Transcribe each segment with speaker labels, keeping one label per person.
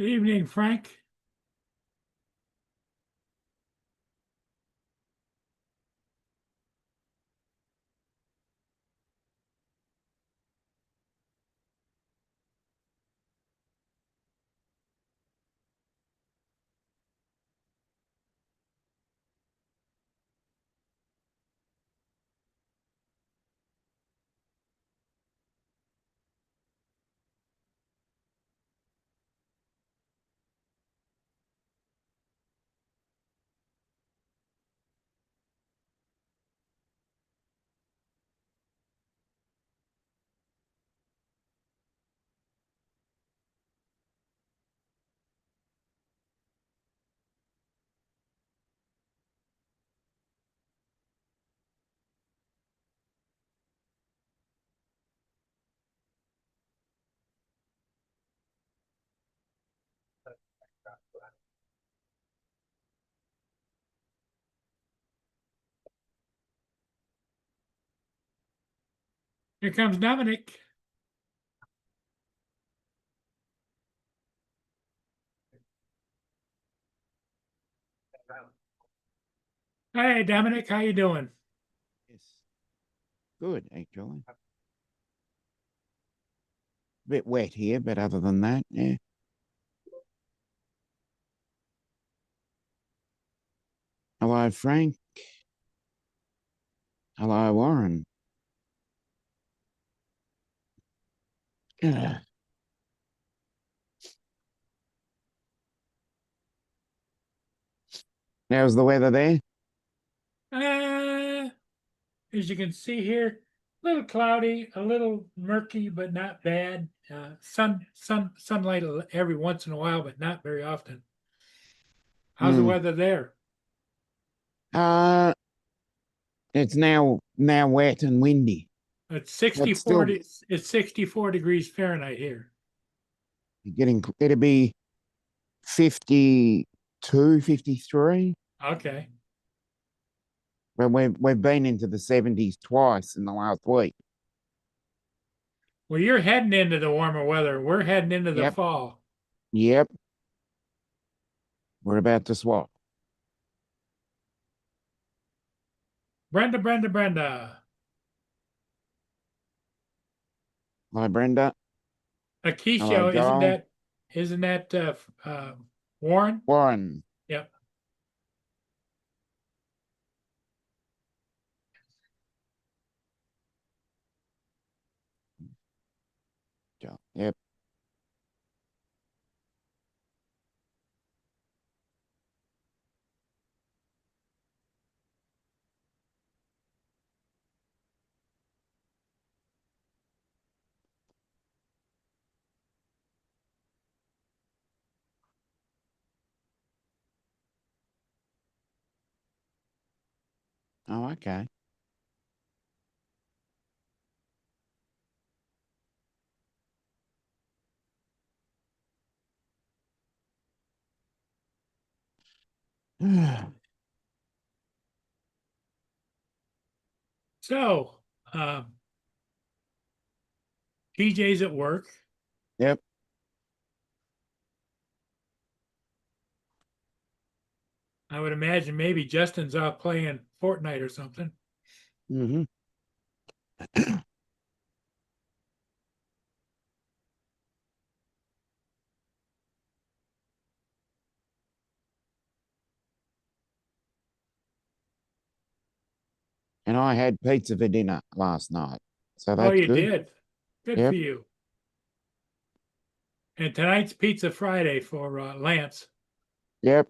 Speaker 1: Good evening, Frank. Here comes Dominic. Hey, Dominic, how you doing?
Speaker 2: Yes. Good, actually. Bit wet here, but other than that, yeah. Hello, Frank. Hello, Warren. Ugh. How's the weather there?
Speaker 1: Uh, as you can see here, a little cloudy, a little murky, but not bad. Sunlight every once in a while, but not very often. How's the
Speaker 2: Hmm.
Speaker 1: weather there?
Speaker 2: Uh, it's now wet and windy,
Speaker 1: It's
Speaker 2: but
Speaker 1: 64.
Speaker 2: still
Speaker 1: It's 64 degrees Fahrenheit here.
Speaker 2: it'll be 52, 53.
Speaker 1: Okay.
Speaker 2: But we've been into the 70s twice in the last week.
Speaker 1: Well, you're heading into the warmer weather. We're heading into the
Speaker 2: Yep,
Speaker 1: fall.
Speaker 2: yep. We're about to swap.
Speaker 1: Brenda.
Speaker 2: Hi, Brenda. Hello,
Speaker 1: Akisho, isn't
Speaker 2: Joel.
Speaker 1: that Warren?
Speaker 2: Warren.
Speaker 1: Yep.
Speaker 2: Joel. Yep. Oh, okay.
Speaker 1: So, um, PJ's at work.
Speaker 2: Yep.
Speaker 1: I would imagine maybe Justin's out playing Fortnite or something.
Speaker 2: Mm-hmm. And I had pizza for dinner last night. So
Speaker 1: Oh,
Speaker 2: that's
Speaker 1: you
Speaker 2: good.
Speaker 1: did. Good for
Speaker 2: Yep.
Speaker 1: you. And tonight's Pizza Friday for Lance.
Speaker 2: Yep.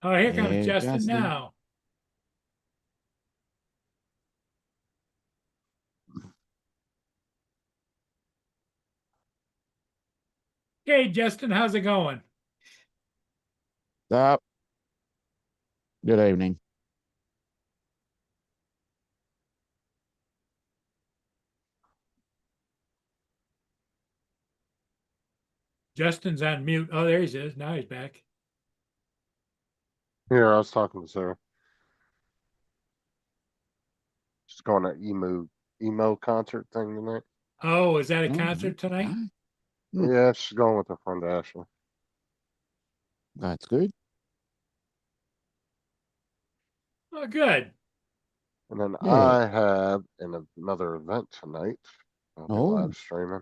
Speaker 1: Oh, here comes
Speaker 2: There's
Speaker 1: Justin
Speaker 2: Justin.
Speaker 1: now. Hey, Justin, how's it going?
Speaker 2: Up. Good evening.
Speaker 1: Justin's on mute. Oh, there he is. Now he's back.
Speaker 3: Here, I was talking to Sarah. She's going to emo concert thing tonight.
Speaker 1: Oh, is that a
Speaker 2: Oh,
Speaker 1: concert tonight?
Speaker 2: okay. Hmm.
Speaker 3: Yeah, she's going with her friend Ashley.
Speaker 2: That's good.
Speaker 1: Oh, good.
Speaker 3: And then
Speaker 2: Yeah.
Speaker 3: I have another event tonight. I'll be
Speaker 2: Oh.
Speaker 3: live streaming.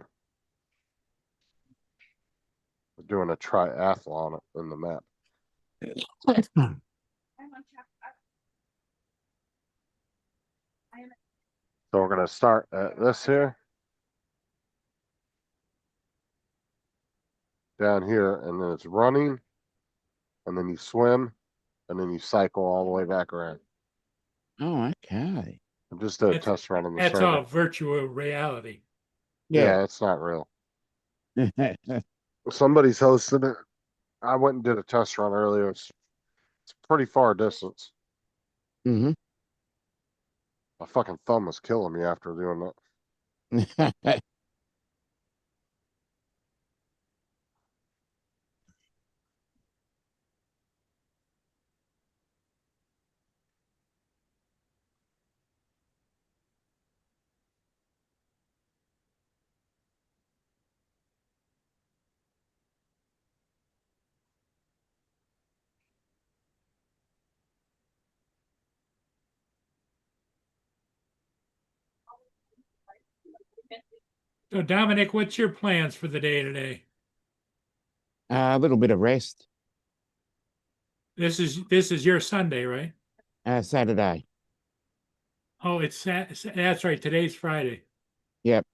Speaker 3: We're doing a triathlon in the map. So we're gonna start at this here. Down here, and then it's running, and then you swim, and then you cycle all the way back around.
Speaker 2: Oh, okay.
Speaker 3: I just did a
Speaker 1: That's-
Speaker 3: test run on the
Speaker 1: That's
Speaker 3: server.
Speaker 1: all virtual reality.
Speaker 3: Yeah, it's not real.
Speaker 2: Yeah.
Speaker 3: Somebody's hosting it. I went and did a test run earlier. It's pretty far distance.
Speaker 2: hmm
Speaker 3: My fucking thumb was killing me after doing that.
Speaker 1: So, Dominic, what's your plans for the day today?
Speaker 2: A little bit of rest.
Speaker 1: This is your Sunday, right?
Speaker 2: Saturday.
Speaker 1: Oh, that's right. Today's Friday.
Speaker 2: Yep.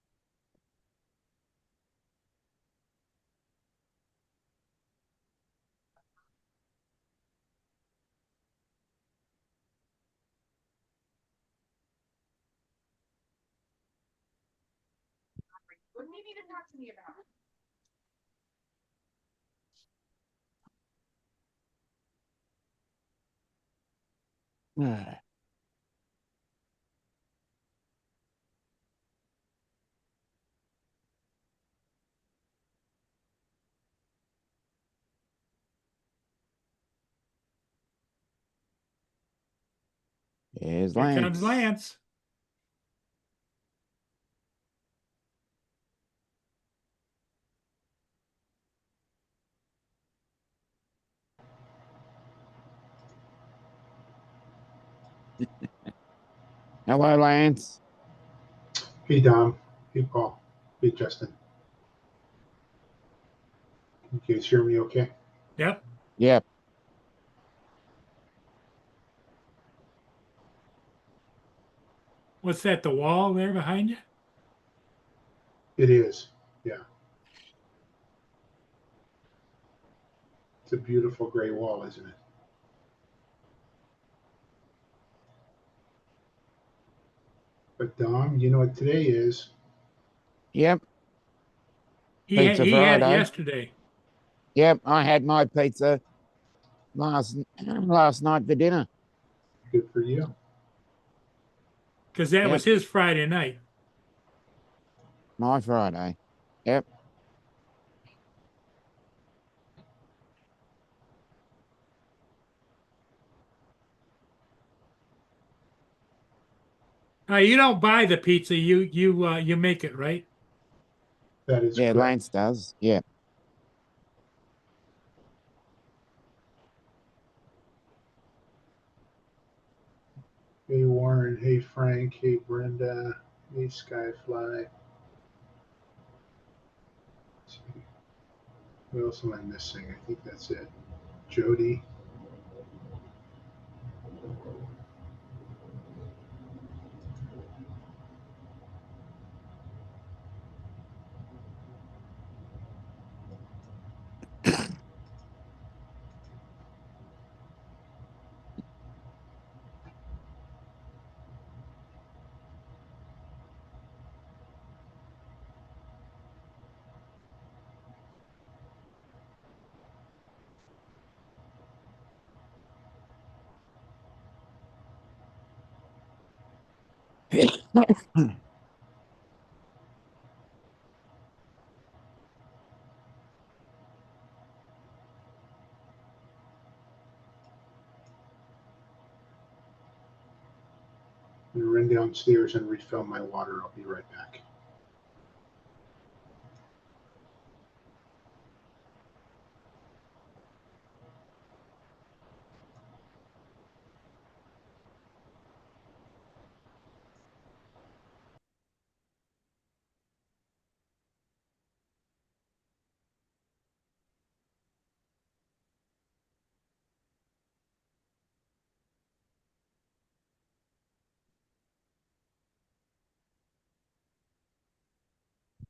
Speaker 4: What do you need to talk to me about?
Speaker 2: Ah, There's
Speaker 1: Here comes
Speaker 2: Lance.
Speaker 1: Lance.
Speaker 2: Hello, Lance.
Speaker 5: Hey, Dom. Hey, Paul. Hey, Justin. Can you guys hear me okay?
Speaker 1: Yep.
Speaker 2: Yep.
Speaker 1: What's that? The wall there behind you?
Speaker 5: It is. Yeah. It's a beautiful gray wall, isn't it? But, Dom, you know what today is?
Speaker 2: Yep. Pizza
Speaker 1: He had it
Speaker 2: Friday.
Speaker 1: yesterday.
Speaker 2: Yep. I had my pizza last night for dinner.
Speaker 5: Good for you.
Speaker 1: Because that
Speaker 2: Yep.
Speaker 1: was his Friday night.
Speaker 2: My Friday. Yep.
Speaker 1: You don't buy the pizza. You make it, right?
Speaker 5: That is
Speaker 2: Yeah,
Speaker 5: correct.
Speaker 2: Lance does. Yeah.
Speaker 5: Hey, Warren. Hey, Frank. Hey, Brenda. Hey, Skyfly. Let's see. What else am I missing? I think that's it. Jody. I'm gonna run downstairs and refill my water. I'll be right back.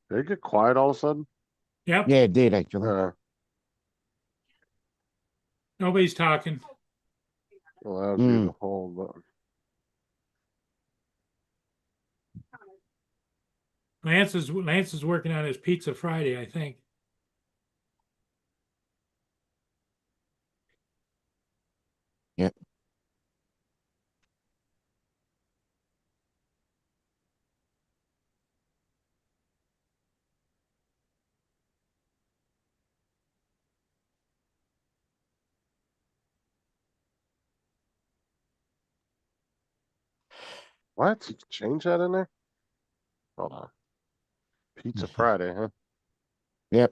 Speaker 3: Did it get quiet all of a sudden?
Speaker 1: Yep,
Speaker 2: Yeah, it did actually.
Speaker 1: nobody's talking.
Speaker 3: Allows you to hold, but
Speaker 1: Lance is working on his pizza Friday, I think.
Speaker 2: Yep.
Speaker 3: what? You can change that in there? Hold on. Pizza Friday, huh?
Speaker 2: Yep.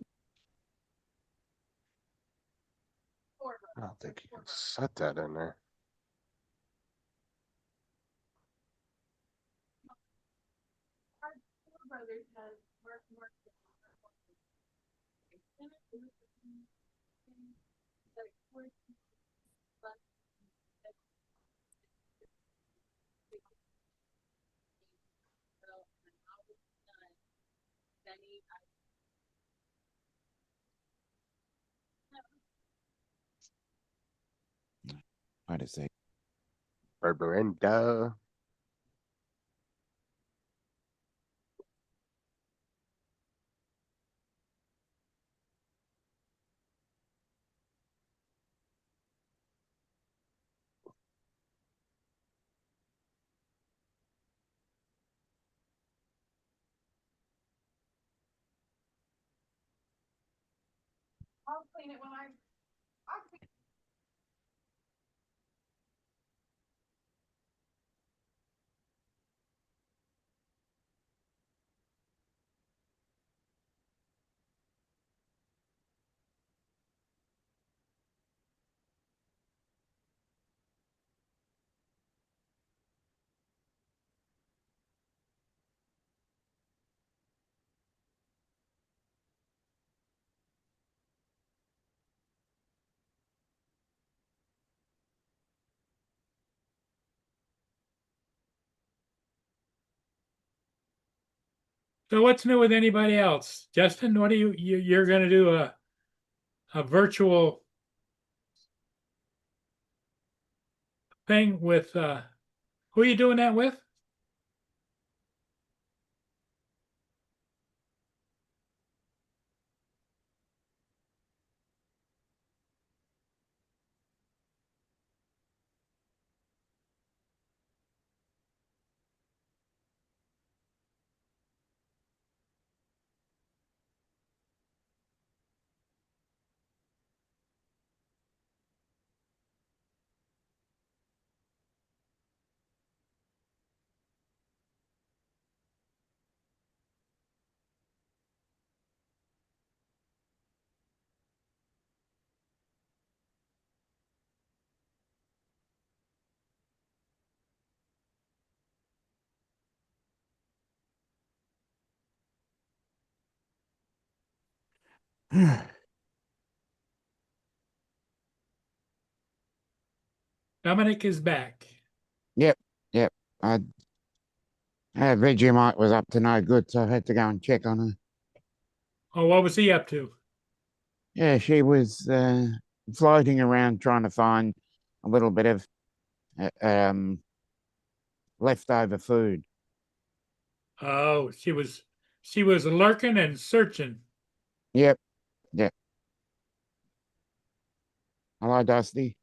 Speaker 3: I don't think you can set that in there.
Speaker 2: Wait a sec.
Speaker 3: Brenda.
Speaker 1: So what's new with anybody else? Justin, what are you're gonna do a virtual thing with who are you doing that with? Dominic is back.
Speaker 2: Yep. Yep. I Vegemite was up to no good, so I had to go and check on her.
Speaker 1: Oh, what was he up to?
Speaker 2: Yeah, she was floating around trying to find a little bit of leftover food.
Speaker 1: Oh, she was lurking and searching.
Speaker 2: Yep. Yep. Hello, Dusty.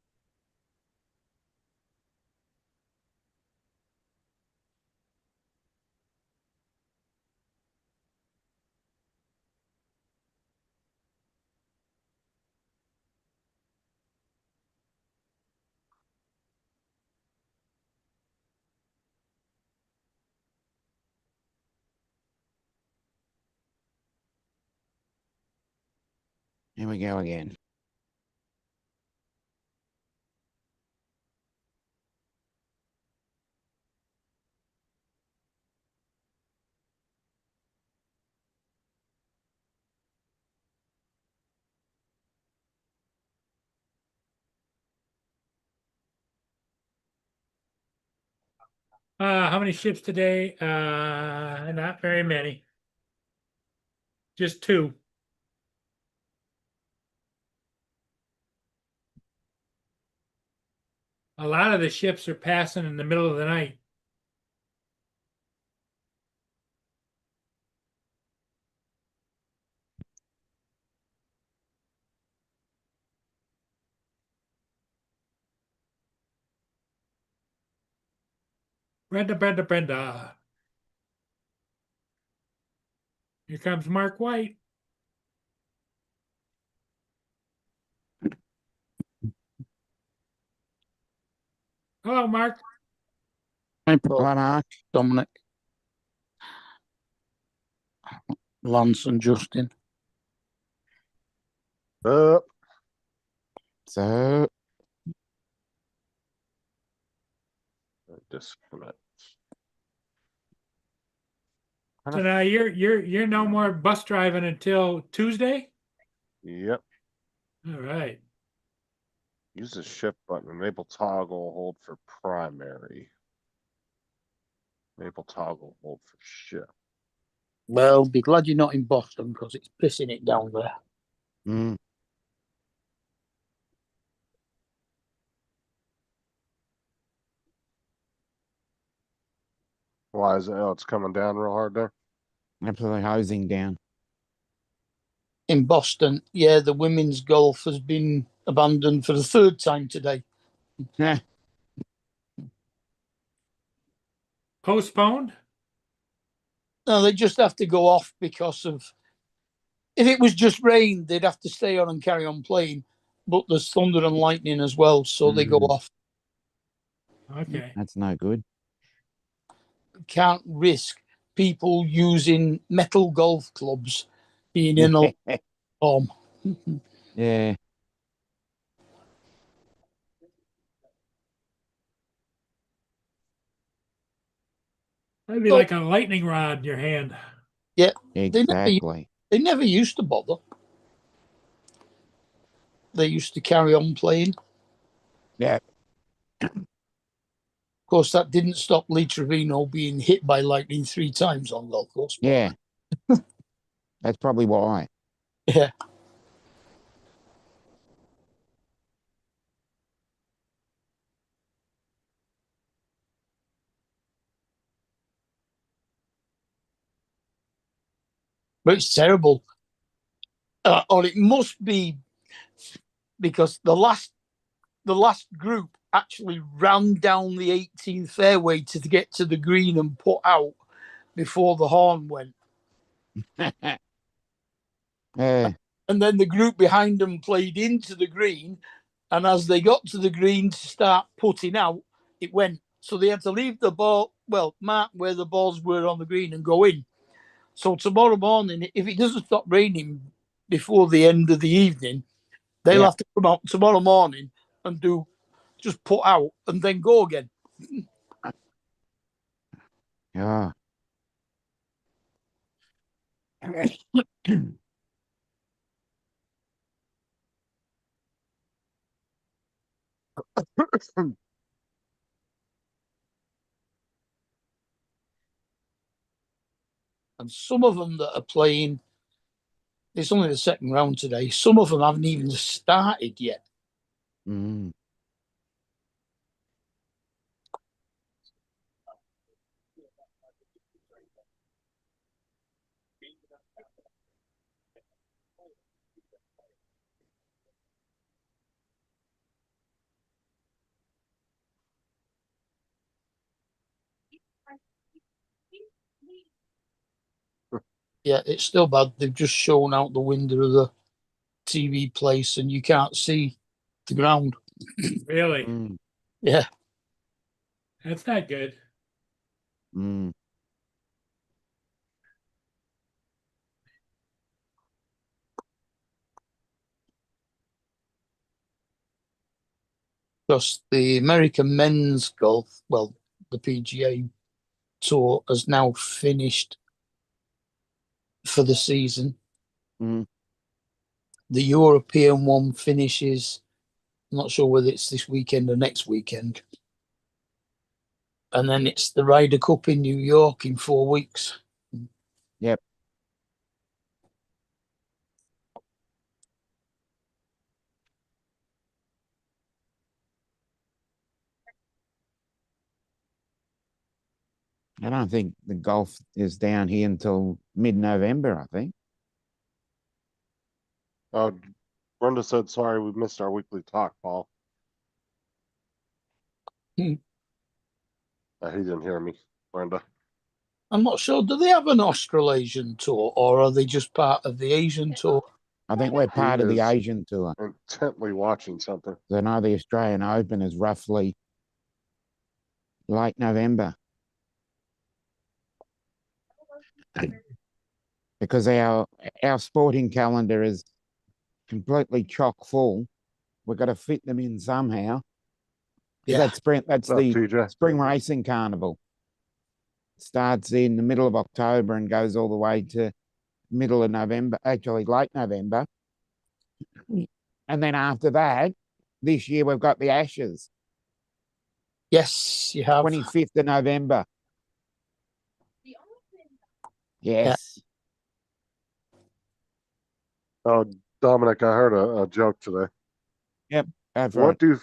Speaker 2: Here we go again.
Speaker 1: How many ships today? Not very many. Just two. A lot of the ships are passing in the middle of the night. Brenda. Here comes Mark White. Hello, Mark.
Speaker 4: Hi, Paul,
Speaker 2: Hello, Mark.
Speaker 4: Dominic, Lance, and Justin.
Speaker 2: So,
Speaker 3: Disconnect.
Speaker 1: So now you're no more bus driving until Tuesday?
Speaker 3: Yep.
Speaker 1: All right.
Speaker 3: Use the shift button. Enable toggle hold for primary. Enable toggle hold for shift.
Speaker 4: Well, be glad you're not in Boston because it's pissing it down there.
Speaker 2: mm,
Speaker 3: Why is it? Oh, it's coming down real hard there.
Speaker 2: absolutely hosing down.
Speaker 4: In Boston, yeah, the women's golf has been abandoned for the third time today.
Speaker 2: Heh,
Speaker 1: Postponed?
Speaker 4: No, they just have to go off because of. If it was just rain, they'd have to stay on and carry on playing. But there's thunder and lightning as well, so they go
Speaker 2: Mm.
Speaker 4: off.
Speaker 1: Okay.
Speaker 2: That's no good.
Speaker 4: Can't risk people using metal golf clubs being in a storm.
Speaker 2: Yeah.
Speaker 1: That'd be
Speaker 4: So-
Speaker 1: like a lightning rod in your hand.
Speaker 2: Exactly.
Speaker 4: They never used to bother. They used to carry on playing.
Speaker 2: Yeah.
Speaker 4: Of course, that didn't stop Lee Trevino being hit by lightning 3 times on golf course.
Speaker 2: Yeah. That's probably why.
Speaker 4: Yeah. But it's terrible. Or it must be because the last group actually ran down the 18th fairway to get to the green and put out before the horn went.
Speaker 2: Yeah.
Speaker 4: And then the group behind them played into the green. And as they got to the green to start putting out, it went. So they had to leave the ball, well, mark where the balls were on the green and go in. So tomorrow morning, if it doesn't stop raining before the end of the evening, they'll
Speaker 2: Yeah.
Speaker 4: have to come out tomorrow morning and do just put out and then go again.
Speaker 2: Yeah.
Speaker 4: And some of them that are playing, it's only the second round today. Some of them haven't even started yet.
Speaker 2: Mm.
Speaker 4: Yeah, it's still bad. They've just shown out the window of the TV place and you can't see the ground.
Speaker 1: Really?
Speaker 2: Mm.
Speaker 4: Yeah.
Speaker 1: That's not good.
Speaker 2: Mm.
Speaker 4: because the American men's golf, well, the PGA Tour has now finished for the season.
Speaker 2: Mm.
Speaker 4: The European one finishes, I'm not sure whether it's this weekend or next weekend. And then it's the Ryder Cup in New York in 4 weeks.
Speaker 2: Yep. I don't think the golf is down here until mid-November, I think.
Speaker 3: Brenda said, sorry, we missed our weekly talk, Paul.
Speaker 4: Hmm.
Speaker 3: He didn't hear me, Brenda.
Speaker 4: I'm not sure. Do they have an Australasian tour or are they just part of the Asian tour?
Speaker 2: I think we're part of the
Speaker 3: is-
Speaker 2: Asian tour.
Speaker 3: Intently watching something.
Speaker 2: I know the Australian Open is roughly late November. Because our sporting calendar is completely chock full. We've got to fit them in somehow.
Speaker 4: Yeah.
Speaker 2: That's
Speaker 3: What's up,
Speaker 2: the
Speaker 3: TJ?
Speaker 2: Spring Racing Carnival. Starts in the middle of October and goes all the way to middle of November, actually late November. And then after that, this year we've got the Ashes,
Speaker 4: Yes, you have.
Speaker 2: 25th of November. Yes.
Speaker 3: Oh, Dominic, I heard a joke today.
Speaker 2: That's
Speaker 3: What
Speaker 2: right.
Speaker 3: do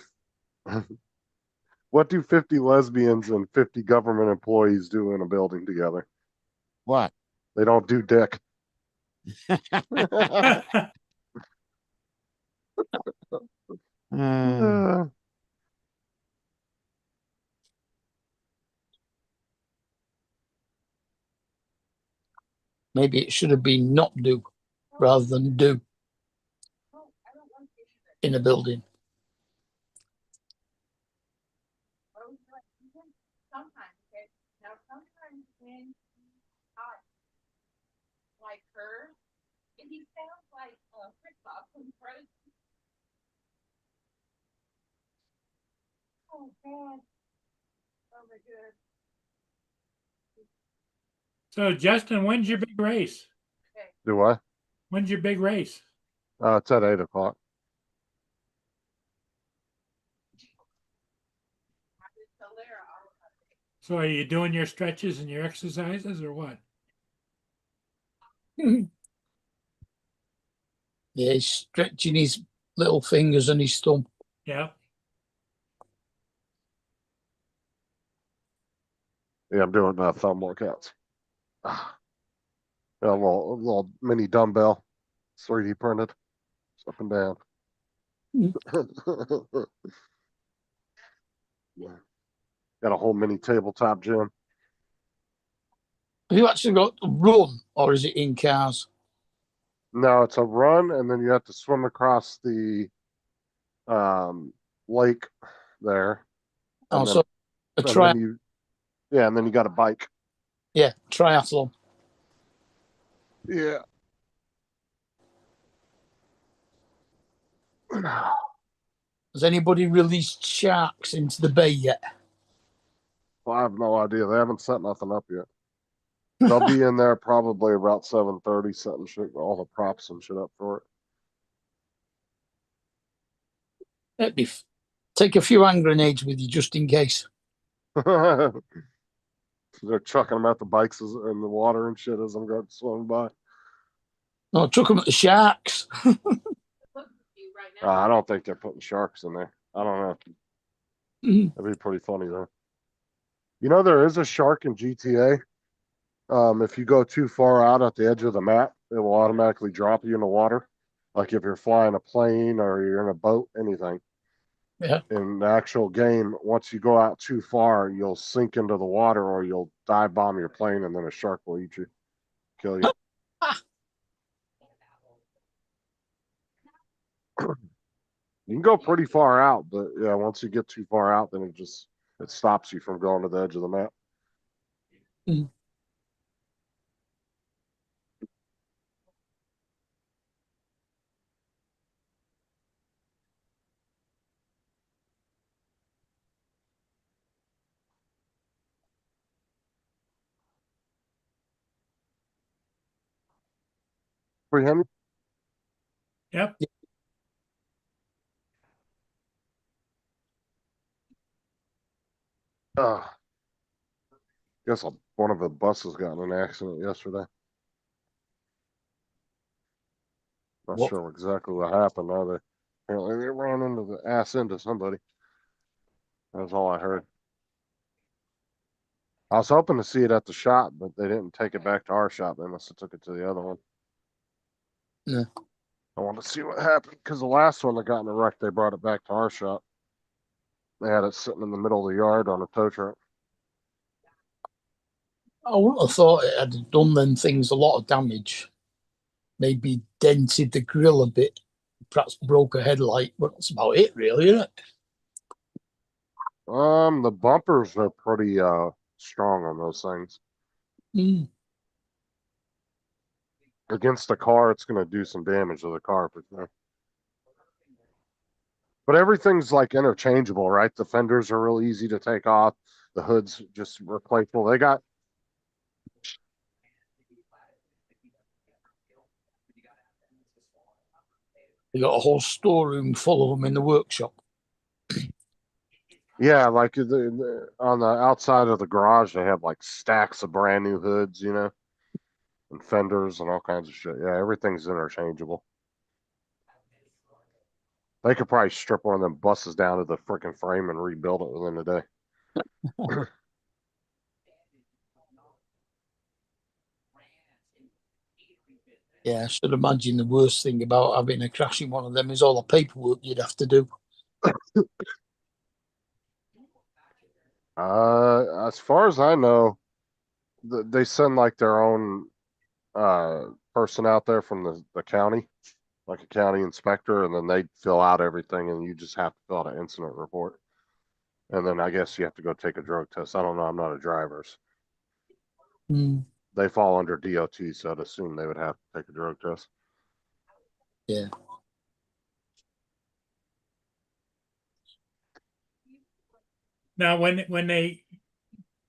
Speaker 3: what do 50 lesbians and 50 government employees do in a building together?
Speaker 2: What?
Speaker 3: They don't do dick.
Speaker 2: Uh,
Speaker 4: Maybe it should have been not do rather than do in a building.
Speaker 6: Sometimes when like her, and he sounds like Fritz Bob from Frozen. Oh God. Oh my God.
Speaker 1: So Justin, when's your big race?
Speaker 3: Do I?
Speaker 1: When's your big race?
Speaker 3: It's at 8 o'clock.
Speaker 1: So are you doing your stretches and your exercises or what?
Speaker 4: Yeah, he's stretching his little fingers and his thumb.
Speaker 1: Yeah.
Speaker 3: Yeah, I'm doing thumb workouts. A little mini dumbbell, 3D printed. It's up and down. Yeah. Got a whole mini tabletop gym.
Speaker 4: Have you actually got to run or is it in cars?
Speaker 3: No, it's a run, and then you have to swim across the lake there. And
Speaker 4: Also, a
Speaker 3: then
Speaker 4: tri
Speaker 3: and then you got a bike.
Speaker 4: yeah, triathlon.
Speaker 3: Yeah.
Speaker 4: Has anybody released sharks into the bay yet?
Speaker 3: Well, I have no idea. They haven't set nothing up yet. They'll be in there probably about 7:30, setting shit, all the props and shit up for
Speaker 4: It'd be take a few hand grenades with you just in case.
Speaker 3: it. They're chucking them at the bikes in the water and shit as I'm going swimming by.
Speaker 4: No, I took them at the sharks.
Speaker 3: I don't think they're putting sharks in there. I don't know.
Speaker 4: Mhm.
Speaker 3: That'd be pretty funny though. You know, there is a shark in GTA. If you go too far out at the edge of the map, it will automatically drop you in the water. Like if you're flying a plane or you're in a boat, anything.
Speaker 4: Yeah.
Speaker 3: In the actual game, once you go out too far, you'll sink into the water or you'll dive bomb your plane and then a shark will eat you, kill you. You can go pretty far out, but yeah, once you get too far out, then it stops you from going to the edge of the map.
Speaker 4: Mm.
Speaker 3: 300.
Speaker 1: Yep.
Speaker 3: Guess one of the buses got in an accident yesterday. Not
Speaker 4: What?
Speaker 3: sure exactly what happened. Now they apparently they ran into the ass into somebody. That's all I heard. I was hoping to see it at the shop, but they didn't take it back to our shop. They must have took it to the other one.
Speaker 4: Yeah.
Speaker 3: I want to see what happened because the last one that got in a wreck, they brought it back to our shop. They had it sitting in the middle of the yard on a tow truck.
Speaker 4: I wouldn't have thought it had done them things a lot of damage. Maybe dented the grill a bit, perhaps broke a headlight, but that's about it, really, isn't it?
Speaker 3: The bumpers are pretty strong on those things.
Speaker 4: Mm.
Speaker 3: Against the car, it's going to do some damage to the car for sure. But everything's like interchangeable, right? The fenders are real easy to take off. The hood's just replaceable. They got
Speaker 4: They got a whole storeroom full of them in the workshop.
Speaker 3: yeah, like on the outside of the garage, they have like stacks of brand new hoods, you know, and fenders and all kinds of shit. Yeah, everything's interchangeable. They could probably strip one of them buses down to the freaking frame and rebuild it within a day.
Speaker 4: Yeah, I should imagine the worst thing about having a crash in one of them is all the paperwork you'd have to do.
Speaker 3: As far as I know, they send like their own person out there from the county, like a county inspector, and then they fill out everything, and you just have to fill out an incident report. And then I guess you have to go take a drug test. I don't know. I'm not a driver.
Speaker 4: Mm.
Speaker 3: They fall under DOT, so I'd assume they would have to take a drug test.
Speaker 4: Yeah.
Speaker 1: Now, when they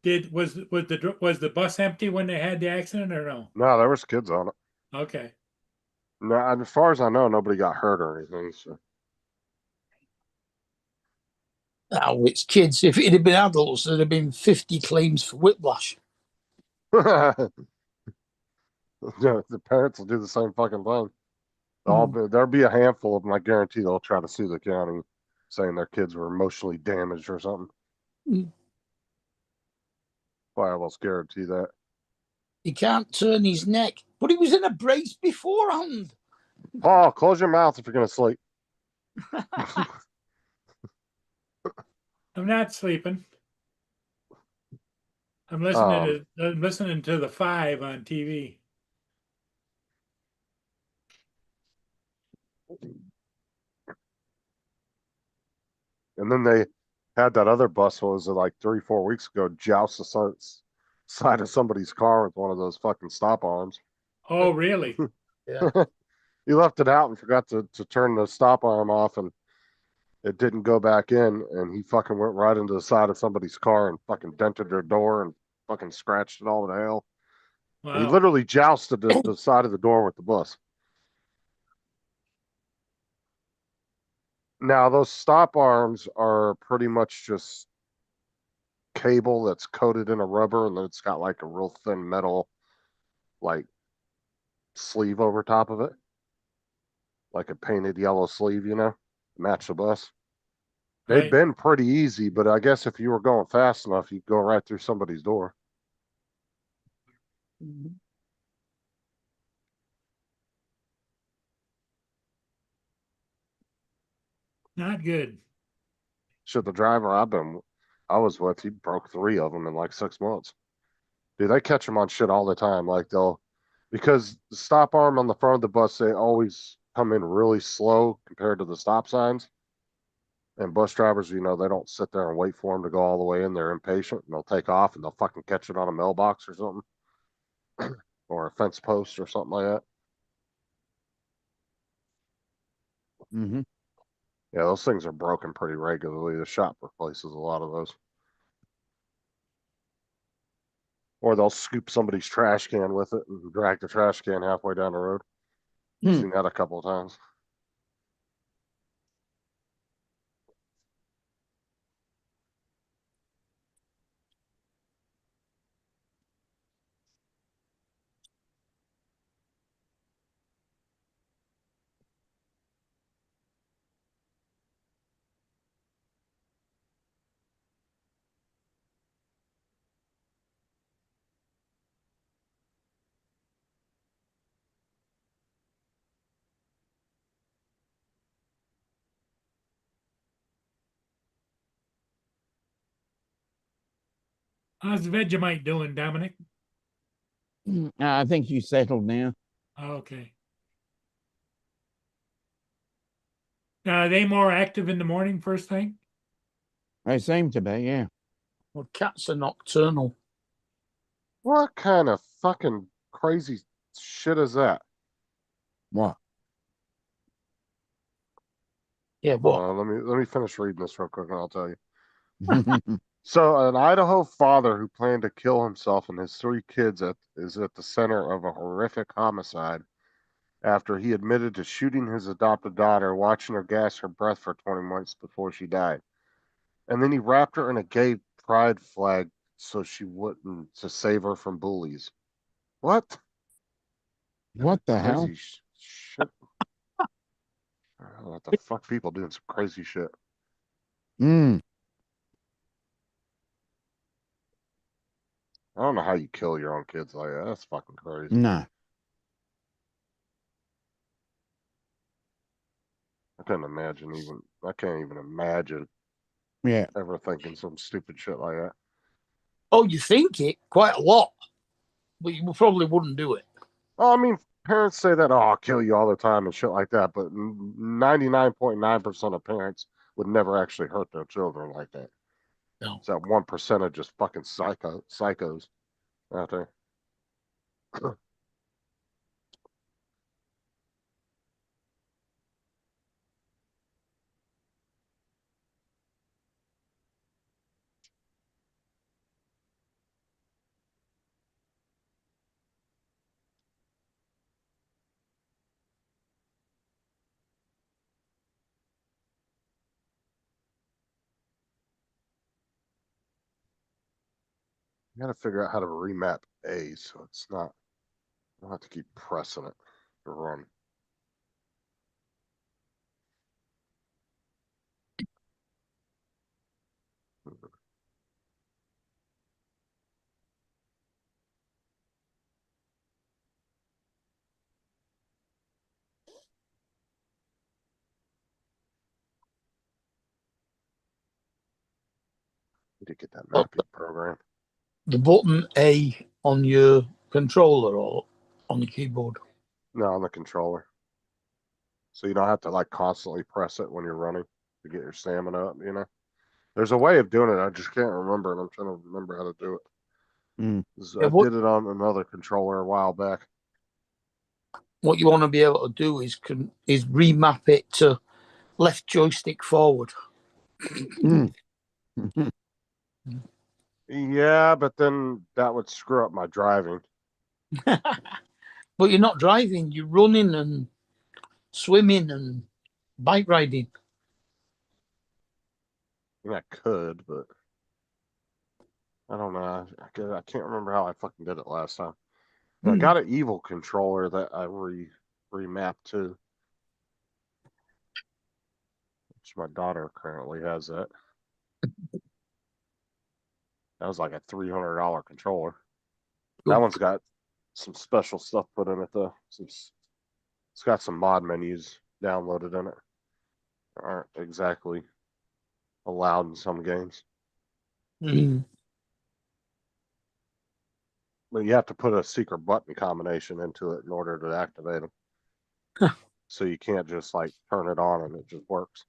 Speaker 1: did, was the bus empty when they had the accident or no?
Speaker 3: No, there was kids on it.
Speaker 1: Okay.
Speaker 3: No, as far as I know, nobody got hurt or anything. So.
Speaker 4: Now it's kids. If it had been adults, there'd have been 50 claims for whiplash.
Speaker 3: The parents will do the same fucking thing. There'll be a handful of them. I guarantee they'll try to sue the county, saying their kids were emotionally damaged or something.
Speaker 4: Mm.
Speaker 3: I almost guarantee that.
Speaker 4: He can't turn his neck, but he was in a brace beforehand.
Speaker 3: Paul, close your mouth if you're gonna sleep.
Speaker 1: I'm not sleeping. I'm listening to the 5 on TV.
Speaker 3: And then they had that other bus, what was it, like 3-4 weeks ago, joust the side of somebody's car with one of those fucking stop arms.
Speaker 1: Oh, really?
Speaker 4: Yeah.
Speaker 3: He left it out and forgot to turn the stop arm off, and it didn't go back in, and he fucking went right into the side of somebody's car and fucking dented their door and fucking scratched it all to hell. He
Speaker 1: Wow.
Speaker 3: literally jousted the side of the door with the bus. Now, those stop arms are pretty much just cable that's coated in a rubber, and then it's got like a real thin metal, like, sleeve over top of it. Like a painted yellow sleeve, you know, match the bus. They've
Speaker 1: Right.
Speaker 3: been pretty easy, but I guess if you were going fast enough, you'd go right through somebody's door.
Speaker 1: Not good.
Speaker 3: Shit, the driver I was with, he broke 3 of them in like 6 months. Dude, they catch them on shit all the time. Like because the stop arm on the front of the bus, they always come in really slow compared to the stop signs. And bus drivers, you know, they don't sit there and wait for them to go all the way in. They're impatient and they'll take off and they'll fucking catch it on a mailbox or something or a fence post or something like that.
Speaker 2: Mm-hmm.
Speaker 3: Yeah, those things are broken pretty regularly. The shop replaces a lot of those. Or they'll scoop somebody's trash can with it and drag the trash can halfway down the road. Seen that a couple of times.
Speaker 1: How's Vegemite doing, Dominic?
Speaker 2: I think you settled now.
Speaker 1: Okay. Now, are they more active in the morning first thing?
Speaker 2: They seem to be, yeah.
Speaker 4: Well, cats are nocturnal.
Speaker 3: What kind of fucking crazy shit is that?
Speaker 2: What?
Speaker 4: Yeah,
Speaker 3: Hold
Speaker 4: what?
Speaker 3: on, let me finish reading this real quick and I'll tell you. So, an Idaho father who planned to kill himself and his 3 kids is at the center of a horrific homicide after he admitted to shooting his adopted daughter, watching her gas her breath for 20 minutes before she died. And then he wrapped her in a gay pride flag so she wouldn't, to save her from bullies. What?
Speaker 2: What the hell?
Speaker 3: Crazy shit. What the fuck? People doing some crazy shit.
Speaker 2: Mm.
Speaker 3: I don't know how you kill your own kids like that. That's fucking crazy.
Speaker 2: No.
Speaker 3: I couldn't imagine even. I can't even imagine
Speaker 2: Yeah.
Speaker 3: ever thinking some stupid shit like that.
Speaker 4: Oh, you think it quite a lot, but you probably wouldn't do it.
Speaker 3: Oh, I mean, parents say that, oh, I'll kill you all the time and shit like that, but 99.9% of parents would never actually hurt their children like that.
Speaker 4: No.
Speaker 3: It's that 1% of just fucking psychos out there. You gotta figure out how to remap A so it's not, I don't have to keep pressing it to run. Need to get that
Speaker 4: Oh.
Speaker 3: mapping program.
Speaker 4: The button A on your controller or on the keyboard.
Speaker 3: No, on the controller. So you don't have to like constantly press it when you're running to get your stamina up, you know? There's a way of doing it. I just can't remember, and I'm trying to remember how to do it.
Speaker 2: Mm.
Speaker 3: So
Speaker 4: Yeah,
Speaker 3: I did it on another controller a while back.
Speaker 4: What you want to be able to do is remap it to left joystick forward.
Speaker 2: Mm.
Speaker 3: Yeah, but then that would screw up my driving.
Speaker 4: But you're not driving, you're running and swimming and bike riding.
Speaker 3: I mean, I could, but I don't know. I can't remember how I fucking did it last time. I got an evil controller that I remapped to. Which my daughter currently has that. That was like a $300 controller. That
Speaker 4: Cool.
Speaker 3: one's got some special stuff put in it though. It's got some mod menus downloaded in it. Aren't exactly allowed in some games.
Speaker 4: Mm.
Speaker 3: But you have to put a secret button combination into it in order to activate them.
Speaker 4: Huh.
Speaker 3: So you can't just like turn it on and it just works.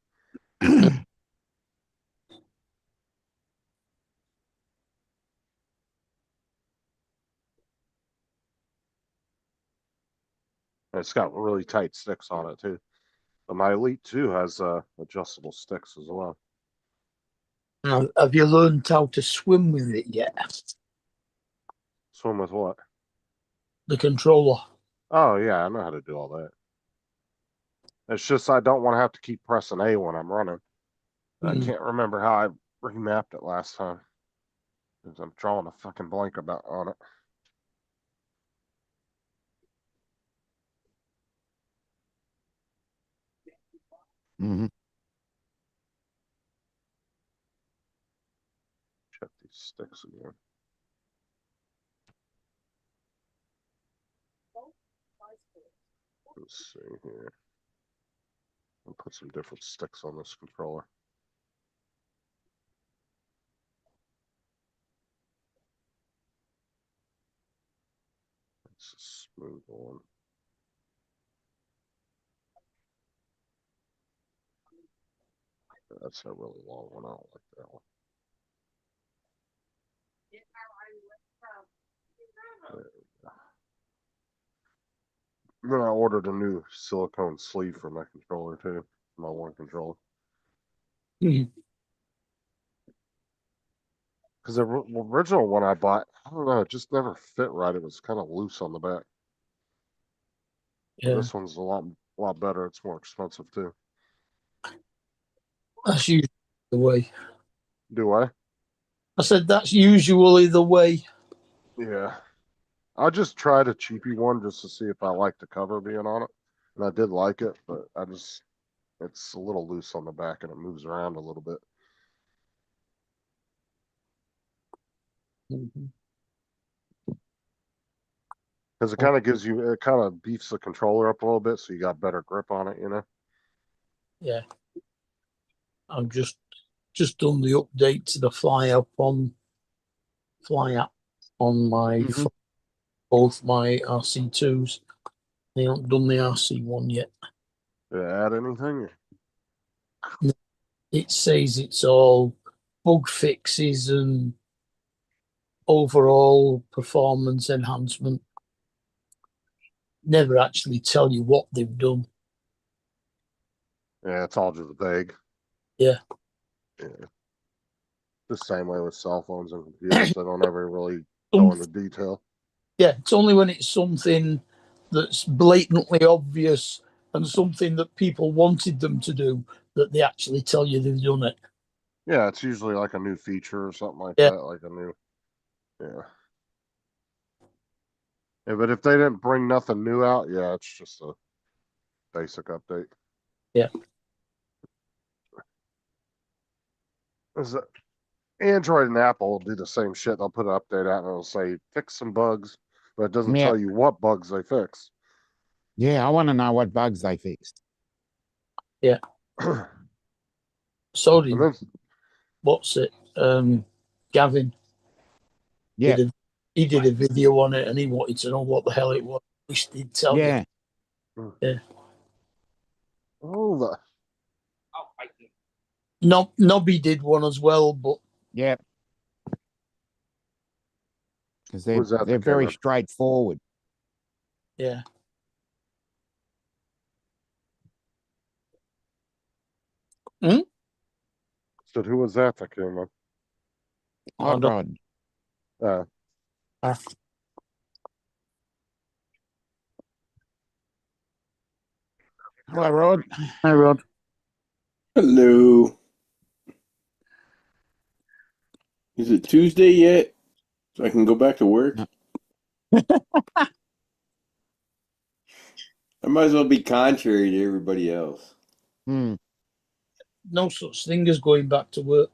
Speaker 3: And it's got really tight sticks on it too. But my Elite 2 has adjustable sticks as well.
Speaker 4: Now, have you learned how to swim with it yet?
Speaker 3: Swim with what?
Speaker 4: The controller.
Speaker 3: Oh yeah, I know how to do all that. It's just I don't want to have to keep pressing A when I'm running. I
Speaker 4: Mm.
Speaker 3: can't remember how I remapped it last time. 'Cause I'm drawing a fucking blank about on it.
Speaker 2: Hmm.
Speaker 3: Check these sticks again. Let's see here. I'll put some different sticks on this controller. It's a smooth one. That's a really long one. I don't like that one. Then I ordered a new silicone sleeve for my controller too. My one controller.
Speaker 4: Mhm.
Speaker 3: Because the original one I bought, I don't know, it just never fit right. It was kind of loose on the back.
Speaker 4: Yeah,
Speaker 3: This one's a lot better. It's more expensive too.
Speaker 4: that's usually the way.
Speaker 3: Do I?
Speaker 4: I said that's usually the way.
Speaker 3: Yeah. I just tried a cheapy one just to see if I liked the cover being on it. And I did like it, but it's a little loose on the back and it moves around a little bit.
Speaker 4: Mhm.
Speaker 3: Because it kind of it kind of beefs the controller up a little bit so you got better grip on it, you know?
Speaker 4: Yeah, I've just done the update to the fly app on my
Speaker 2: Mhm.
Speaker 4: both my RC2s. They haven't done the RC1 yet.
Speaker 3: Did it add anything?
Speaker 4: It says it's all bug fixes and overall performance enhancement. Never actually tell you what they've done.
Speaker 3: Yeah, it's all just vague.
Speaker 4: Yeah.
Speaker 3: Yeah. The same way with cell phones and computers. They don't ever really
Speaker 4: Um,
Speaker 3: go into detail.
Speaker 4: Yeah, it's only when it's something that's blatantly obvious and something that people wanted them to do that they actually tell you they've done it.
Speaker 3: Yeah, it's usually like a new feature or something like
Speaker 4: Yeah.
Speaker 3: that, like a new, yeah. Yeah, but if they didn't bring nothing new out, yeah, it's just a basic update.
Speaker 4: Yeah.
Speaker 3: Is it Android and Apple will do the same shit. They'll put an update out and it'll say fix some bugs, but it doesn't
Speaker 2: Yeah.
Speaker 3: tell you what bugs they fix.
Speaker 2: Yeah, I want to know what bugs they fixed.
Speaker 3: And
Speaker 4: So did
Speaker 3: then
Speaker 4: what's it? Gavin.
Speaker 2: Yeah.
Speaker 4: He did a video on it and he wanted to know what the hell it was. At least he'd tell you.
Speaker 2: Yeah.
Speaker 3: oh,
Speaker 4: Nobby did one as well, but
Speaker 2: Yeah. Because
Speaker 3: who's that?
Speaker 2: they're
Speaker 3: That
Speaker 2: very
Speaker 3: came
Speaker 2: straightforward.
Speaker 4: yeah.
Speaker 3: in? So who was that came in?
Speaker 2: Hot rod.
Speaker 3: Uh,
Speaker 2: Hello, Rod.
Speaker 4: Hi, Rod.
Speaker 7: Hello. Is it Tuesday yet? So I can go back to work?
Speaker 2: No.
Speaker 7: I might as well be contrary to everybody else.
Speaker 2: Hmm.
Speaker 4: No such thing as going back to work.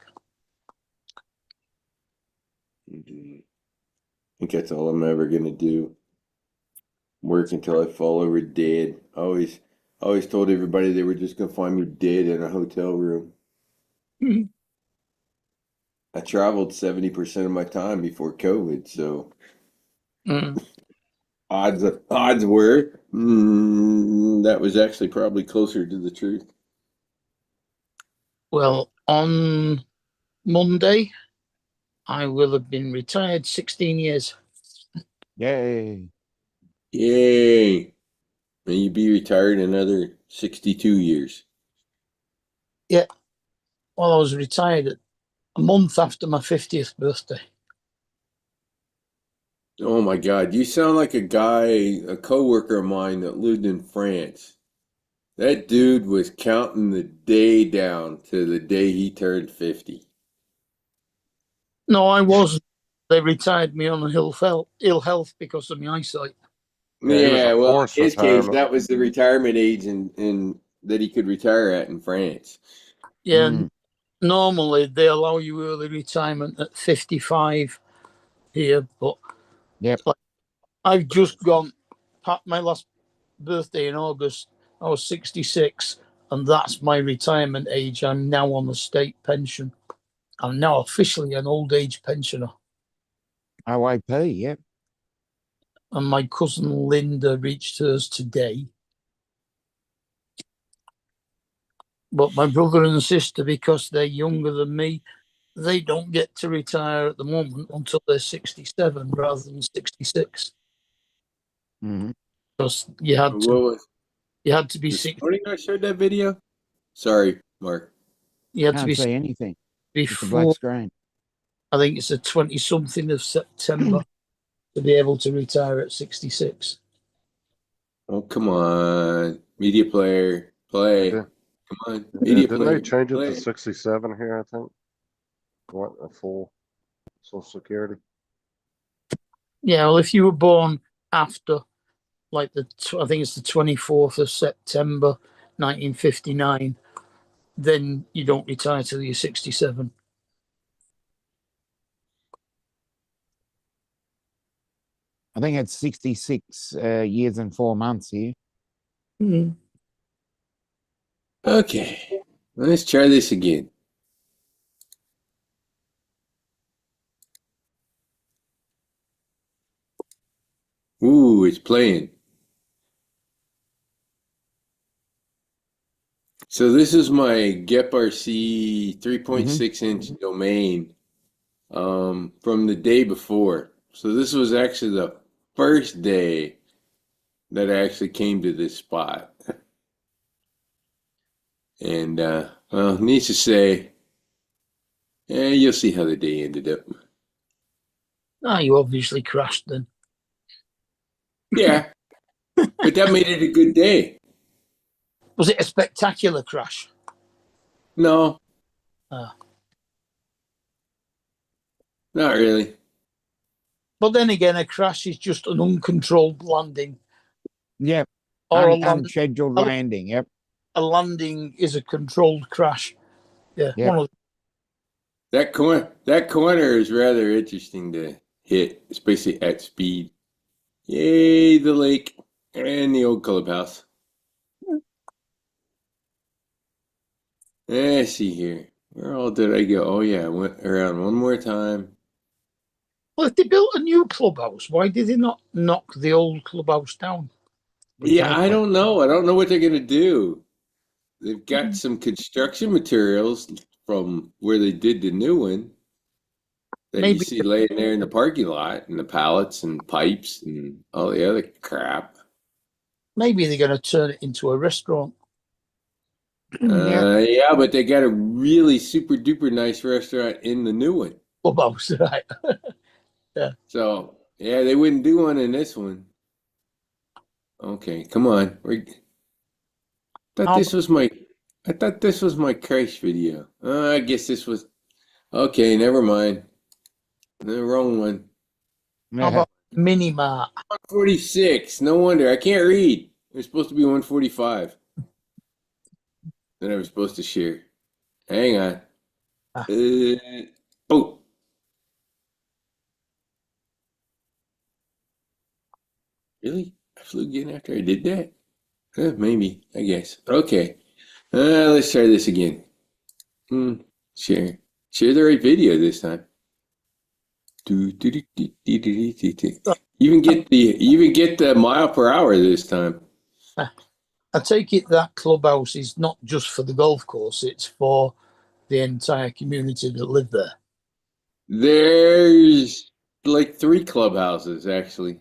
Speaker 7: I think that's all I'm ever gonna do. Work until I fall over dead. I always told everybody they were just gonna find me dead in a hotel room.
Speaker 4: Mhm.
Speaker 7: I traveled 70% of my time before COVID, so
Speaker 4: Mm.
Speaker 7: odds were that was actually probably closer to the truth.
Speaker 4: Well, on Monday, I will have been retired 16 years.
Speaker 2: Yay.
Speaker 7: Yay! May you be retired another 62 years.
Speaker 4: Well, I was retired a month after my 50th birthday.
Speaker 7: Oh my God, you sound like a coworker of mine that lived in France. That dude was counting the day down to the day he turned 50.
Speaker 4: No, I wasn't. They retired me on ill health because of my eyesight.
Speaker 3: Yeah, he was
Speaker 7: Yeah,
Speaker 3: a
Speaker 7: well, in
Speaker 3: forced
Speaker 7: his case,
Speaker 3: retirement.
Speaker 7: that was the retirement age in that he could retire at in France.
Speaker 4: Yeah,
Speaker 2: Mm.
Speaker 4: normally they allow you early retirement at 55 here, but
Speaker 2: Yep.
Speaker 4: like, I've just gone my last birthday in August. I was 66, and that's my retirement age. I'm now on the state pension. I'm now officially an old age pensioner.
Speaker 2: OAP, yep.
Speaker 4: And my cousin Linda reached hers today. But my brother and sister, because they're younger than me, they don't get to retire at the moment until they're 67 rather than 66.
Speaker 2: Mm-hmm.
Speaker 4: Because
Speaker 7: What was
Speaker 4: you had to be
Speaker 7: this
Speaker 4: 60,
Speaker 7: morning I showed that video? Sorry, Mark.
Speaker 4: you had to
Speaker 2: Can't
Speaker 4: be
Speaker 2: see anything. It's a black
Speaker 4: before,
Speaker 2: screen.
Speaker 4: I think it's the 20 something of September to be able to retire at 66.
Speaker 7: Oh, come on. Media player, play.
Speaker 3: Yeah.
Speaker 7: Come on.
Speaker 3: Yeah,
Speaker 7: Media
Speaker 3: didn't
Speaker 7: player,
Speaker 3: they change it
Speaker 7: play.
Speaker 3: to 67 here, I think? What, a full Social Security?
Speaker 4: Yeah, well, if you were born after, like I think it's the 24th of September 1959, then you don't retire till you're 67.
Speaker 2: I think it's 66 years and 4 months here.
Speaker 4: Mm.
Speaker 7: Okay. Let's try this again. Ooh, it's playing. So this is my GEP-RC 3.6-inch domain from the day before. So this was actually the first day that I actually came to this spot. And well, needless to say, you'll see how the day ended up.
Speaker 4: You obviously crashed then.
Speaker 7: Yeah, but that made it a good day.
Speaker 4: Was it a spectacular crash?
Speaker 7: No,
Speaker 4: Ah.
Speaker 7: not really.
Speaker 4: But then again, a crash is just an uncontrolled landing.
Speaker 2: Yep.
Speaker 4: Or
Speaker 2: Unscheduled landing. Yep.
Speaker 4: a landing is a controlled crash. Yeah,
Speaker 2: Yep.
Speaker 4: one of
Speaker 7: That corner is rather interesting to hit, especially at speed. Yay, the lake and the old clubhouse. Let's see here. Where all did I go? Oh yeah, I went around one more time.
Speaker 4: Well, if they built a new clubhouse, why did they not knock the old clubhouse down?
Speaker 7: Yeah, I
Speaker 2: Exactly.
Speaker 7: don't know. I don't know what they're gonna do. They've got some construction materials from where they did the new one that you
Speaker 4: Maybe
Speaker 7: see laying there in the parking lot, and the pallets and pipes and all the other crap.
Speaker 4: maybe they're going to turn it into a restaurant.
Speaker 7: Yeah, but they got a really super duper nice restaurant in the new one.
Speaker 4: Clubhouse, right?
Speaker 7: So yeah, they wouldn't do one in this one. Okay, come on. I thought this was my crash video. I guess this was okay, never mind. The wrong one.
Speaker 4: How about Mini Mart?
Speaker 7: 146. No wonder. I can't read. It was supposed to be 145. That I was supposed to share. Hang on.
Speaker 4: Ah.
Speaker 7: Oh. Really? I flew again after I did that? Maybe, I guess. Okay. Let's try this again. Share. Share the right video this time. Even get the mile per hour this time.
Speaker 4: I take it that clubhouse is not just for the golf course, it's for the entire community that live there.
Speaker 7: There's like 3 clubhouses actually.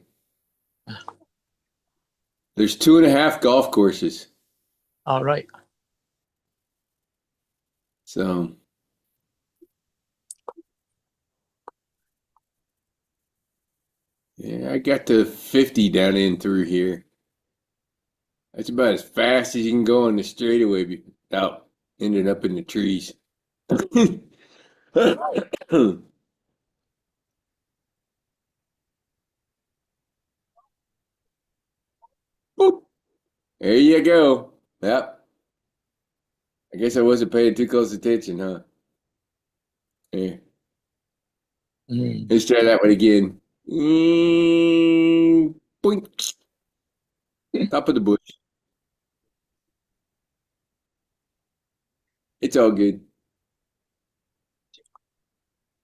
Speaker 7: There's 2.5 golf courses.
Speaker 4: All right.
Speaker 7: So yeah, I got to 50 down in through here. That's about as fast as you can go on the straightaway without ending up in the trees. Boop. There you go. Yep. I guess I wasn't paying too close attention, huh? Yeah.
Speaker 4: Mm.
Speaker 7: Let's try that one again. Boink. Top of the bush. It's all good.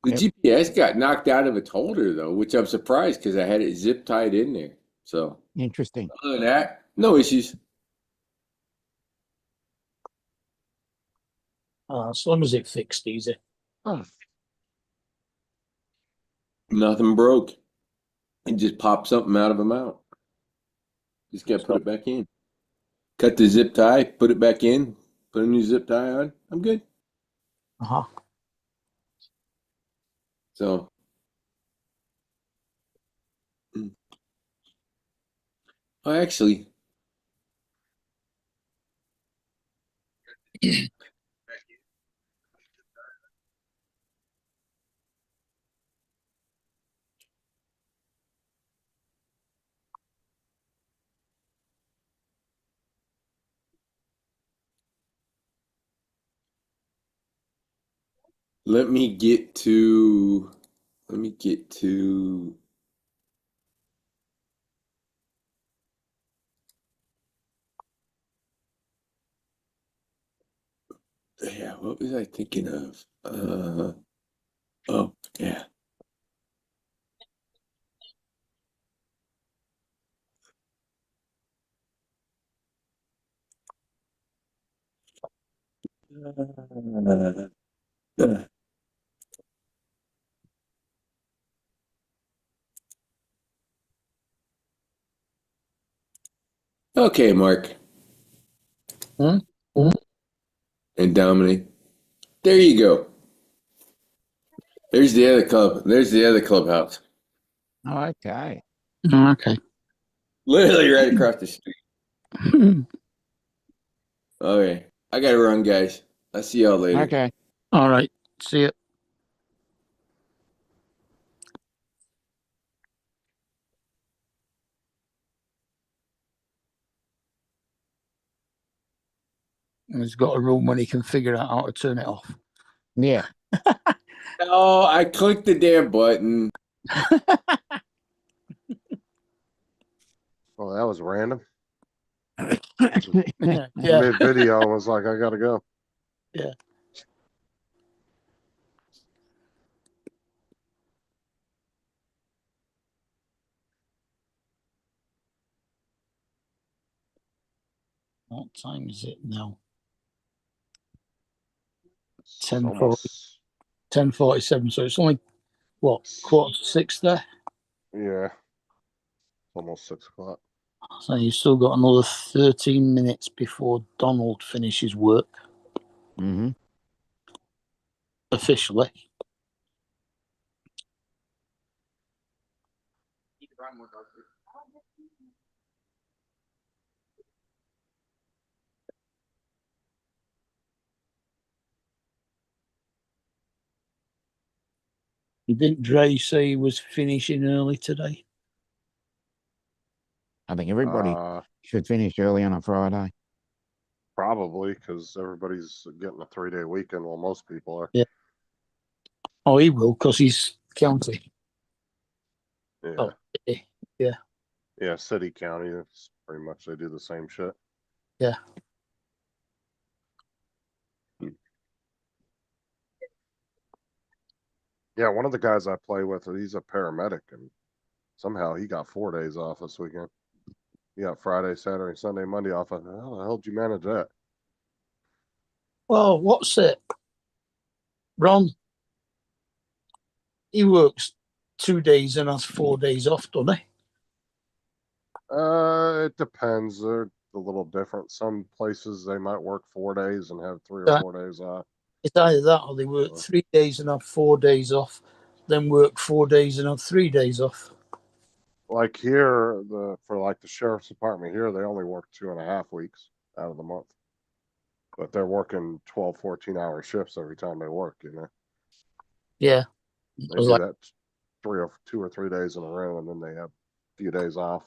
Speaker 7: The
Speaker 2: Yep.
Speaker 7: GPS got knocked out of its holder though, which I'm surprised because I had it zip tied in there. So
Speaker 2: Interesting.
Speaker 7: other than that, no issues.
Speaker 4: As long as it fixed easy.
Speaker 7: Nothing broke. It just popped something out of a mount. Just gotta put it back in. Cut the zip tie, put it back in, put a new zip tie on. I'm good.
Speaker 4: Uh-huh.
Speaker 7: So oh, actually, let me get to yeah, what was I thinking of? Oh, yeah. Okay, Mark.
Speaker 4: Hmm?
Speaker 7: And Dominic. There you go. There's the other club. There's the other clubhouse.
Speaker 2: Okay.
Speaker 4: Okay.
Speaker 7: Literally right across the street. Okay. I gotta run, guys. I'll see y'all later.
Speaker 2: Okay.
Speaker 4: All right. See you. He's got a room when he can figure out how to turn it off.
Speaker 2: Yeah.
Speaker 7: Oh, I clicked the damn button.
Speaker 3: Well, that was random.
Speaker 4: Yeah.
Speaker 3: Mid video, I was like, I gotta go.
Speaker 4: Yeah. What time is it now?
Speaker 3: It's
Speaker 4: 10:40.
Speaker 3: almost,
Speaker 4: 10:47. So it's only what, 5:45 there.
Speaker 3: yeah, almost 6 o'clock.
Speaker 4: So you've still got another 13 minutes before Donald finishes work
Speaker 2: Mm-hmm.
Speaker 4: officially. Didn't Dre say he was finishing early today?
Speaker 2: I think everybody
Speaker 3: Uh,
Speaker 2: should finish early on a Friday.
Speaker 3: probably because everybody's getting a 3-day weekend. Well, most people are.
Speaker 4: Yeah. Oh, he will because he's county.
Speaker 3: Yeah.
Speaker 4: Oh, yeah.
Speaker 3: Yeah, city, county, it's pretty much they do the same shit.
Speaker 4: Yeah.
Speaker 3: Yeah, one of the guys I play with, he's a paramedic, and somehow he got 4 days off this weekend. He got Friday, Saturday, Sunday, Monday off. How the hell did you manage that?
Speaker 4: Well, what's it? Ron, he works 2 days and has 4 days off, doesn't he?
Speaker 3: It depends. They're a little different. Some places they might work 4 days and have 3 or 4 days off.
Speaker 4: It's either that or they work 3 days and have 4 days off, then work 4 days and have 3 days off.
Speaker 3: like here, for like the sheriff's department here, they only work 2.5 weeks out of the month. But they're working 12, 14-hour shifts every time they work, you know.
Speaker 4: Yeah.
Speaker 3: They
Speaker 4: I was
Speaker 3: do
Speaker 4: like,
Speaker 3: that 2 or 3 days in a row, and then they have a few days off.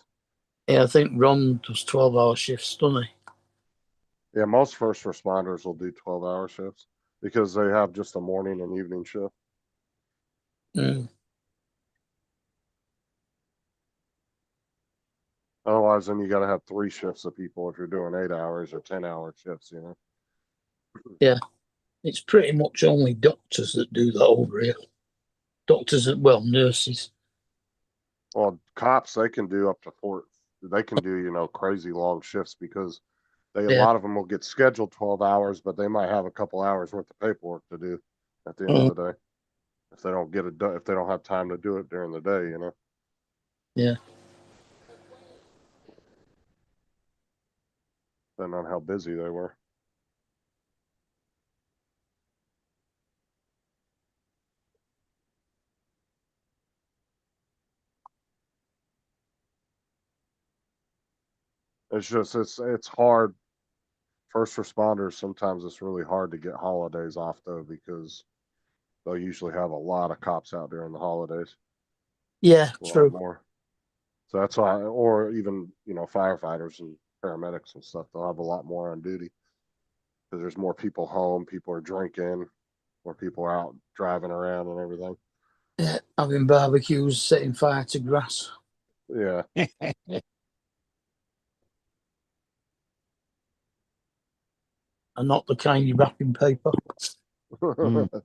Speaker 4: yeah, I think Ron does 12-hour shifts, doesn't he?
Speaker 3: Yeah, most first responders will do 12-hour shifts because they have just a morning and evening shift.
Speaker 4: Mm.
Speaker 3: Otherwise, then you got to have 3 shifts of people if you're doing 8 hours or 10-hour shifts, you know.
Speaker 4: Yeah. It's pretty much only doctors that do that over here. Doctors, well, nurses.
Speaker 3: Well, cops, they can do up to 4. They can do, you know, crazy long shifts because a
Speaker 4: Yeah.
Speaker 3: lot of them will get scheduled 12 hours, but they might have a couple hours worth of paperwork to do at the end of the day if they don't get it done, if they don't have time to do it during the day, you know.
Speaker 4: Yeah.
Speaker 3: Depending on how busy they were. It's just it's hard. First responders, sometimes it's really hard to get holidays off though because they'll usually have a lot of cops out during the holidays.
Speaker 4: Yeah,
Speaker 3: A lot
Speaker 4: true.
Speaker 3: more. So that's why, or even, you know, firefighters and paramedics and stuff, they'll have a lot more on duty because there's more people home, people are drinking, more people are out driving around and everything.
Speaker 4: Yeah, having barbecues, setting fire to grass,
Speaker 3: Yeah.
Speaker 4: and not the kind you wrap in paper.
Speaker 2: Mm.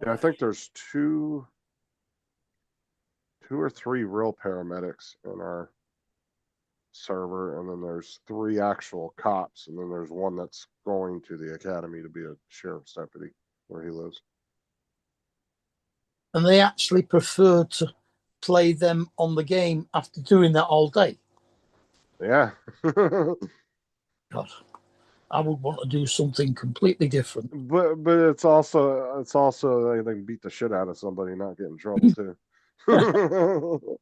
Speaker 3: Yeah, I think there's two or three real paramedics in our server, and then there's 3 actual cops, and then there's one that's going to the academy to be a sheriff's deputy where he lives.
Speaker 4: And they actually prefer to play them on the game after doing that all day.
Speaker 3: Yeah.
Speaker 4: God, I would want to do something completely different.
Speaker 3: But it's also they can beat the shit out of somebody, not get in trouble too.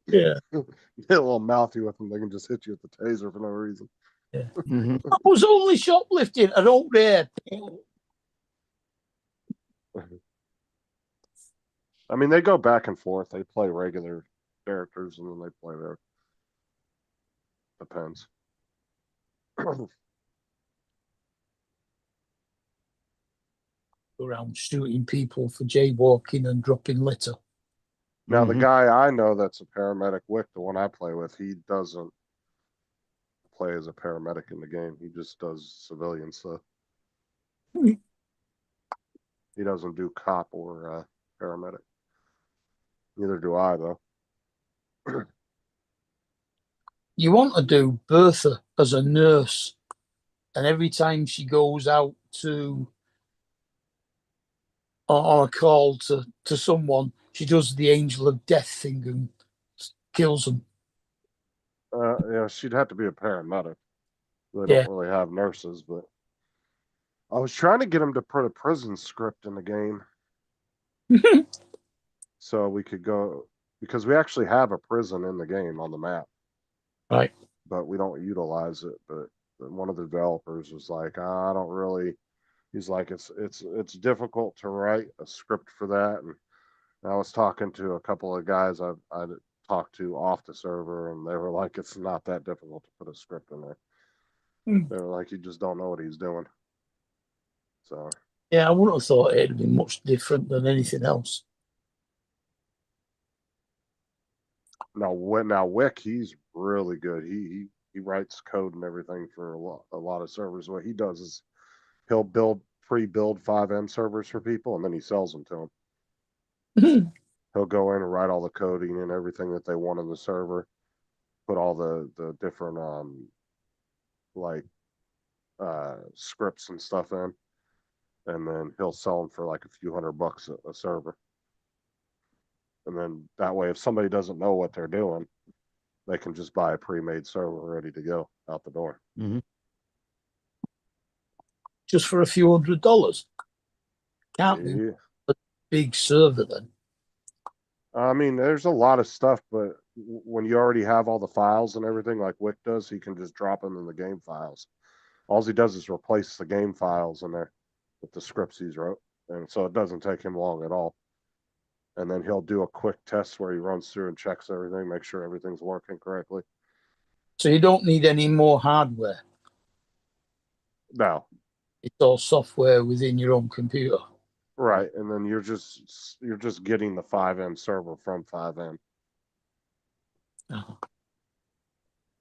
Speaker 4: Yeah.
Speaker 3: Get a little mouthy with them, they can just hit you with the taser for no reason.
Speaker 4: Yeah.
Speaker 2: Mhm.
Speaker 4: I was only shoplifting. I don't dare.
Speaker 3: I mean, they go back and forth. They play regular characters and then they play their depends.
Speaker 4: Around shooting people for jaywalking and dropping litter.
Speaker 3: Now, the
Speaker 2: Mhm.
Speaker 3: guy I know that's a paramedic, Wick, the one I play with, he doesn't play as a paramedic in the game. He just does civilian stuff.
Speaker 4: Hmm.
Speaker 3: He doesn't do cop or paramedic. Neither do I, though.
Speaker 4: You want to do Bertha as a nurse, and every time she goes out to on a call to someone, she does the angel of death thing and kills them.
Speaker 3: Yeah, she'd have to be a paramedic. They
Speaker 4: Yeah.
Speaker 3: don't really have nurses, but I was trying to get him to put a prison script in the game so we could go, because we actually have a prison in the game on the map,
Speaker 4: Right.
Speaker 3: but we don't utilize it. But one of the developers was like, I don't really. He's like, it's difficult to write a script for that. And I was talking to a couple of guys I talked to off the server, and they were like, it's not that difficult to put a script in there.
Speaker 4: Hmm.
Speaker 3: They were like, you just don't know what he's doing. So
Speaker 4: Yeah, I wouldn't have thought it'd be much different than anything else.
Speaker 3: now Wick, he's really good. He writes code and everything for a lot of servers. What he does is he'll pre-build 5M servers for people, and then he sells them to them. He'll go in and write all the coding and everything that they want in the server, put all the different like scripts and stuff in, and then he'll sell them for like a few $100 a server. And then that way, if somebody doesn't know what they're doing, they can just buy a pre-made server ready to go out the door.
Speaker 4: Just for a few $100. Can't be
Speaker 3: Yeah.
Speaker 4: a big server then.
Speaker 3: I mean, there's a lot of stuff, but when you already have all the files and everything like Wick does, he can just drop them in the game files. All he does is replace the game files in there with the scripts he's wrote. And so it doesn't take him long at all. And then he'll do a quick test where he runs through and checks everything, make sure everything's working correctly.
Speaker 4: So you don't need any more hardware.
Speaker 3: No,
Speaker 4: It's all software within your own computer.
Speaker 3: right. And then you're just getting the 5M server from 5M.
Speaker 4: Uh-huh.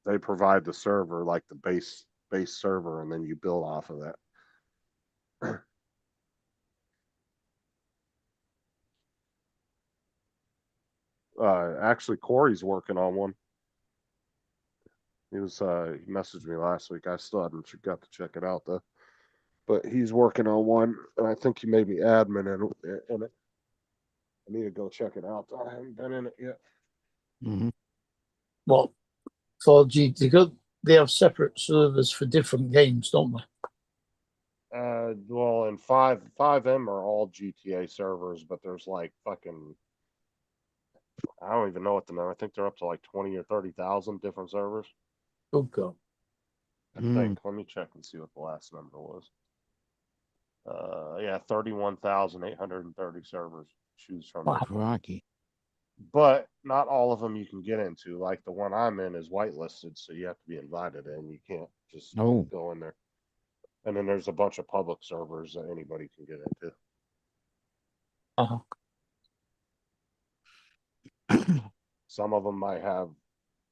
Speaker 3: They provide the server, like the base server, and then you build off of that. Actually, Corey's working on one. He messaged me last week. I still haven't got to check it out though. But he's working on one, and I think he made me admin in it. I need to go check it out. I haven't been in it yet.
Speaker 4: Well, for GT, they have separate servers for different games, don't they?
Speaker 3: Well, in 5M are all GTA servers, but there's like fucking, I don't even know what the number. I think they're up to like 20 or 30,000 different servers.
Speaker 4: Good God.
Speaker 3: I think. Let me check and see what the last number was. Yeah, 31,830 servers to choose from.
Speaker 4: Wow.
Speaker 2: Crikey.
Speaker 3: But not all of them you can get into. Like the one I'm in is whitelisted, so you have to be invited in. You can't just go in there. And then there's a bunch of public servers that anybody can get into.
Speaker 4: Uh-huh.
Speaker 3: Some of them might have.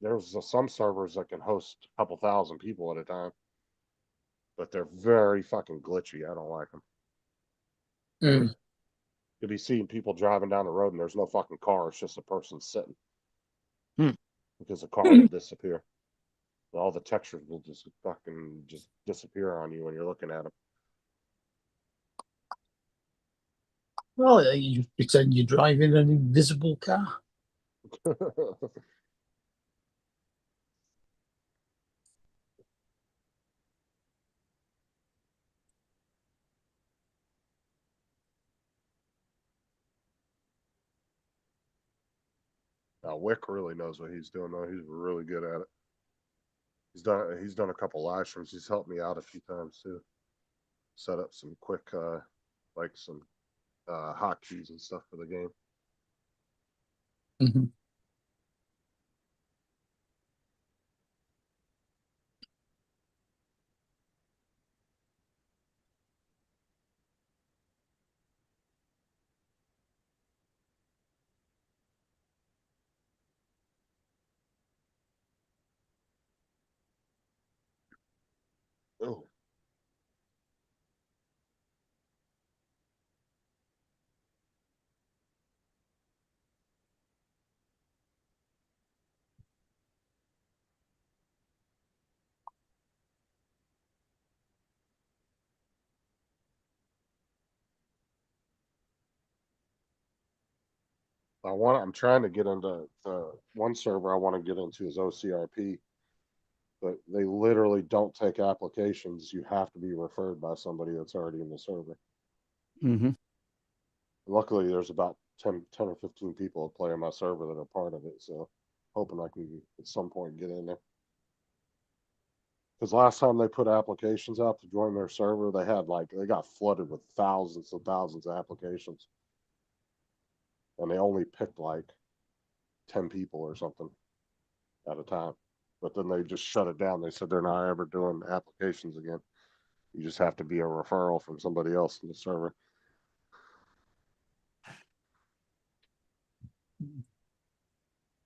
Speaker 3: There's some servers that can host a couple thousand people at a time, but they're very fucking glitchy. I don't like them. You'll be seeing people driving down the road and there's no fucking car. It's just a person sitting. Because the car will disappear. All the textures will just fucking disappear on you when you're looking at them.
Speaker 4: Well, you pretend you're driving an invisible car.
Speaker 3: Now, Wick really knows what he's doing, though. He's really good at it. He's done a couple live streams. He's helped me out a few times too. Set up some quick like some hotkeys and stuff for the game. Oh. I'm trying to get into the one server I want to get into is OCRP, but they literally don't take applications. You have to be referred by somebody that's already in the server. Luckily, there's about 10 or 15 people that play on my server that are part of it, so hoping I can at some point get in there. Because last time they put applications out to join their server, they got flooded with thousands and thousands of applications. And they only picked like 10 people or something at a time. But then they just shut it down. They said they're not ever doing applications again. You just have to be a referral from somebody else in the server.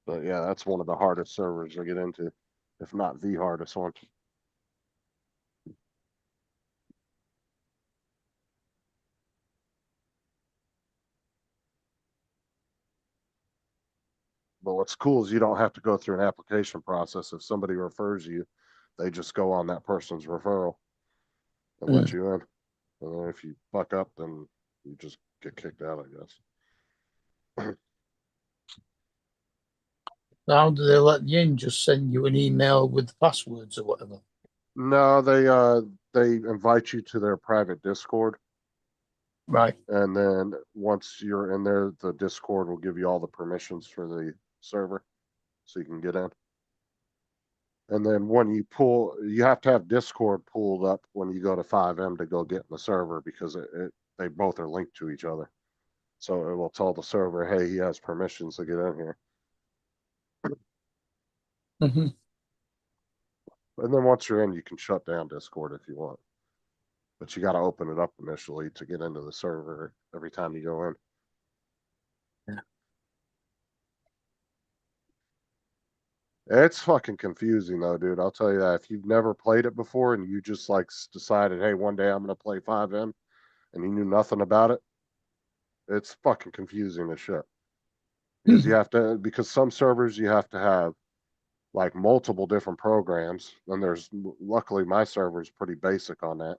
Speaker 3: But yeah, that's one of the hardest servers to get into, if not the hardest one. But what's cool is you don't have to go through an application process. If somebody refers you, they just go on that person's referral and let you in. And then if you fuck up, then you just get kicked out, I guess.
Speaker 4: How do they let you in? Just send you an email with passwords or whatever.
Speaker 3: No, they invite you to their private Discord,
Speaker 4: Right.
Speaker 3: and then once you're in there, the Discord will give you all the permissions for the server, so you can get in. And then when you have to have Discord pulled up when you go to FiveM to go get in the server because they both are linked to each other. So it will tell the server, hey, he has permissions to get in here.
Speaker 4: Hmm.
Speaker 3: And then once you're in, you can shut down Discord if you want. But you got to open it up initially to get into the server every time you go in.
Speaker 4: Yeah.
Speaker 3: It's fucking confusing though, dude. I'll tell you that. If you've never played it before and you just like decided, hey, one day I'm gonna play FiveM, and you knew nothing about it, it's fucking confusing as shit. Because because some servers you have to have like multiple different programs. And luckily my server is pretty basic on that.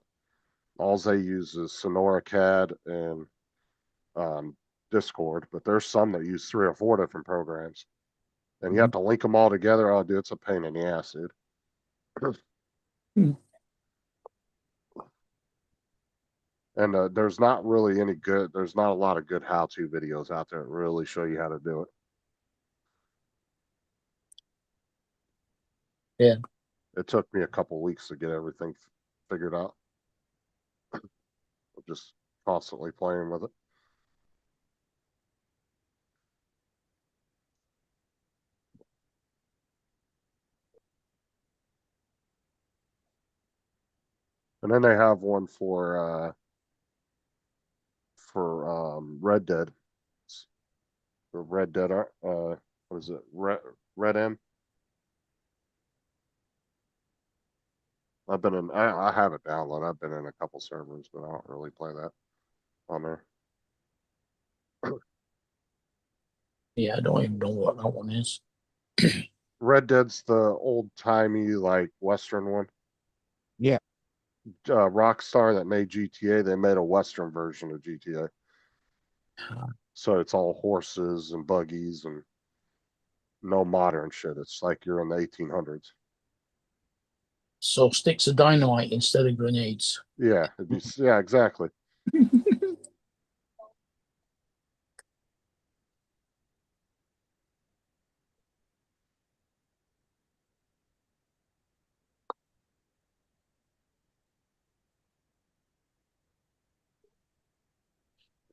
Speaker 3: All they use is Sonora CAD and Discord, but there's some that use 3 or 4 different programs, and you have to link them all together. Oh, dude, it's a pain in the ass, dude. And there's not a lot of good how-to videos out there that really show you how to do it.
Speaker 4: Yeah.
Speaker 3: It took me a couple weeks to get everything figured out. Just constantly playing with it. And then they have one for Red Dead. For Red Dead, what is it? Red M. I have it downloaded. I've been in a couple servers, but I don't really play that on there.
Speaker 4: Yeah, I don't even know what that one is.
Speaker 3: Red Dead's the old timey like Western one.
Speaker 2: Yeah.
Speaker 3: Rockstar that made GTA, they made a Western version of GTA. So it's all horses and buggies and no modern shit. It's like you're in the 1800s.
Speaker 4: So sticks of dynamite instead of grenades.
Speaker 3: Yeah, yeah, exactly.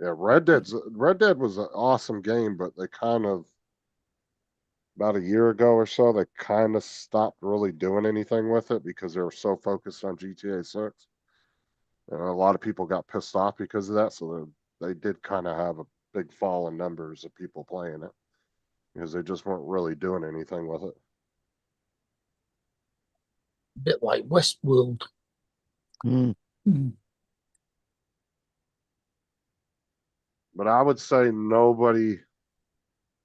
Speaker 3: Yeah, Red Dead was an awesome game, but they kind of about a year ago or so, they kind of stopped really doing anything with it because they were so focused on GTA 6. And a lot of people got pissed off because of that. So they did kind of have a big fall in numbers of people playing it because they just weren't really doing anything with it.
Speaker 4: A bit like Westworld.
Speaker 2: Mm.
Speaker 3: But I would say nobody,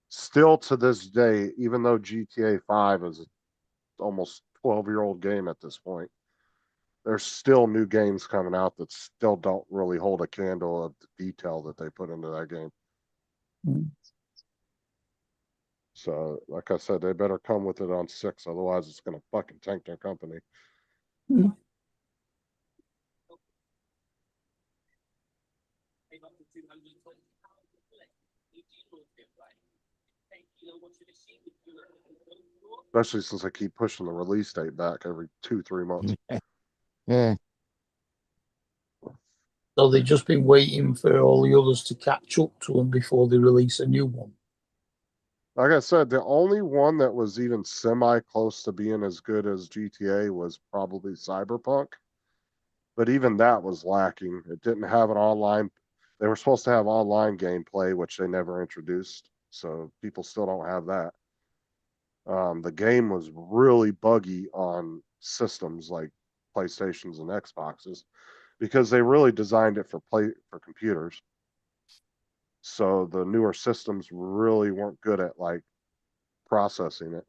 Speaker 3: still to this day, even though GTA 5 is almost 12-year-old game at this point, there's still new games coming out that still don't really hold a candle of the detail that they put into that game. So, like I said, they better come with it on 6, otherwise it's going to fucking tank their company. Especially since I keep pushing the release date back every 2-3 months.
Speaker 2: Yeah.
Speaker 4: So they've just been waiting for all the others to catch up to them before they release a new one.
Speaker 3: Like I said, the only one that was even semi close to being as good as GTA was probably Cyberpunk. But even that was lacking. It didn't have an online. They were supposed to have online gameplay, which they never introduced. So people still don't have that. The game was really buggy on systems like PlayStations and Xboxes because they really designed it for computers. So the newer systems really weren't good at like processing it,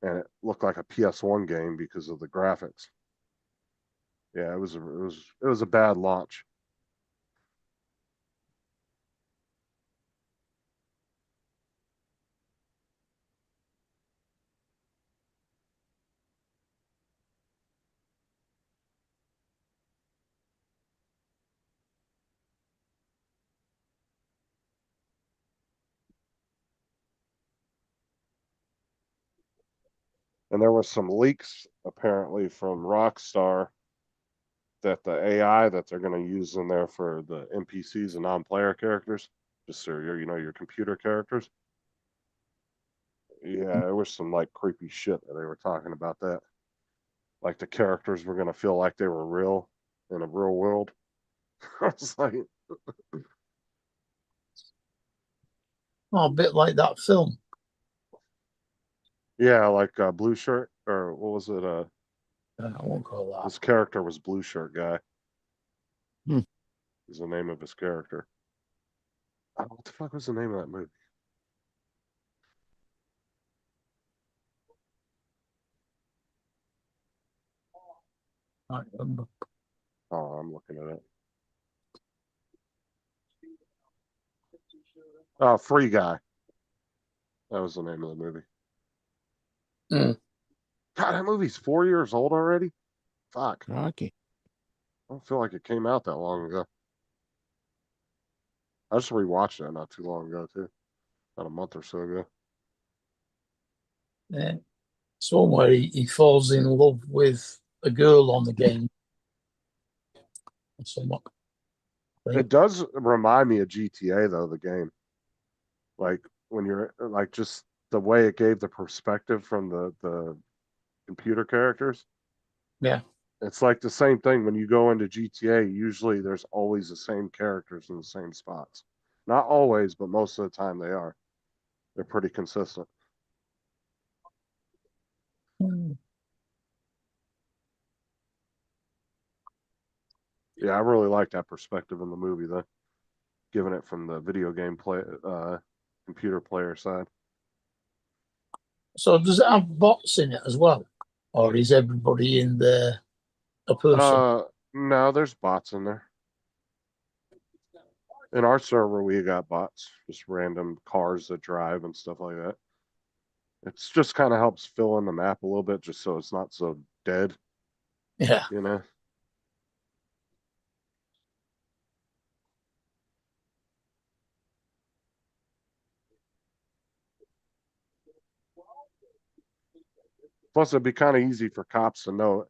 Speaker 3: and it looked like a PS1 game because of the graphics. Yeah, it was a bad launch. And there were some leaks apparently from Rockstar that the AI that they're going to use in there for the NPCs and non-player characters, just so your computer characters. Yeah, there was some like creepy shit that they were talking about that. Like the characters were going to feel like they were real in a real world. I was like,
Speaker 4: Oh, a bit like that film.
Speaker 3: yeah, like Blue Shirt, or what was it?
Speaker 4: I won't call that.
Speaker 3: His character was Blue Shirt Guy.
Speaker 2: Hmm.
Speaker 3: Is the name of his character. Oh, what the fuck was the name of that movie?
Speaker 4: I remember.
Speaker 3: Oh, I'm looking at it. Oh, Free Guy. That was the name of the movie.
Speaker 4: Mm.
Speaker 3: God, that movie's 4 years old already. Fuck.
Speaker 2: Crikey.
Speaker 3: I don't feel like it came out that long ago. I just rewatched it not too long ago too, about a month or so ago.
Speaker 4: Yeah. It's one where he falls in love with a girl on the game. Or somewhat.
Speaker 3: It does remind me of GTA though, the game. Like when you're like just the way it gave the perspective from the computer characters.
Speaker 4: Yeah.
Speaker 3: It's like the same thing when you go into GTA. Usually, there's always the same characters in the same spots. Not always, but most of the time they are. They're pretty consistent.
Speaker 4: Hmm.
Speaker 3: Yeah, I really like that perspective in the movie, though, giving it from the video game computer player side.
Speaker 4: So does it have bots in it as well? Or is everybody in there a person?
Speaker 3: No, there's bots in there. In our server, we got bots, just random cars that drive and stuff like that. It's just kind of helps fill in the map a little bit, just so it's not so dead,
Speaker 4: Yeah.
Speaker 3: you know. Plus, it'd be kind of easy for cops to know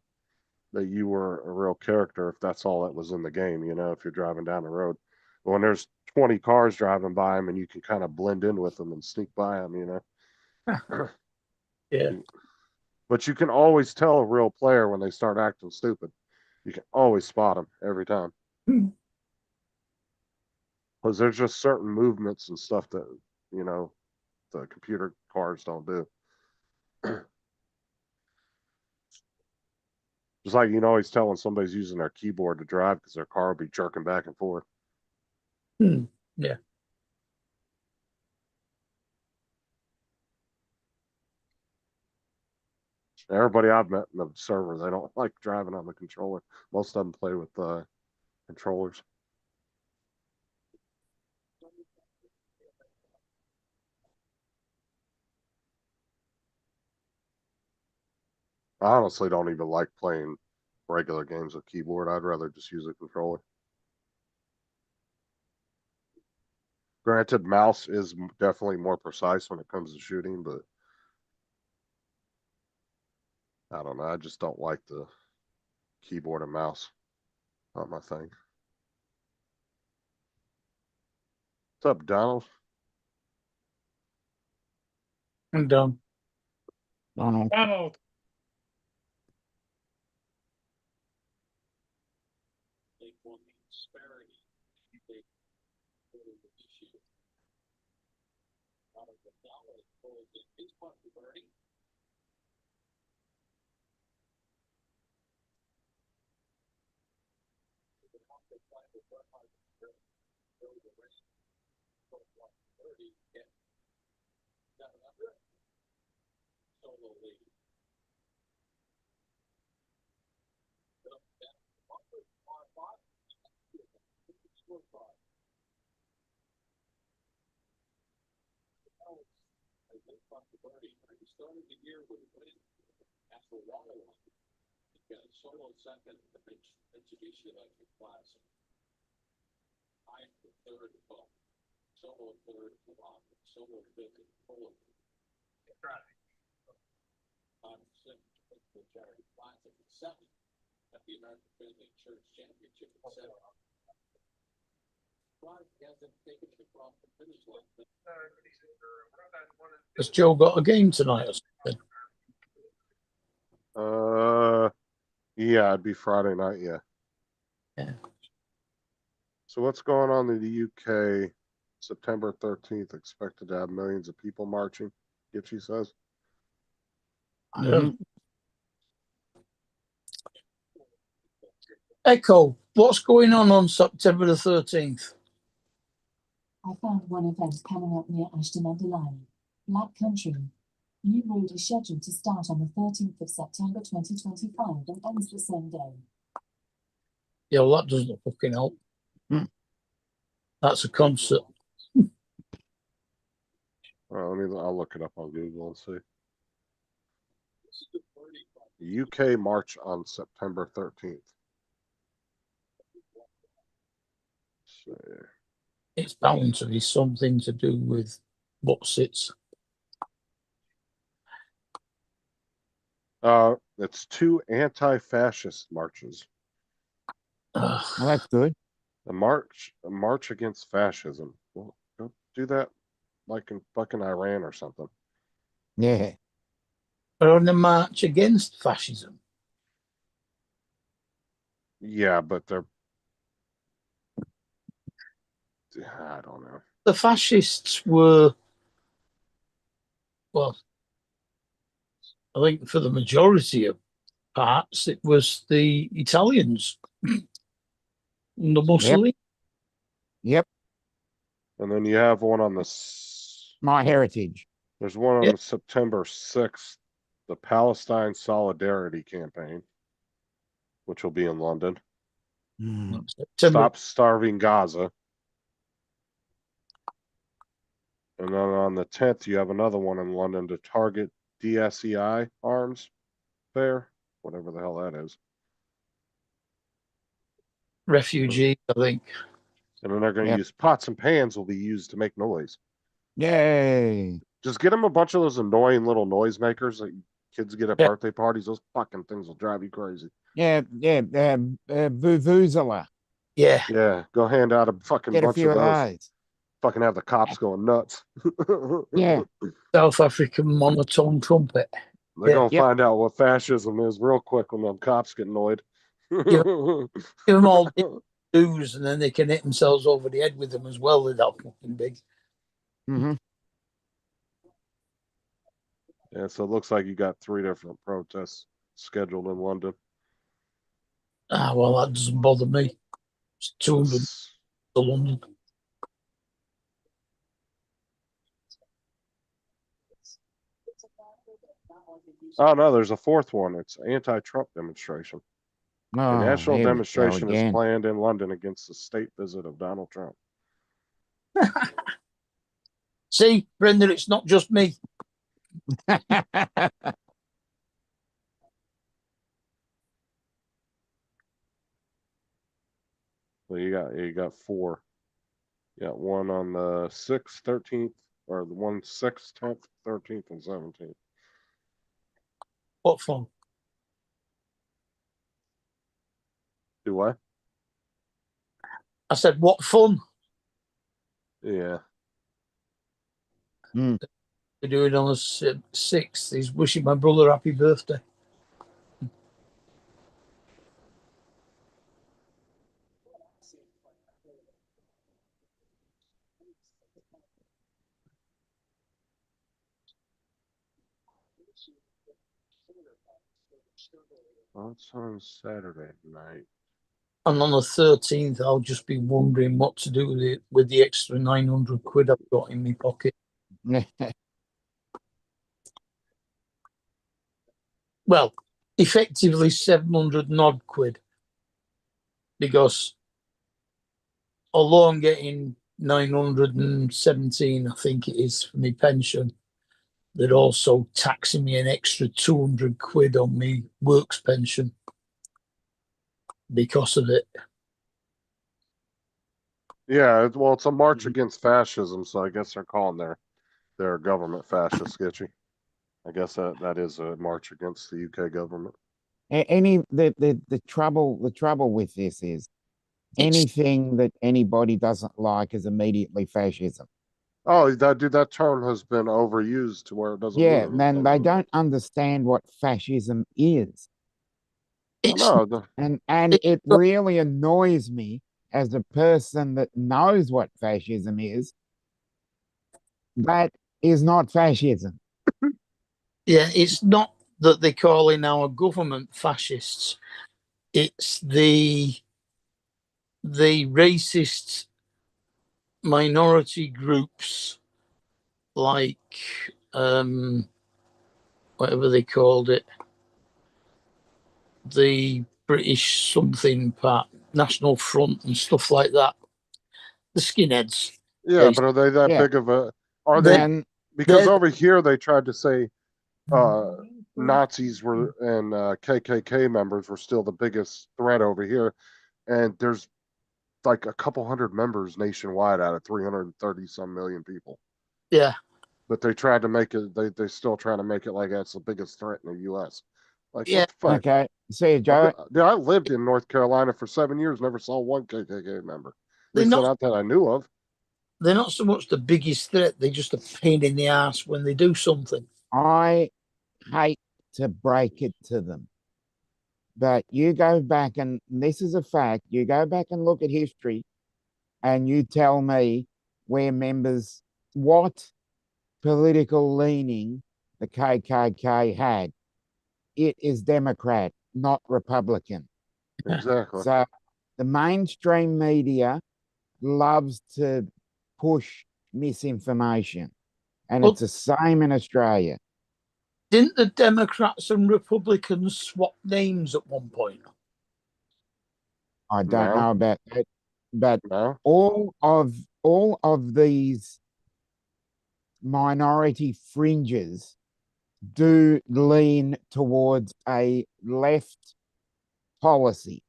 Speaker 3: that you were a real character if that's all that was in the game, you know, if you're driving down the road. But when there's 20 cars driving by them and you can kind of blend in with them and sneak by them, you know.
Speaker 4: Yeah.
Speaker 3: But you can always tell a real player when they start acting stupid. You can always spot them every time.
Speaker 4: Hmm.
Speaker 3: Because there's just certain movements and stuff that, you know, the computer cars don't do. Just like you can always tell when somebody's using their keyboard to drive because their car will be jerking back and forth.
Speaker 4: Hmm. Yeah.
Speaker 3: Everybody I've met in the server, they don't like driving on the controller. Most of them play with controllers. I honestly don't even like playing regular games with keyboard. I'd rather just use a controller. Granted, mouse is definitely more precise when it comes to shooting, but I don't know. I just don't like the keyboard and mouse. Not my thing. What's up, Donald?
Speaker 4: I'm done.
Speaker 2: Donald.
Speaker 1: Donald.
Speaker 4: Has Joe got a game tonight or something?
Speaker 3: Yeah, it'd be Friday night. Yeah.
Speaker 4: Yeah.
Speaker 3: So what's going on in the UK? September 13th, expected to have millions of people marching. Gitchy says.
Speaker 4: Echo, what's going on September the 13th?
Speaker 8: I found one event coming up near Ashton under Lyne. Black Country. New road is scheduled to start on the 13th of September 2025 and ends the same day.
Speaker 4: Yeah, well, that doesn't fucking help. That's a concert.
Speaker 3: I'll look it up on Google and see. The UK march on September 13th. So,
Speaker 4: It's bound to be something to do with what's its.
Speaker 3: it's 2 anti-fascist marches.
Speaker 2: Well, that's good.
Speaker 3: A march against fascism. Well, go do that like in fucking Iran or something.
Speaker 2: Yeah.
Speaker 4: We're on the march against fascism.
Speaker 3: Yeah, but they're. I don't know.
Speaker 4: The fascists were, well, I think for the majority of parts, it was the Italians. The Mussolini.
Speaker 2: Yep.
Speaker 3: And then you have one on the.
Speaker 2: My heritage.
Speaker 3: There's one on
Speaker 4: Yep.
Speaker 3: the September 6th, the Palestine Solidarity Campaign, which will be in London.
Speaker 4: September.
Speaker 3: Stop starving Gaza. And then on the 10th, you have another one in London to target DSEI arms fair, whatever the hell that is.
Speaker 4: Refugees, I think.
Speaker 3: And then they're going to
Speaker 2: Yep.
Speaker 3: use pots and pans will be used to make noise.
Speaker 2: Yay.
Speaker 3: Just get them a bunch of those annoying little noisemakers that kids get at
Speaker 4: Yeah.
Speaker 3: birthday parties. Those fucking things will drive you crazy.
Speaker 2: Yeah. Vuvuzela.
Speaker 4: Yeah.
Speaker 3: Yeah, go hand out a fucking
Speaker 2: Get a
Speaker 3: bunch
Speaker 2: few
Speaker 3: of
Speaker 2: of
Speaker 3: those.
Speaker 2: those.
Speaker 3: Fucking have the cops going nuts.
Speaker 2: Yeah.
Speaker 4: South African monotone trumpet.
Speaker 3: They're gonna
Speaker 2: Yep.
Speaker 3: find out what fascism is real quick when them cops get annoyed.
Speaker 4: Give them all dues and then they can hit themselves over the head with them as well. They're that fucking big.
Speaker 2: Mm-hmm.
Speaker 3: Yeah, so it looks like you got 3 different protests scheduled in London.
Speaker 4: Ah, well, that doesn't bother me. It's 200 to London.
Speaker 3: Oh no, there's a 4th one. It's anti-Trump demonstration. A
Speaker 2: Oh,
Speaker 3: national
Speaker 2: here we go
Speaker 3: demonstration is
Speaker 2: again.
Speaker 3: planned in London against the state visit of Donald Trump.
Speaker 4: See, Brenda, it's not just me.
Speaker 3: So you got 4. You got one on the 6th, 13th, or the 1 6th, 10th, 13th, and 17th.
Speaker 4: What fun?
Speaker 3: Do what?
Speaker 4: I said, what fun?
Speaker 3: Yeah.
Speaker 4: They're doing on the 6th. He's wishing my brother happy birthday.
Speaker 3: Well, it's on Saturday night.
Speaker 4: And on the 13th, I'll just be wondering what to do with the extra 900 quid I've got in my pocket. Well, effectively 700 and odd quid. Because although I'm getting 917, I think it is, for my pension, they're also taxing me an extra 200 quid on me works pension because of it.
Speaker 3: Yeah, well, it's a march against fascism, so I guess they're calling their government fascist, sketchy. I guess that is a march against the UK government.
Speaker 2: The trouble with this is
Speaker 4: It's,
Speaker 2: anything that anybody doesn't like is immediately fascism.
Speaker 3: Oh, that term has been overused to where it doesn't mean
Speaker 2: Yeah,
Speaker 3: anything.
Speaker 2: then they don't understand what fascism is.
Speaker 3: I
Speaker 4: it's,
Speaker 3: know. the-
Speaker 2: And it really annoys me as a person that knows what fascism is. That is not fascism.
Speaker 4: yeah, it's not that they're calling our government fascists. It's the racist minority groups like whatever they called it, the British something part, National Front and stuff like that. The skinheads.
Speaker 3: Yeah, but are they that
Speaker 2: Yeah.
Speaker 3: big of a? Are they?
Speaker 2: And
Speaker 3: Because
Speaker 4: they're-
Speaker 3: over here they tried to say Nazis were and KKK members were still the biggest threat over here, and there's like a couple hundred members nationwide out of 330 some million people.
Speaker 4: Yeah,
Speaker 3: But they tried to make it. They still trying to make it like that's the biggest threat in the U.S. Like
Speaker 4: Yeah.
Speaker 3: what the fuck?
Speaker 2: okay, see you, Joe.
Speaker 3: I lived in North Carolina for 7 years, never saw one KKK member. At
Speaker 4: they're
Speaker 3: least
Speaker 4: not.
Speaker 3: not that I knew of.
Speaker 4: They're not so much the biggest threat. They're just a pain in the ass when they do something.
Speaker 2: I hate to break it to them, but you go back and this is a fact. You go back and look at history, and you tell me where members what political leaning the KKK had. It is Democrat, not Republican.
Speaker 3: Exactly.
Speaker 2: So the mainstream media loves to push misinformation, and
Speaker 4: Well-
Speaker 2: it's the same in Australia.
Speaker 4: Didn't the Democrats and Republicans swap names at one point?
Speaker 2: I don't
Speaker 3: No.
Speaker 2: know about that, but
Speaker 3: No.
Speaker 2: all of these minority fringes do lean towards a left policy.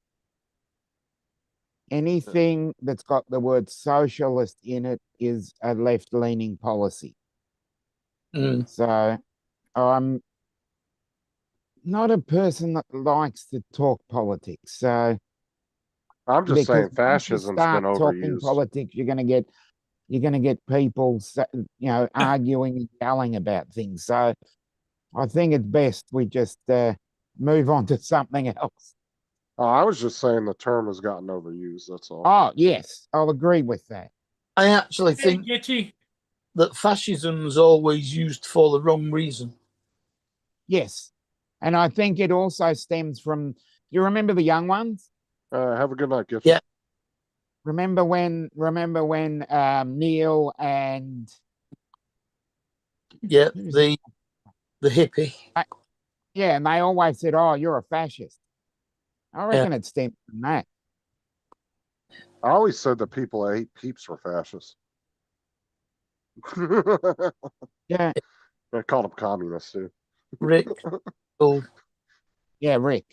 Speaker 2: Anything that's got the word socialist in it is a left leaning policy.
Speaker 4: Mm.
Speaker 2: So I'm not a person that likes to talk politics. So
Speaker 3: I'm just saying
Speaker 2: once you
Speaker 3: fascism's
Speaker 2: start
Speaker 3: been
Speaker 2: talking
Speaker 3: overused.
Speaker 2: politics, you're going to get people, arguing and yelling about things. So I think it's best we just move on to something else.
Speaker 3: I was just saying the term has gotten overused. That's all.
Speaker 2: Oh, yes, I'll agree with that.
Speaker 4: I actually
Speaker 1: Hey,
Speaker 4: think
Speaker 1: Gitchy.
Speaker 4: that fascism's always used for the wrong reason.
Speaker 2: Yes. And I think it also stems from, you remember the young ones?
Speaker 3: Have a good night, Gift.
Speaker 4: Yeah.
Speaker 2: Remember when Neil and
Speaker 4: Yeah,
Speaker 2: who's
Speaker 4: the hippie.
Speaker 2: yeah, and they always said, "Oh, you're a fascist." I reckon it stems from that.
Speaker 3: I always said that people that ate peeps were fascists.
Speaker 2: Yeah,
Speaker 3: I called them communists too.
Speaker 4: Rick, Bill,
Speaker 2: yeah, Rick.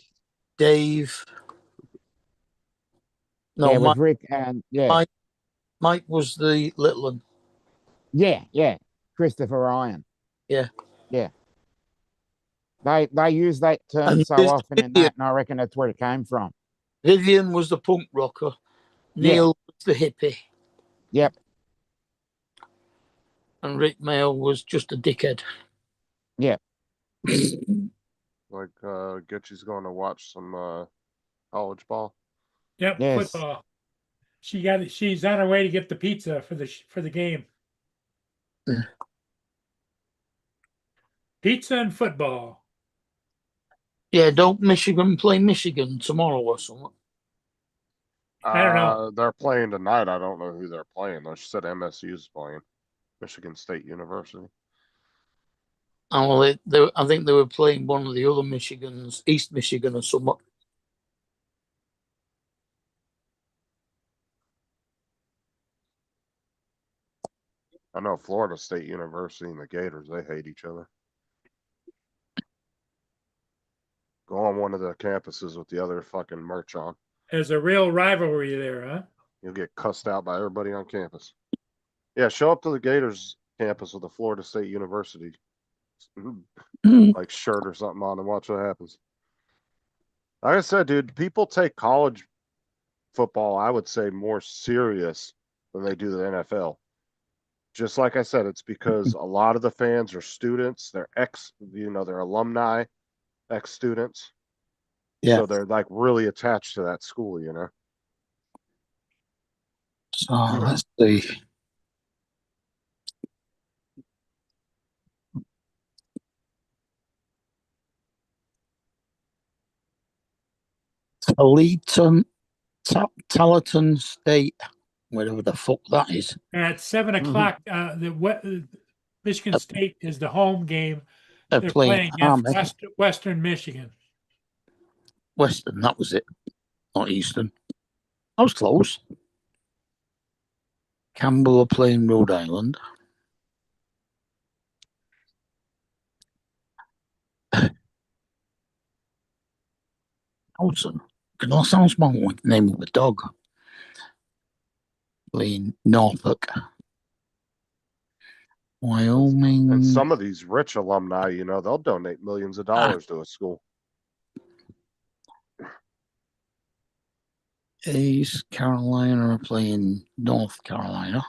Speaker 4: Dave. No,
Speaker 2: Yeah,
Speaker 4: Mike,
Speaker 2: with Rick and yeah,
Speaker 4: Mike. Mike was the little one.
Speaker 2: yeah, Christopher Ryan.
Speaker 4: Yeah.
Speaker 2: Yeah. They use that term
Speaker 4: And
Speaker 2: so
Speaker 4: this
Speaker 2: often in that, and I reckon that's where it came from.
Speaker 4: Vivian was the punk rocker. Neil was the hippie.
Speaker 2: Yep.
Speaker 4: And Rick Mail was just a dickhead.
Speaker 2: Yep.
Speaker 3: Like Gitchy's going to watch some college ball.
Speaker 1: Yep,
Speaker 2: Yes.
Speaker 1: football. She's on her way to get the pizza for the game. Pizza and football.
Speaker 4: Yeah, don't Michigan play Michigan tomorrow or something?
Speaker 1: I don't know.
Speaker 3: They're playing tonight. I don't know who they're playing. They said MSU's playing. Michigan State University.
Speaker 4: Oh, well, I think they were playing one of the other Michigans, East Michigan or something.
Speaker 3: I know Florida State University and the Gators, they hate each other. Go on one of the campuses with the other fucking merch on.
Speaker 1: There's a real rivalry there, huh?
Speaker 3: You'll get cussed out by everybody on campus. Yeah, show up to the Gators campus with the Florida State University like shirt or something on and watch what happens. Like I said, dude, people take college football, I would say, more serious than they do the NFL. Just like I said, it's because a lot of the fans are students, they're they're alumni, ex-students.
Speaker 4: Yeah.
Speaker 3: So they're like really attached to that school, you know.
Speaker 4: So let's see. Tallaton State, whatever the fuck that is.
Speaker 1: At 7 o'clock, Michigan State is the home game.
Speaker 4: They're
Speaker 1: They're
Speaker 4: playing
Speaker 1: playing against
Speaker 4: Army.
Speaker 1: Western Michigan.
Speaker 4: Western, that was it. Not Eastern. I was close. Campbell are playing Rhode Island. Hudson. That sounds more like the name of a dog. Playing Norfolk. Wyoming.
Speaker 3: And some of these rich alumni, you know, they'll donate millions of dollars to a school.
Speaker 4: East Carolina are playing North Carolina.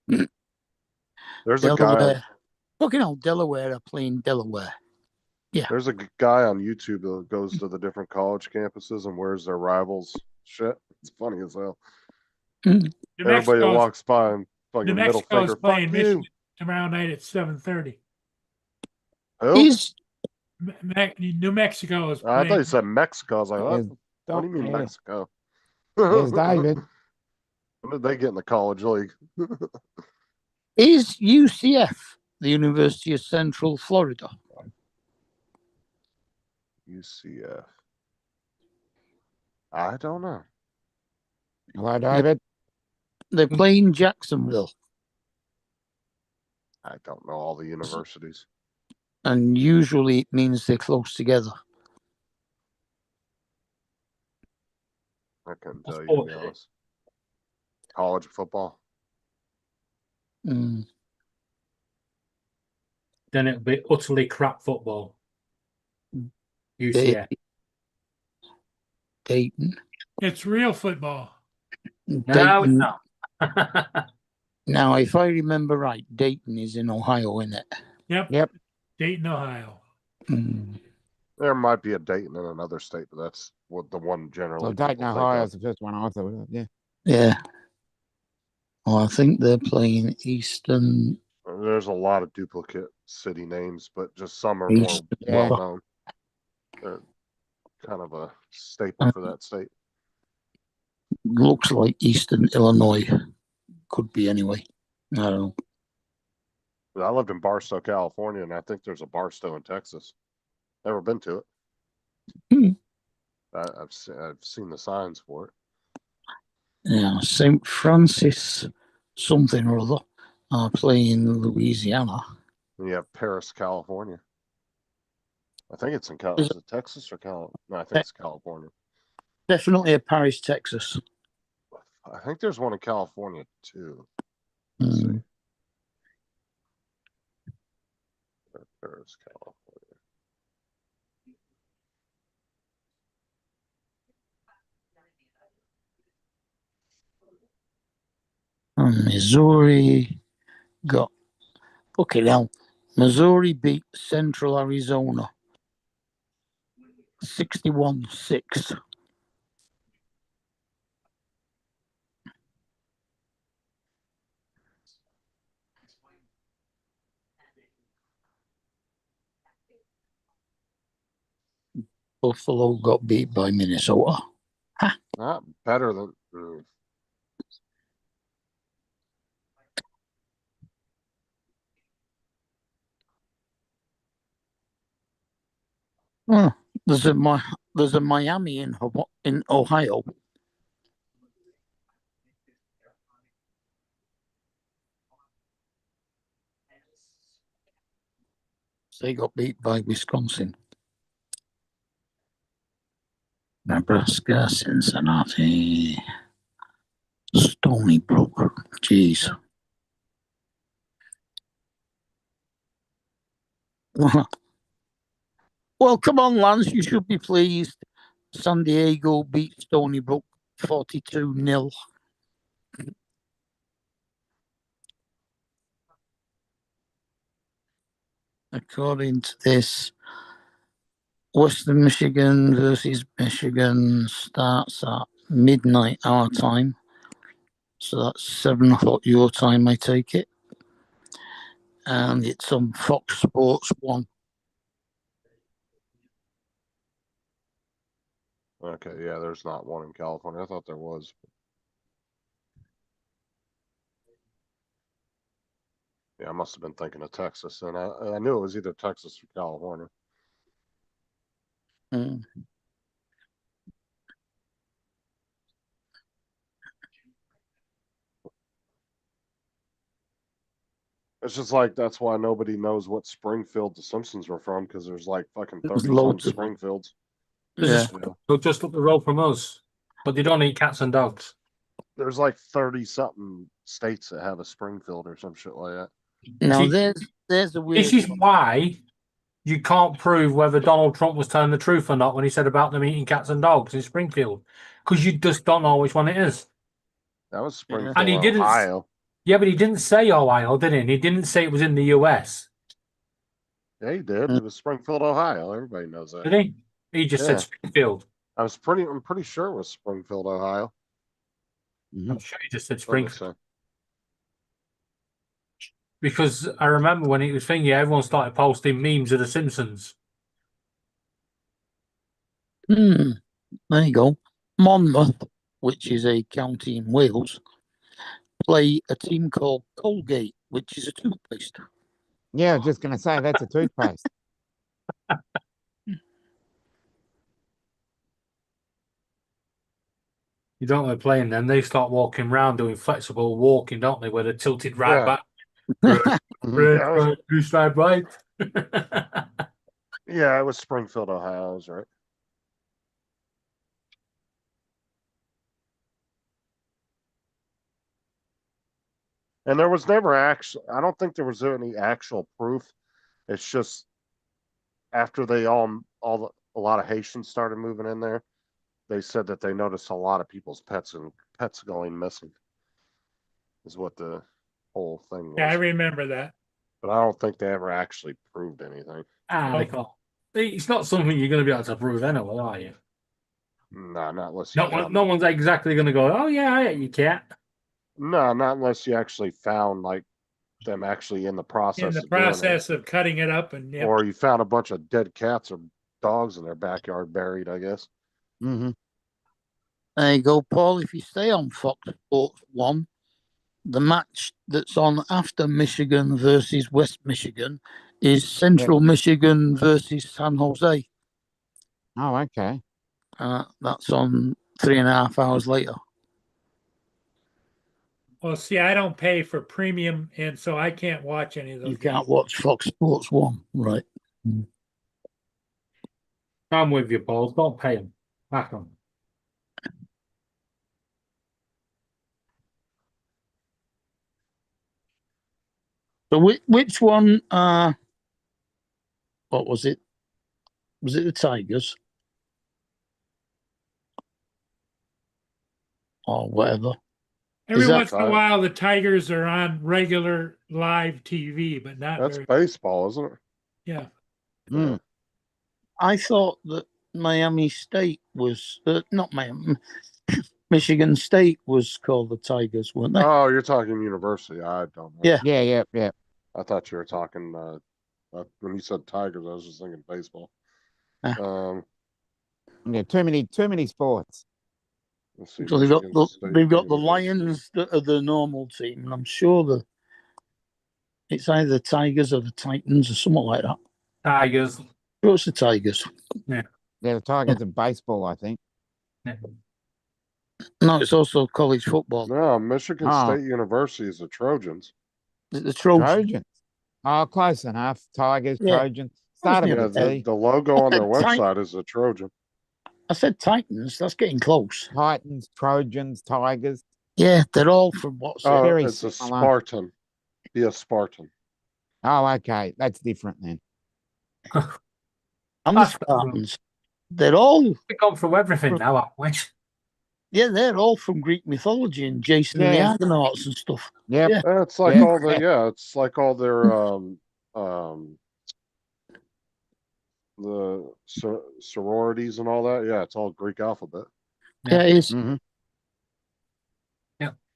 Speaker 3: There's a
Speaker 4: Delaware.
Speaker 3: guy.
Speaker 4: Fucking hell, Delaware are playing Delaware. Yeah.
Speaker 3: There's a guy on YouTube that goes to the different college campuses and wears their rivals shit. It's funny as hell. Everybody that walks by and fucking
Speaker 1: New
Speaker 3: middle
Speaker 1: Mexico's
Speaker 3: finger.
Speaker 1: playing
Speaker 3: Fuck
Speaker 1: Michigan
Speaker 3: you.
Speaker 1: tomorrow night at 7:30.
Speaker 3: Who?
Speaker 4: Is
Speaker 1: New Mexico is
Speaker 3: I thought you
Speaker 1: playing.
Speaker 3: said Mexico. I was like, what?
Speaker 2: There's,
Speaker 3: What do you mean
Speaker 2: yeah,
Speaker 3: Mexico?
Speaker 2: there's David.
Speaker 3: When did they get in the college league?
Speaker 4: UCF the University of Central Florida?
Speaker 3: UCF. I don't know.
Speaker 2: Hello, David.
Speaker 4: They're playing Jacksonville,
Speaker 3: I don't know all the universities.
Speaker 4: and usually it means they're close together.
Speaker 3: I couldn't tell you,
Speaker 1: Oh,
Speaker 3: to be honest. College football.
Speaker 4: Mm.
Speaker 9: Then it'll be utterly crap football. UCF.
Speaker 4: Dayton.
Speaker 1: It's real football.
Speaker 9: No,
Speaker 4: Dayton.
Speaker 9: no.
Speaker 4: Now, if I remember right, Dayton is in Ohio, isn't it?
Speaker 1: Yep. Dayton, Ohio.
Speaker 4: Mm.
Speaker 3: There might be a Dayton in another state, but that's what the one generally.
Speaker 2: Well, Dayton,
Speaker 3: people think
Speaker 2: Ohio
Speaker 3: of.
Speaker 2: is the first one I thought of. Yeah.
Speaker 4: Yeah. Well, I think they're playing Eastern.
Speaker 3: There's a lot of duplicate city names, but just some are more
Speaker 4: Eastern.
Speaker 3: well known. They're kind of a staple for that state.
Speaker 4: Looks like Eastern Illinois. Could be anyway. I don't know.
Speaker 3: I lived in Barstow, California, and I think there's a Barstow in Texas. Never been to it. I've seen the signs for it.
Speaker 4: Yeah, St. Francis something or other are playing Louisiana.
Speaker 3: And you have Paris, California. I think it's in is it Texas or Cal? No, I think it's California.
Speaker 4: Definitely a Paris, Texas.
Speaker 3: I think there's one in California too.
Speaker 4: Mm.
Speaker 3: Paris, California.
Speaker 4: Missouri got okay now. Missouri beat Central Arizona 61-6. Buffalo got beat by Minnesota.
Speaker 3: Not better than.
Speaker 4: There's a Miami in Ohio. They got beat by Wisconsin. Nebraska, Cincinnati, Stony Brook. Jeez. Well, come on, Lance, you should be pleased. San Diego beat Stony Brook 42-0. According to this, Western Michigan versus Michigan starts at midnight our time. So that's 7 o'clock your time, I take it. And it's on Fox Sports 1.
Speaker 3: Okay, yeah, there's not one in California. I thought there was. Yeah, I must have been thinking of Texas, and I knew it was either Texas or California.
Speaker 4: Mm.
Speaker 3: It's just like that's why nobody knows what Springfield the Simpsons were from, because there's like fucking
Speaker 4: There's
Speaker 3: 30
Speaker 4: loads of-
Speaker 3: Springfields.
Speaker 4: Yeah.
Speaker 9: So just up the road from us, but they don't eat cats and dogs.
Speaker 3: There's like 30 something states that have a Springfield or some shit like that.
Speaker 4: Now,
Speaker 9: See,
Speaker 4: there's a weird
Speaker 9: This is
Speaker 4: one.
Speaker 9: why you can't prove whether Donald Trump was telling the truth or not when he said about them eating cats and dogs in Springfield, because you just don't know which one it is.
Speaker 3: That was Springfield,
Speaker 9: And he didn't-
Speaker 3: Ohio.
Speaker 9: Yeah, but he didn't say Ohio, did he? And he didn't say it was in the US,
Speaker 3: Yeah, he did. It was Springfield, Ohio. Everybody knows that.
Speaker 9: did he? He just
Speaker 3: Yeah.
Speaker 9: said Springfield.
Speaker 3: I'm pretty sure it was Springfield, Ohio.
Speaker 9: I'm sure he just said
Speaker 3: Let me
Speaker 9: Springfield.
Speaker 3: see.
Speaker 9: Because I remember when it was thingy, everyone started posting memes of the Simpsons.
Speaker 4: There you go. Monmouth, which is a county in Wales, play a team called Colgate, which is a toothpaste.
Speaker 2: Yeah, I was just going to say that's a toothpaste.
Speaker 9: You don't like playing them, they start walking around doing flexible walking, don't they? Where they're tilted right
Speaker 3: Yeah.
Speaker 9: back.
Speaker 3: Yeah, it was-
Speaker 9: Blue stripe right.
Speaker 3: Yeah, it was Springfield, Ohio. I was right. And there was never I don't think there was any actual proof. It's just after they a lot of Haitians started moving in there, they said that they noticed a lot of people's pets going missing. Is what the whole thing was.
Speaker 1: Yeah, I remember that.
Speaker 3: But I don't think they ever actually proved anything.
Speaker 9: They can't. It's not something you're going to be able to prove anyway, are you?
Speaker 3: No, not unless you
Speaker 9: No one's exactly going to go, oh yeah, I ate your cat.
Speaker 3: No, not unless you actually found like them actually in the process.
Speaker 1: In the
Speaker 3: of doing it.
Speaker 1: process of cutting it up and yep.
Speaker 3: Or you found a bunch of dead cats or dogs in their backyard buried, I guess.
Speaker 2: Mm-hmm.
Speaker 4: There you go, Paul. If you stay on Fox Sports 1, the match that's on after Michigan versus West Michigan is Central Michigan versus San Jose.
Speaker 2: Oh, okay.
Speaker 4: That's on 3.5 hours later.
Speaker 1: Well, see, I don't pay for premium, and so I can't watch any of those.
Speaker 4: You can't watch Fox Sports 1, right?
Speaker 9: I'm with you, Paul. Don't pay them. Back on.
Speaker 4: So which one? What was it? Was it the Tigers? Or whatever.
Speaker 1: Every
Speaker 4: Is that
Speaker 1: once in a
Speaker 3: right?
Speaker 1: while, the Tigers are on regular live TV, but not
Speaker 3: That's
Speaker 1: very.
Speaker 3: baseball, isn't it?
Speaker 1: Yeah.
Speaker 2: Mm.
Speaker 4: I thought that Miami State was not Miami. Michigan State was called the Tigers, weren't they?
Speaker 3: Oh, you're talking university. I don't know.
Speaker 4: Yeah.
Speaker 2: Yeah.
Speaker 3: I thought you were talking when you said Tigers, I was just thinking baseball.
Speaker 4: Ah.
Speaker 2: Yeah, too many sports.
Speaker 3: Let's see,
Speaker 4: So they've got
Speaker 3: Michigan State
Speaker 4: the
Speaker 3: University.
Speaker 4: Lions that are the normal team, and I'm sure it's either the Tigers or the Titans or something like that.
Speaker 9: Tigers.
Speaker 4: Sure, it's the Tigers.
Speaker 2: Yeah, the Tigers of baseball, I think.
Speaker 4: No, it's also college football.
Speaker 3: No, Michigan
Speaker 2: Oh.
Speaker 3: State University is the Trojans.
Speaker 4: The Trojans.
Speaker 2: Trojans. Oh, close enough. Tigers,
Speaker 4: Yeah.
Speaker 2: Trojans. Started
Speaker 4: Yeah,
Speaker 3: Yeah,
Speaker 2: with T.
Speaker 3: the logo on their
Speaker 4: Titan-
Speaker 3: website is a Trojan.
Speaker 4: I said Titans. That's getting close.
Speaker 2: Titans, Trojans, Tigers.
Speaker 4: Yeah, they're all from what's
Speaker 3: Oh,
Speaker 2: very
Speaker 3: it's a
Speaker 2: similar.
Speaker 3: Spartan. Be a Spartan.
Speaker 2: Oh, okay. That's different then.
Speaker 4: And the
Speaker 9: That's-
Speaker 4: Spartans. They're all,
Speaker 9: We've gone through everything now, haven't we?
Speaker 4: yeah, they're all from Greek mythology and Jason and the
Speaker 2: Yeah.
Speaker 4: Argonauts and stuff.
Speaker 2: Yep.
Speaker 4: Yeah.
Speaker 3: It's like
Speaker 2: Yeah.
Speaker 3: all the it's like all their the sororities and all that. Yeah, it's all Greek alphabet.
Speaker 4: Yeah, it is.
Speaker 2: Hmm.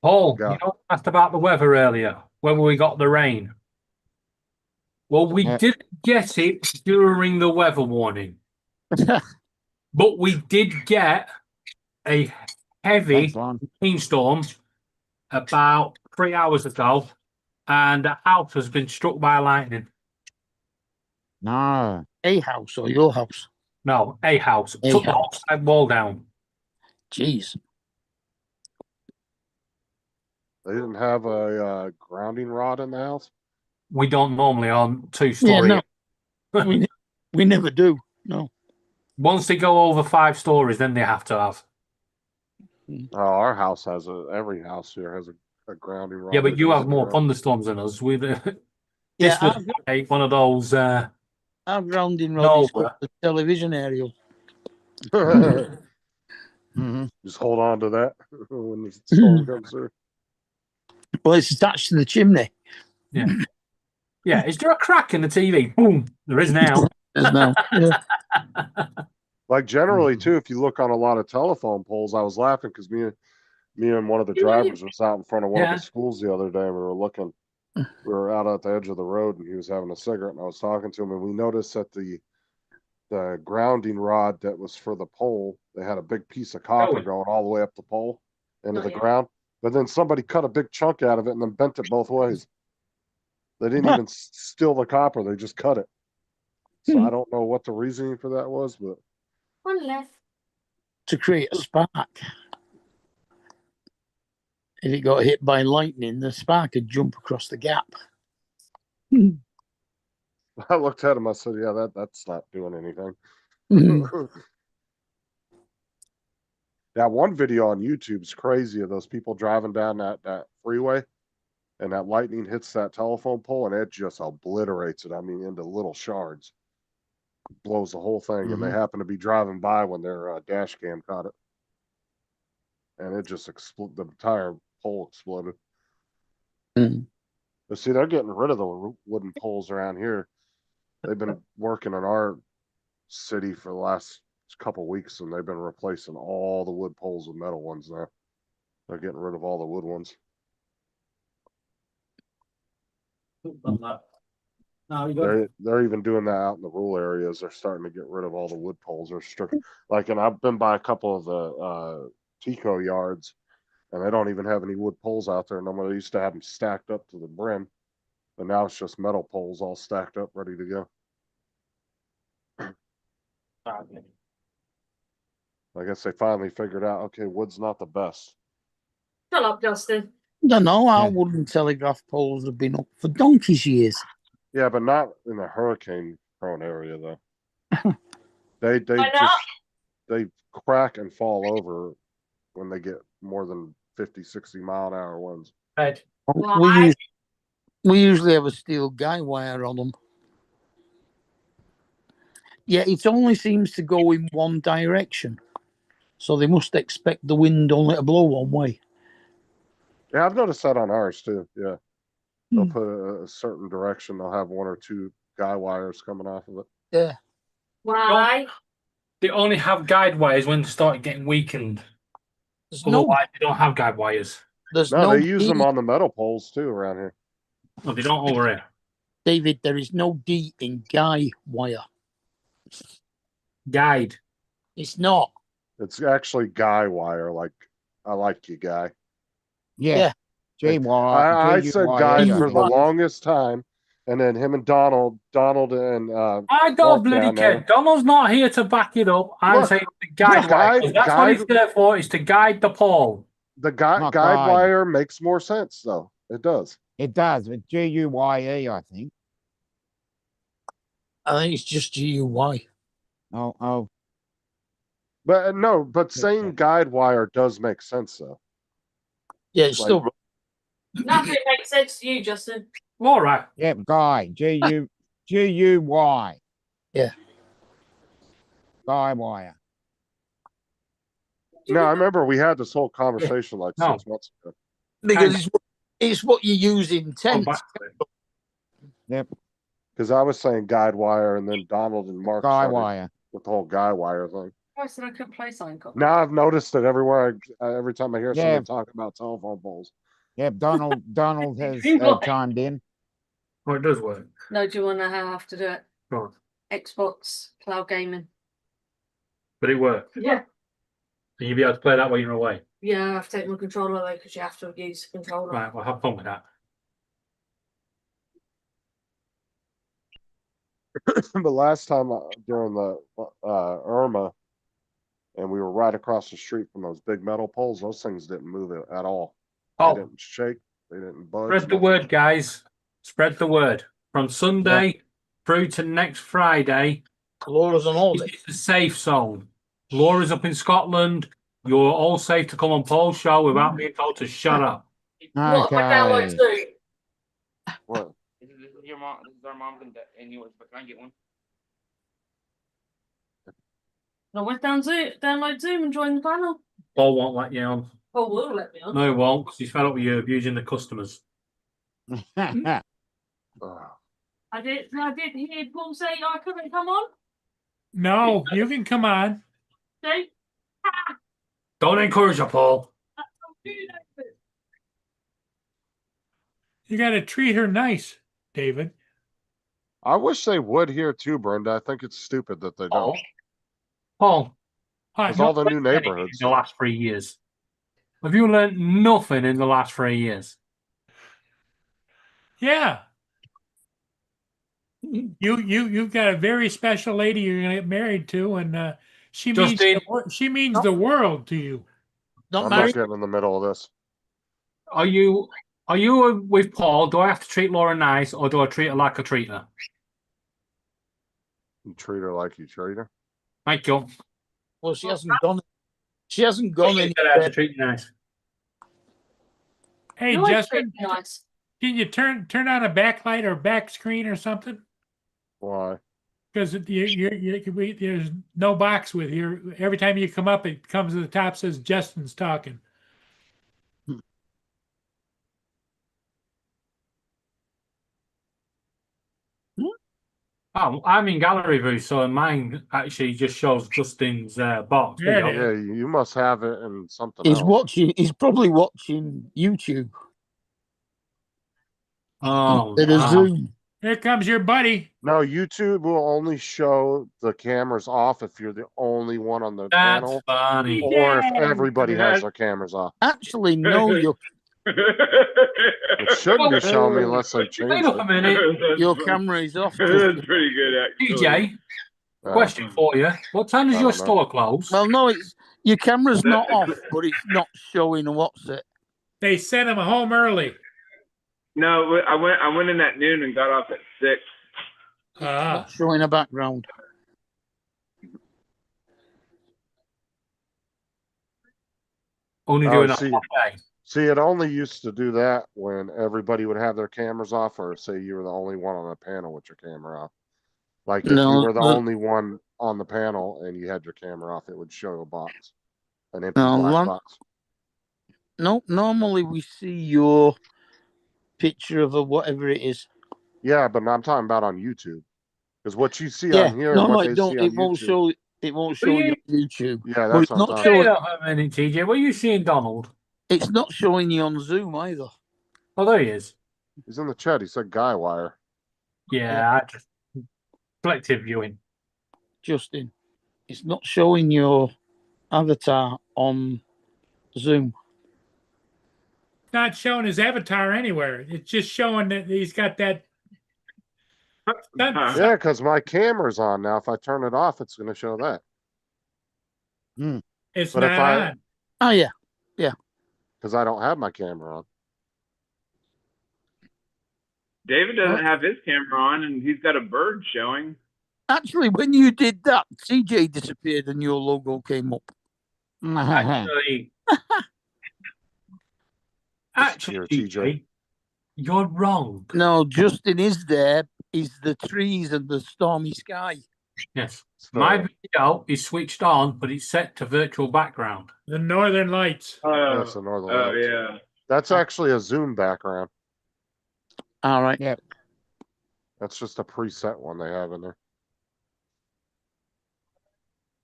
Speaker 9: Paul,
Speaker 3: Yeah.
Speaker 9: you know, asked about the weather earlier, whether we got the rain. Well, we
Speaker 2: Yeah.
Speaker 9: didn't get it during the weather warning, but we did get a heavy
Speaker 2: Thanks, Lon.
Speaker 9: rainstorm about 3 hours ago, and the house has been struck by lightning.
Speaker 2: No.
Speaker 4: A house or your house.
Speaker 9: No, a house.
Speaker 4: A
Speaker 9: Took the
Speaker 4: house.
Speaker 9: outside wall down.
Speaker 4: Jeez.
Speaker 3: They didn't have a grounding rod in the house.
Speaker 9: We don't normally on
Speaker 4: Yeah,
Speaker 9: two-story.
Speaker 4: no. we never do. No.
Speaker 9: Once they go over 5 stories, then they have to have.
Speaker 3: Oh, our house has every house here has a grounding rod.
Speaker 9: Yeah, but
Speaker 3: that
Speaker 9: you
Speaker 3: goes
Speaker 9: have
Speaker 3: in the
Speaker 9: more
Speaker 3: ground.
Speaker 9: thunderstorms than us. We
Speaker 4: Yeah,
Speaker 9: this was like one of those.
Speaker 4: our grounding rod
Speaker 9: No,
Speaker 4: is called the television aerial.
Speaker 2: Hmm.
Speaker 3: Just hold on to that when the storm comes through.
Speaker 4: Well, it's attached to the chimney.
Speaker 9: Yeah, is there a crack in the TV? Boom! There is now.
Speaker 4: There's no. Yeah.
Speaker 3: Like generally too, if you look on a lot of telephone poles, I was laughing because me and one of the drivers was out in front of one of
Speaker 9: Yeah.
Speaker 3: the schools the other day. And we were looking. We were out at the edge of the road, and he was having a cigarette, and I was talking to him, and we noticed that the grounding rod that was for the pole, they had a big piece of copper going all the way up the pole into the ground. But then somebody cut a big chunk out of it and then bent it both ways. They didn't even steal the copper; they just cut it. So I don't know what the reasoning for that was, but
Speaker 6: One left.
Speaker 4: To create a spark. If it got hit by lightning, the spark would jump across the gap.
Speaker 3: I looked at him. I said, "Yeah, that's not doing anything." That one video on YouTube's crazy of those people driving down that freeway, and that lightning hits that telephone pole, and it just obliterates it. I mean, into little shards, blows the whole thing. And they happen to be driving by when their dash cam caught it, and it just exploded. The entire pole exploded.
Speaker 4: Mhm.
Speaker 3: But see, they're getting rid of the wooden poles around here. They've been working in our city for the last couple weeks, and they've been replacing all the wood poles with metal ones now. They're getting rid of all the wood ones. They're even doing that out in the rural areas. They're starting to get rid of all the wood poles. They're strict. Like, and I've been by a couple of the Tico yards, and they don't even have any wood poles out there. No, they used to have them stacked up to the brim, but now it's just metal poles all stacked up, ready to go. I guess they finally figured out, okay, wood's not the best.
Speaker 6: Shut up, Justin.
Speaker 4: Don't know. Our
Speaker 2: Yeah.
Speaker 4: wooden telegraph poles have been up for donkey's years.
Speaker 3: Yeah, but not in a hurricane prone area though. They
Speaker 6: Why not?
Speaker 3: just they crack and fall over when they get more than 50, 60 mile an hour winds.
Speaker 9: Ed.
Speaker 6: Why?
Speaker 4: We usually have a steel guy wire on them. Yeah, it only seems to go in one direction. So they must expect the wind only to blow one way.
Speaker 3: Yeah, I've noticed that on ours too. Yeah. They'll put a certain direction. They'll have one or two guy wires coming off of it.
Speaker 4: Yeah.
Speaker 6: Why?
Speaker 9: They only have guide wires when they started getting weakened.
Speaker 4: There's no,
Speaker 9: Otherwise, they don't have guide wires.
Speaker 4: there's
Speaker 3: No,
Speaker 4: no
Speaker 3: they use
Speaker 4: D,
Speaker 3: them on the metal poles too around here.
Speaker 9: No, they don't over here.
Speaker 4: David, there is no D in guy wire.
Speaker 9: Guide.
Speaker 4: It's not.
Speaker 3: It's actually guy wire. Like, I like you, guy.
Speaker 2: Yeah.
Speaker 4: Yeah.
Speaker 3: I said guy
Speaker 2: G-U-Y-E, I
Speaker 3: for the
Speaker 2: think.
Speaker 3: longest time, and then him and Donald and
Speaker 9: I don't
Speaker 3: Mark
Speaker 9: bloody
Speaker 3: down
Speaker 9: care.
Speaker 3: there.
Speaker 9: Donald's not here to back it up. I'm
Speaker 3: Look,
Speaker 9: saying the guide wire. 'Cause that's what
Speaker 3: guide-
Speaker 9: he's there for, is to guide the pole.
Speaker 3: the
Speaker 2: Not
Speaker 3: guide
Speaker 2: guide.
Speaker 3: wire makes more sense though. It does.
Speaker 2: It does. With G-U-Y-E, I think.
Speaker 4: I think it's just GUY.
Speaker 2: Oh.
Speaker 3: But no, but
Speaker 2: Yeah.
Speaker 3: saying guide wire does make sense though.
Speaker 4: Yeah, it's
Speaker 3: Like-
Speaker 4: still
Speaker 6: Nothing makes sense to you, Justin.
Speaker 9: All right.
Speaker 2: Yep, guy. G-U-Y. Guy wire.
Speaker 3: No, I remember we had this whole conversation like
Speaker 9: No.
Speaker 3: 6 months ago.
Speaker 4: Because it's what you use in
Speaker 9: Oh,
Speaker 4: tents.
Speaker 9: back to it.
Speaker 2: Yep.
Speaker 3: Because I was saying guide wire, and then Donald and Mark
Speaker 2: Guy
Speaker 3: started
Speaker 2: wire.
Speaker 3: with the whole guy wire thing.
Speaker 6: I said I couldn't play something.
Speaker 3: Now I've noticed it everywhere. Every time I hear
Speaker 2: Yeah.
Speaker 3: somebody talk about telephone poles.
Speaker 2: Yep. Donald has
Speaker 6: Seems like-
Speaker 2: chimed in.
Speaker 9: Well, it does work.
Speaker 6: No, do you want to have to do it?
Speaker 9: Go on.
Speaker 6: Xbox Cloud Gaming.
Speaker 9: But it worked.
Speaker 6: Yeah.
Speaker 9: And you'll be able to play that while you're away.
Speaker 6: Yeah, I have to take my controller away because you have to use the controller.
Speaker 9: Right, well, have fun with that.
Speaker 3: But last time during the Irma, and we were right across the street from those big metal poles, those things didn't move at all. They
Speaker 9: Oh,
Speaker 3: didn't shake. They didn't budge.
Speaker 9: spread the word, guys. Spread the word. From Sunday through to next Friday,
Speaker 4: Laura's on holiday.
Speaker 9: it's a safe zone. Laura's up in Scotland. You're all safe to come on Paul's show without being told to shut up.
Speaker 6: What? I download
Speaker 2: Okay.
Speaker 6: Zoom.
Speaker 3: What?
Speaker 10: This is your mom. This is our mom's and yours. But can I get one?
Speaker 6: No, I download Zoom and join the panel.
Speaker 9: Paul won't let you on.
Speaker 6: Oh, will let me on.
Speaker 9: No, he won't, because he's fed up with you abusing the customers.
Speaker 3: Ugh.
Speaker 6: I did hear Paul say I couldn't come on.
Speaker 1: No, you can come on.
Speaker 6: See?
Speaker 9: Don't encourage her, Paul.
Speaker 1: You got to treat her nice, David.
Speaker 3: I wish they would here too, Brenda. I think it's stupid that they don't.
Speaker 9: Paul,
Speaker 3: Because all the new
Speaker 9: in
Speaker 3: neighborhoods.
Speaker 9: the last 3 years. Have you learned nothing in the last 3 years?
Speaker 1: Yeah. You've got a very special lady you're gonna get married to, and she means
Speaker 9: Justin.
Speaker 1: the world to you.
Speaker 4: Not
Speaker 3: I'm not
Speaker 4: married.
Speaker 3: getting in the middle of this.
Speaker 9: Are you with Paul? Do I have to treat Laura nice, or do I treat her like I treat her?
Speaker 3: You treat her like you treat her.
Speaker 9: Thank you.
Speaker 4: Well, she hasn't gone. She hasn't gone
Speaker 9: I have to
Speaker 4: anywhere.
Speaker 9: treat you nice.
Speaker 1: Hey,
Speaker 6: No, it's
Speaker 1: Justin,
Speaker 6: pretty nice.
Speaker 1: can you turn on a backlight or back screen or something?
Speaker 3: Why?
Speaker 1: Because there's no box with you. Every time you come up, it comes to the top, says Justin's talking.
Speaker 9: Oh, I'm in gallery view, so mine actually just shows Justin's box.
Speaker 1: Yeah,
Speaker 9: There you go.
Speaker 3: Yeah, you must have it in something
Speaker 4: He's
Speaker 3: else.
Speaker 4: watching. He's probably watching YouTube.
Speaker 9: Oh,
Speaker 4: At a
Speaker 9: wow.
Speaker 4: Zoom.
Speaker 1: Here comes your buddy.
Speaker 3: No, YouTube will only show the cameras off if you're the only one on the
Speaker 9: That's
Speaker 3: panel,
Speaker 9: funny.
Speaker 3: or if
Speaker 1: Yay!
Speaker 3: everybody has their cameras off.
Speaker 4: Actually, no.
Speaker 3: It shouldn't be showing me unless they change
Speaker 9: Wait up a
Speaker 3: it.
Speaker 9: minute.
Speaker 4: Your camera is off.
Speaker 10: That's pretty good, actually.
Speaker 9: DJ, question for you. What time does
Speaker 3: I
Speaker 9: your
Speaker 3: don't know.
Speaker 9: store close?
Speaker 4: Well, no, it's your camera's not off, but it's not showing what's it.
Speaker 1: They sent him home early.
Speaker 10: No, I went in at noon and got off at 6.
Speaker 4: Not showing a background.
Speaker 9: Only
Speaker 3: Oh,
Speaker 9: doing that
Speaker 3: see.
Speaker 9: one day.
Speaker 3: See, it only used to do that when everybody would have their cameras off, or say you were the only one on the panel with your camera off. Like if you
Speaker 4: No,
Speaker 3: were the
Speaker 4: no.
Speaker 3: only one on the panel and you had your camera off, it would show a box, an empty
Speaker 4: No,
Speaker 3: black
Speaker 4: one-
Speaker 3: box.
Speaker 4: No, normally we see your picture of a whatever it is.
Speaker 3: Yeah, but I'm talking about on YouTube, because what you see
Speaker 4: Yeah,
Speaker 3: on here,
Speaker 4: no,
Speaker 3: and what
Speaker 4: no,
Speaker 3: they
Speaker 4: it don't.
Speaker 3: see on
Speaker 4: It won't
Speaker 3: YouTube.
Speaker 4: show. It won't show you on YouTube.
Speaker 3: Yeah,
Speaker 4: But
Speaker 3: that's
Speaker 4: it's
Speaker 3: what I'm
Speaker 4: not
Speaker 3: talking
Speaker 9: Wait
Speaker 3: about.
Speaker 9: up a minute, TJ. What are you seeing, Donald?
Speaker 4: It's not showing you on Zoom either.
Speaker 9: Oh, there he is.
Speaker 3: He's in the chat. He said guy wire.
Speaker 9: Yeah, I just collective viewing.
Speaker 4: Justin, it's not showing your avatar on Zoom.
Speaker 1: Not showing his avatar anywhere. It's just showing that he's got that.
Speaker 3: Yeah, because my camera's on now. If I turn it off, it's going to show that.
Speaker 1: It's
Speaker 3: But
Speaker 1: not
Speaker 3: if I-
Speaker 1: on.
Speaker 4: Oh yeah,
Speaker 3: Because I don't have my camera on.
Speaker 10: David doesn't have his camera on, and he's got a bird showing.
Speaker 4: actually, when you did that, CJ disappeared and your logo came up.
Speaker 9: Actually,
Speaker 3: Disappear, TJ.
Speaker 9: TJ, you're wrong.
Speaker 4: No, Justin is there. Is the trees and the stormy sky.
Speaker 9: Yes.
Speaker 3: It's
Speaker 9: My
Speaker 3: fair.
Speaker 9: video is switched on, but it's set to virtual background.
Speaker 1: The Northern Lights.
Speaker 3: That's the Northern
Speaker 10: Oh
Speaker 3: Lights.
Speaker 10: yeah.
Speaker 3: That's actually a Zoom background.
Speaker 4: All right.
Speaker 2: Yep.
Speaker 3: That's just a preset one they have in there.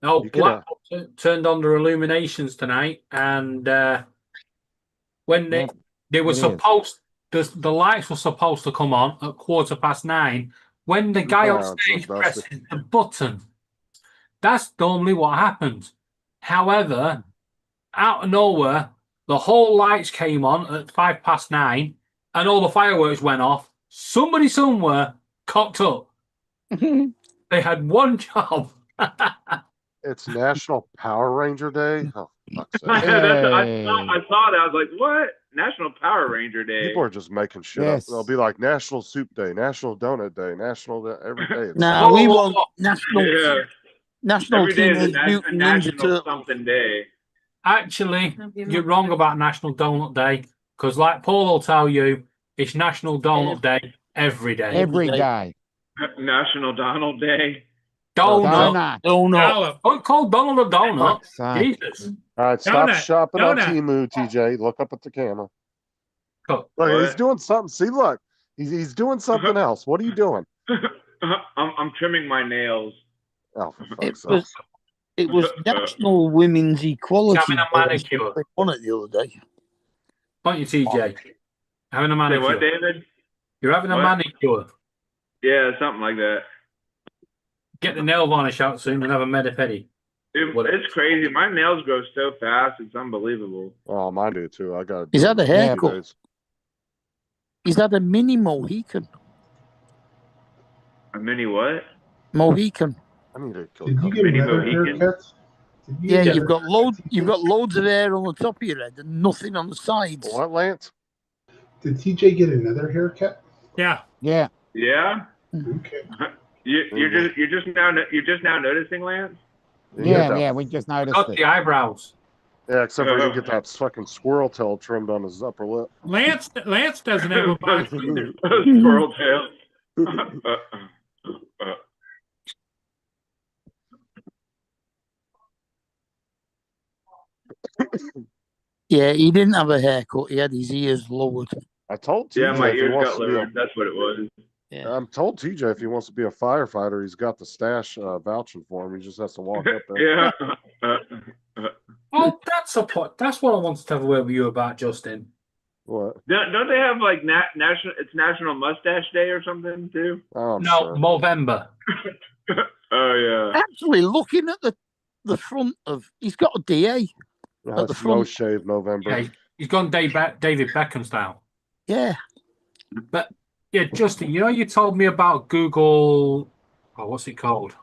Speaker 9: No,
Speaker 3: You could,
Speaker 9: Blackpool turned on their illuminations tonight, and when
Speaker 2: Yep,
Speaker 9: they were
Speaker 2: it is.
Speaker 9: supposed, the lights were supposed to come on at 9:15. When the guy on
Speaker 3: Wow, it's
Speaker 9: stage
Speaker 3: so dusty.
Speaker 9: presses the button, that's normally what happens. However, out of nowhere, the whole lights came on at 9:05, and all the fireworks went off. Somebody somewhere cocked up. They had one job.
Speaker 3: It's National Power Ranger Day. Oh, fuck's
Speaker 10: I
Speaker 3: sake.
Speaker 10: know, I
Speaker 2: Hey.
Speaker 10: saw that. I was like, what? National Power Ranger Day.
Speaker 3: People are just making shit
Speaker 2: Yes.
Speaker 3: up. They'll be like National Soup Day, National Donut Day, National every day. It's
Speaker 4: Now
Speaker 9: Whoa,
Speaker 4: we
Speaker 9: whoa,
Speaker 4: want
Speaker 9: whoa.
Speaker 4: national
Speaker 10: Yeah.
Speaker 4: national
Speaker 10: Every day is
Speaker 4: teenage
Speaker 10: a
Speaker 4: mutant ninja
Speaker 10: national
Speaker 4: turtles.
Speaker 10: something day.
Speaker 9: Actually, you're wrong about National Donut Day, because like Paul will tell you, it's National Donut Day every day.
Speaker 2: Every
Speaker 4: day.
Speaker 2: day.
Speaker 10: National Donald Day.
Speaker 9: Donut.
Speaker 2: Donut.
Speaker 4: Donut.
Speaker 1: Dollop.
Speaker 9: Don't call Donald a donut.
Speaker 2: Fuck's sake.
Speaker 9: Jesus.
Speaker 3: All right, stop
Speaker 1: Donut,
Speaker 3: shopping on
Speaker 1: donut.
Speaker 3: Temu, TJ. Look up at the camera.
Speaker 9: Cool.
Speaker 3: Look, he's
Speaker 10: What?
Speaker 3: doing something. See, look, he's doing something else. What are you doing?
Speaker 10: I'm trimming my nails.
Speaker 3: Oh, for
Speaker 4: It
Speaker 3: fuck's sake.
Speaker 4: was it was National Women's Equality
Speaker 9: Having a
Speaker 4: Day or
Speaker 9: manicure.
Speaker 4: something, wasn't it, the other day?
Speaker 9: Don't you, TJ? Having a
Speaker 10: Say
Speaker 9: manicure.
Speaker 10: what, David?
Speaker 9: You're having a
Speaker 10: What?
Speaker 9: manicure.
Speaker 10: Yeah, something like that.
Speaker 9: Get the nail varnish out soon and have a medipedi. Whatever.
Speaker 10: It's crazy. My nails grow so fast. It's unbelievable.
Speaker 3: Oh, mine do too. I got.
Speaker 4: Is that a haircut?
Speaker 3: days.
Speaker 4: Is that a mini Mohican?
Speaker 10: A mini what?
Speaker 4: Mohican.
Speaker 3: I need to go.
Speaker 5: Did you get
Speaker 10: Mini
Speaker 5: another
Speaker 10: Mohican.
Speaker 5: haircut? Did you
Speaker 4: Yeah,
Speaker 5: get
Speaker 4: you've got
Speaker 5: another
Speaker 4: loads of hair on the top of your head and nothing on the sides.
Speaker 3: What, Lance?
Speaker 5: Did TJ get another haircut?
Speaker 1: Yeah.
Speaker 2: Yeah.
Speaker 10: Yeah.
Speaker 5: Okay.
Speaker 10: You're just now noticing, Lance.
Speaker 3: You get that-
Speaker 2: Yeah. We just noticed
Speaker 9: Got
Speaker 2: it.
Speaker 9: the eyebrows.
Speaker 3: Yeah, except for you get that fucking squirrel tail trimmed on his upper lip.
Speaker 1: Lance doesn't have a box either.
Speaker 10: Squirrel tail.
Speaker 4: Yeah, he didn't have a haircut. He had his ears lowered.
Speaker 3: I told TJ
Speaker 10: Yeah, my
Speaker 3: if he
Speaker 10: ears
Speaker 3: wants
Speaker 10: got
Speaker 3: to be a-
Speaker 10: lowered. That's what it was.
Speaker 4: Yeah.
Speaker 3: I'm told TJ if he wants to be a firefighter, he's got the stash vouching for him. He just has to walk up there.
Speaker 10: Yeah.
Speaker 9: Oh, that's a point. That's what I wanted to have a word with you about, Justin.
Speaker 3: What?
Speaker 10: Don't they have like national? It's National Mustache Day or something too.
Speaker 3: Oh, I'm
Speaker 9: No,
Speaker 3: sure.
Speaker 9: Movember.
Speaker 10: Oh yeah.
Speaker 4: Actually, looking at the front of, he's got a DA.
Speaker 3: No,
Speaker 4: at the
Speaker 3: it's no
Speaker 4: front.
Speaker 3: shave November.
Speaker 9: Yeah, he's gone David Beckham style.
Speaker 4: Yeah.
Speaker 9: But yeah, Justin, you know, you told me about Google. Oh, what's it called?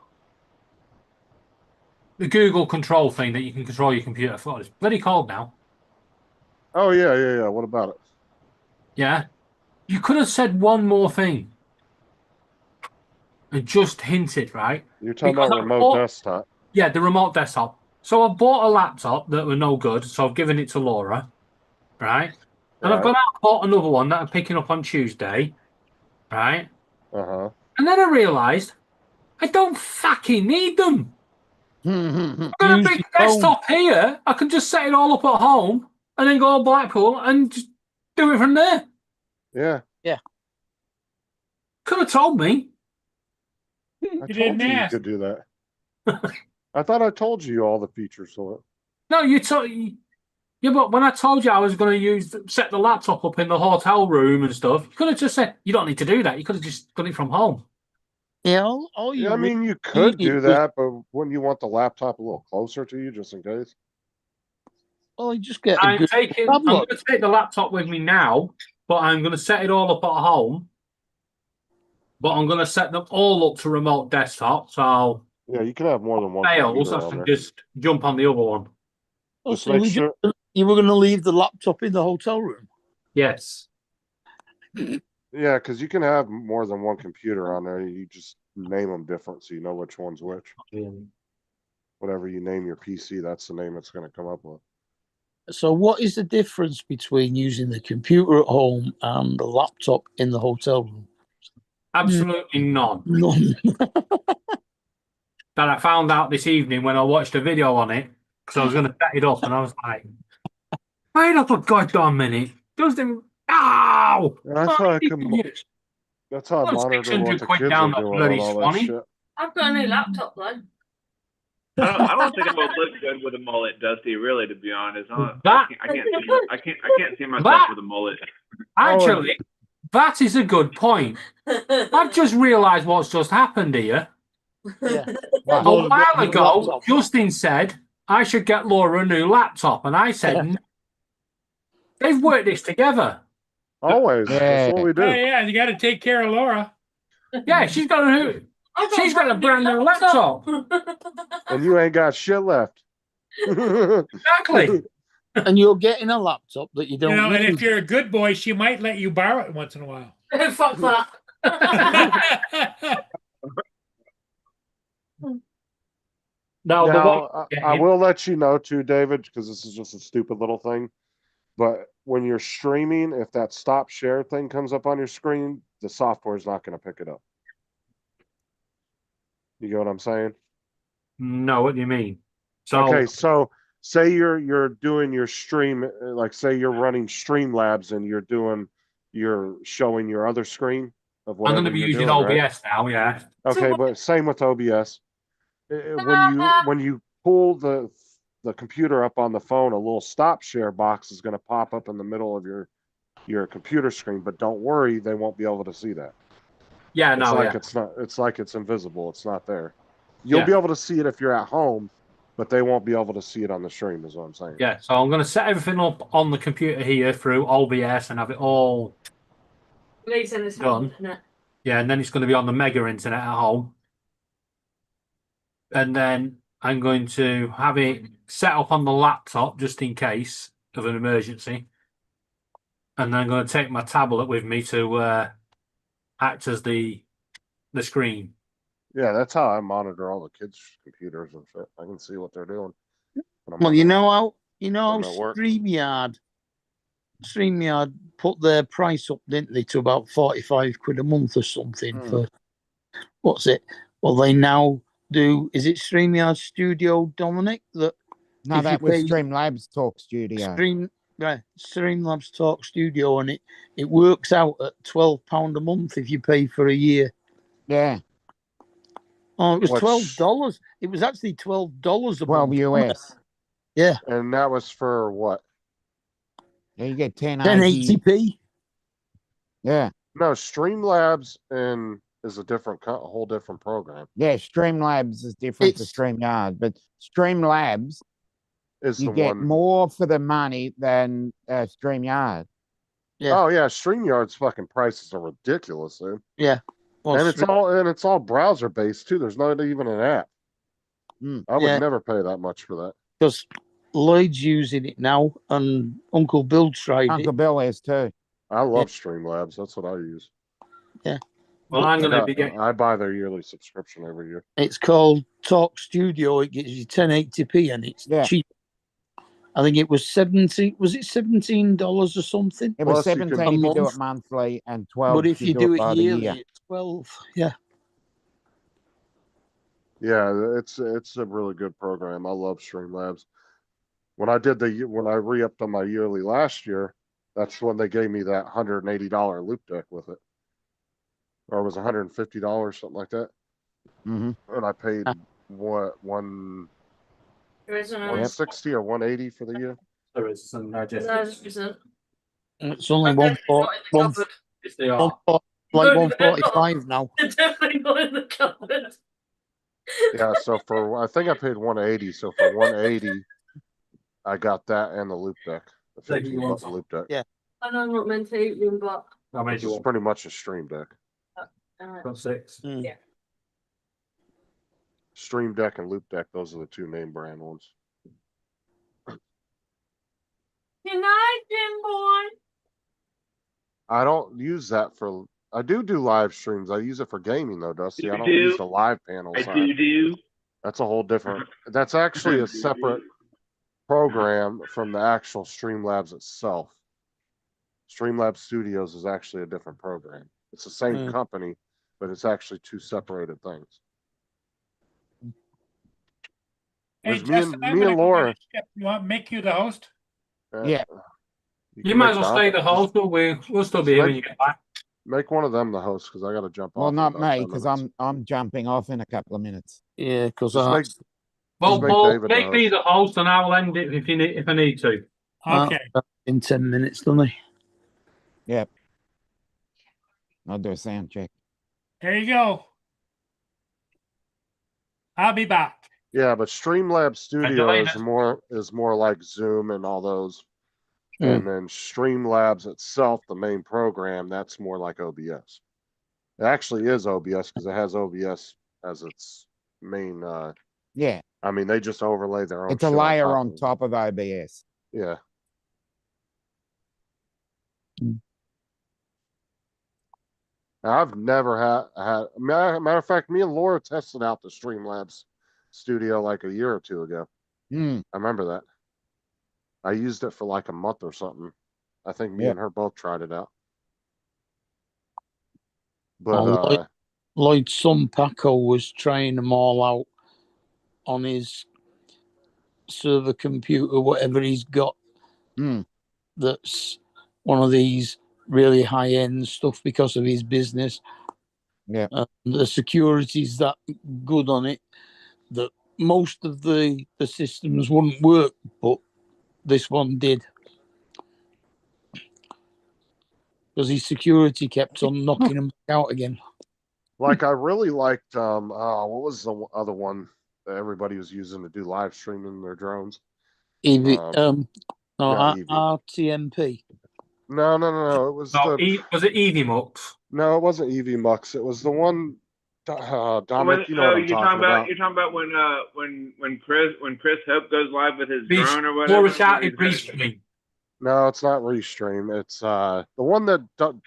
Speaker 9: The Google control thing that you can control your computer. I forgot it's bloody cold now.
Speaker 3: Oh yeah. What about it?
Speaker 9: Yeah, you could have said one more thing and just hinted, right?
Speaker 3: You're talking
Speaker 9: Because
Speaker 3: about
Speaker 9: I
Speaker 3: remote
Speaker 9: thought-
Speaker 3: desktop.
Speaker 9: Yeah, the remote desktop. So I bought a laptop that were no good, so I've given it to Laura, right? And I've
Speaker 3: Right.
Speaker 9: gone out and bought another one that I'm picking up on Tuesday, right?
Speaker 3: Uh-huh.
Speaker 9: And then I realised I don't fucking need them. I've got a
Speaker 4: Use
Speaker 9: big
Speaker 4: your phone.
Speaker 9: desktop here. I can just set it all up at home and then go to Blackpool and just do it from there.
Speaker 3: Yeah.
Speaker 9: Could have told me.
Speaker 3: I
Speaker 1: You
Speaker 3: told
Speaker 1: didn't
Speaker 3: you you
Speaker 1: ask.
Speaker 3: could do that. I thought I told you all the features of it.
Speaker 9: No, you told. Yeah, but when I told you I was going to set the laptop up in the hotel room and stuff, you could have just said you don't need to do that. You could have just done it from home.
Speaker 4: Yeah, all you
Speaker 3: Yeah, I mean, you could
Speaker 4: needed
Speaker 3: do
Speaker 4: was-
Speaker 3: that, but wouldn't you want the laptop a little closer to you just in case?
Speaker 4: well, you just get a
Speaker 9: I'm
Speaker 4: good
Speaker 9: going
Speaker 4: tablet.
Speaker 9: to take the laptop with me now, but I'm going to set it all up at home. But I'm going to set them all up to remote desktop, so
Speaker 3: Yeah, you can have more than one
Speaker 9: fails.
Speaker 3: computer
Speaker 9: I
Speaker 3: on
Speaker 9: can
Speaker 3: there.
Speaker 9: just jump on the other one.
Speaker 4: Oh,
Speaker 3: Just
Speaker 4: so
Speaker 3: make
Speaker 4: we
Speaker 3: sure.
Speaker 4: you were going to leave the laptop in the hotel room?
Speaker 9: Yes.
Speaker 3: Yeah, because you can have more than one computer on there. You just name them different so you know which one's which. Whatever you name your PC, that's the name it's going to come up with.
Speaker 4: So what is the difference between using the computer at home and the laptop in the hotel room?
Speaker 9: Absolutely none.
Speaker 4: None.
Speaker 9: that I found out this evening when I watched a video on it because I was going to set it up and I was like, wait up a goddamn minute. Doesn't. Ow!
Speaker 3: That's how I can.
Speaker 9: Idiots.
Speaker 3: That's how I
Speaker 9: Put
Speaker 3: monitor
Speaker 9: 600
Speaker 3: what the
Speaker 9: quid
Speaker 3: kids
Speaker 9: down
Speaker 3: are
Speaker 9: that
Speaker 3: doing
Speaker 9: bloody
Speaker 3: on all that
Speaker 9: Swanee.
Speaker 3: shit.
Speaker 6: I've got a new laptop though.
Speaker 10: I don't think I would look good with a mullet, Dusty. Really, to be honest,
Speaker 9: That-
Speaker 10: I can't see myself
Speaker 9: That-
Speaker 10: with a mullet.
Speaker 9: Actually, that is a good point. I've just realised what's just happened here.
Speaker 4: Yeah.
Speaker 9: A while ago, Justin said I should get Laura a new laptop, and I said, no. They've worked this together.
Speaker 3: Always. That's what we do.
Speaker 1: Oh, yeah, you got to take care of Laura.
Speaker 9: Yeah, she's got a brand new laptop.
Speaker 3: And you ain't got shit left.
Speaker 9: Exactly.
Speaker 4: And you're getting a laptop that you don't
Speaker 1: You know, and
Speaker 4: need.
Speaker 1: if you're a good boy, she might let you borrow it once in a while.
Speaker 6: Fuck that.
Speaker 9: No, the
Speaker 3: Now,
Speaker 9: one-
Speaker 3: I will let you know too, David, because this is just a stupid little thing. But when you're streaming, if that stop share thing comes up on your screen, the software is not going to pick it up. You get what I'm saying?
Speaker 9: No, what do you mean? So,
Speaker 3: Okay, so say you're doing your stream, like say you're running Streamlabs and you're showing your other screen of
Speaker 9: I'm
Speaker 3: whatever
Speaker 9: going to be
Speaker 3: you're
Speaker 9: using
Speaker 3: doing, right?
Speaker 9: OBS now, yeah.
Speaker 3: Okay, but same with OBS. When you pull the computer up on the phone, a little stop share box is going to pop up in the middle of your computer screen. But don't worry, they won't be able to see that.
Speaker 9: Yeah,
Speaker 3: It's
Speaker 9: no,
Speaker 3: like
Speaker 9: yeah.
Speaker 3: it's not. It's like it's invisible. It's not there. You'll
Speaker 9: Yeah.
Speaker 3: be able to see it if you're at home, but they won't be able to see it on the stream. Is what I'm saying.
Speaker 9: Yeah, so I'm going to set everything up on the computer here through OBS and have it all done. Yeah, and then it's going to be on the mega internet at home. And then I'm going to have it set up on the laptop just in case of an emergency. And then I'm going to take my tablet with me to act as the screen.
Speaker 3: Yeah, that's how I monitor all the kids' computers and shit. I can see what they're doing.
Speaker 4: Well, you know how
Speaker 3: Doesn't it work?
Speaker 4: StreamYard put their price up, didn't they, to about 45 quid a month or something for what's it? Well, they now do. Is it StreamYard Studio, Dominic? That
Speaker 2: No,
Speaker 4: if
Speaker 2: that
Speaker 4: you
Speaker 2: was
Speaker 4: pay-
Speaker 2: Streamlabs Talk Studio.
Speaker 4: Streamlabs Talk Studio, and it works out at £12 a month if you pay for a year.
Speaker 2: Yeah,
Speaker 4: Oh, it was
Speaker 3: What's-
Speaker 4: $12. It was actually $12 a
Speaker 2: 12
Speaker 4: month.
Speaker 2: US.
Speaker 4: Yeah,
Speaker 3: And that was for what?
Speaker 2: Yeah, you get 1080.
Speaker 4: 1080p.
Speaker 2: Yeah,
Speaker 3: No, Streamlabs is a whole different program.
Speaker 2: yeah. Streamlabs is different to
Speaker 4: It's-
Speaker 2: StreamYard, but Streamlabs
Speaker 3: Is
Speaker 2: you
Speaker 3: the
Speaker 2: get
Speaker 3: one?
Speaker 2: more for the money than
Speaker 4: Yeah.
Speaker 2: StreamYard.
Speaker 3: Oh yeah, StreamYard's fucking prices are ridiculous, dude.
Speaker 4: Yeah. Well,
Speaker 3: And it's all browser based too. There's not even an app.
Speaker 2: Mm.
Speaker 3: I would
Speaker 4: Yeah.
Speaker 3: never pay that much for that.
Speaker 4: because Lloyd's using it now, and Uncle Bill tried
Speaker 2: Uncle
Speaker 4: it.
Speaker 2: Bill is too.
Speaker 3: I love Streamlabs. That's what I use.
Speaker 9: Well, I'm going to be
Speaker 3: I
Speaker 9: getting.
Speaker 3: I buy their yearly subscription every year.
Speaker 4: It's called Talk Studio. It gives you 1080p, and it's
Speaker 2: Yeah.
Speaker 4: cheap. I think it was $17 or something.
Speaker 2: It was
Speaker 3: Plus, you can-
Speaker 2: 17 if you do
Speaker 4: month.
Speaker 2: it monthly and 12
Speaker 4: But if you do
Speaker 2: it
Speaker 4: it
Speaker 2: by the
Speaker 4: yearly,
Speaker 2: year.
Speaker 4: it's 12. Yeah.
Speaker 3: Yeah, it's a really good program. I love Streamlabs. When I re-upped on my yearly last year, that's when they gave me that $180 loop deck with it. Or it was $150, something like that.
Speaker 2: Hmm.
Speaker 3: And I paid
Speaker 4: Ah.
Speaker 3: what
Speaker 6: There is another.
Speaker 3: 160 or 180 for the year.
Speaker 9: There is some
Speaker 6: No,
Speaker 9: digest.
Speaker 6: there isn't.
Speaker 4: It's only
Speaker 6: They're definitely not in the cupboard.
Speaker 9: Yes, they are.
Speaker 4: like
Speaker 6: No, they're not.
Speaker 4: 145 now.
Speaker 6: They're definitely not in the cupboard.
Speaker 3: Yeah, so I think I paid 180. So for 180, I got that and the loop deck. The
Speaker 9: Like you
Speaker 3: 15
Speaker 9: want
Speaker 3: buck loop deck.
Speaker 4: Yeah.
Speaker 6: I know I'm not meant to eat them, but
Speaker 9: How many
Speaker 3: Which
Speaker 9: do you
Speaker 3: is
Speaker 9: want?
Speaker 3: pretty much a stream deck.
Speaker 9: Got 6.
Speaker 4: Mm.
Speaker 3: Stream deck and loop deck, those are the two name brand ones.
Speaker 6: good night, Jim boy.
Speaker 3: I don't use that for. I do live streams. I use it for gaming though, Dusty.
Speaker 10: You
Speaker 3: I don't
Speaker 10: do?
Speaker 3: use the live panel
Speaker 10: I
Speaker 3: side.
Speaker 10: do.
Speaker 3: That's a whole different. That's actually a separate program from the actual Streamlabs itself. Streamlabs Studios is actually a different program. It's the same
Speaker 4: Mm.
Speaker 3: company, but it's actually two separated things.
Speaker 1: Hey,
Speaker 3: There's me and
Speaker 1: Justin, I'm
Speaker 3: me
Speaker 1: gonna
Speaker 3: and
Speaker 1: go get
Speaker 3: Laura.
Speaker 1: a ship. You want make you the host?
Speaker 2: Yeah.
Speaker 9: You
Speaker 3: can
Speaker 9: might
Speaker 3: make
Speaker 9: as well
Speaker 3: Dom-
Speaker 9: stay the
Speaker 3: just
Speaker 9: host, but we'll still be here when you get back.
Speaker 3: Make one of them the host because I got to jump
Speaker 2: Well,
Speaker 3: off. in
Speaker 2: not
Speaker 3: about
Speaker 2: me,
Speaker 3: 10
Speaker 2: because
Speaker 3: minutes.
Speaker 2: I'm jumping off in a couple of minutes.
Speaker 4: Yeah, because
Speaker 3: Just make
Speaker 9: Well,
Speaker 3: make
Speaker 9: Paul,
Speaker 3: David the
Speaker 9: make me
Speaker 3: host.
Speaker 9: the host, and I'll end it if I need to.
Speaker 1: Okay.
Speaker 4: in 10 minutes, doesn't he?
Speaker 2: Yep. I'll do a sound check.
Speaker 1: There you go. I'll be back.
Speaker 3: Yeah, but Streamlabs Studio
Speaker 9: Magdalena.
Speaker 3: is more like Zoom and all those.
Speaker 4: Mm.
Speaker 3: And then Streamlabs itself, the main program, that's more like OBS. It actually is OBS because it has OBS as its main.
Speaker 2: Yeah.
Speaker 3: I mean, they just overlay their own.
Speaker 2: It's a
Speaker 3: shit
Speaker 2: layer
Speaker 3: on
Speaker 2: on top of OBS.
Speaker 3: Yeah.
Speaker 4: Mm.
Speaker 3: Now, I've never had. Matter of fact, me and Laura tested out the Streamlabs Studio like a year or two ago.
Speaker 2: Hmm.
Speaker 3: I remember that. I used it for like a month or something. I think me
Speaker 2: Yep.
Speaker 3: and her both tried it out. But
Speaker 4: Lloyd's son Paco was trying them all out on his server computer, whatever he's got.
Speaker 2: Hmm.
Speaker 4: That's one of these really high end stuff because of his business.
Speaker 2: Yeah.
Speaker 4: The security's that good on it that most of the systems wouldn't work, but this one did. Because his security kept on knocking him back out again.
Speaker 3: like I really liked what was the other one that everybody was using to do live streaming their drones?
Speaker 4: RTMP.
Speaker 3: No. It was
Speaker 9: No,
Speaker 3: the
Speaker 9: was it EVMux?
Speaker 3: no, it wasn't EVMux. It was the one. Dominic, you know
Speaker 10: oh,
Speaker 3: what I'm talking about.
Speaker 10: You're talking about when Chris Hope goes live with his
Speaker 9: Reach-
Speaker 10: drone or whatever.
Speaker 9: Laura shouted Restream.
Speaker 3: No, it's not Restream. It's the one that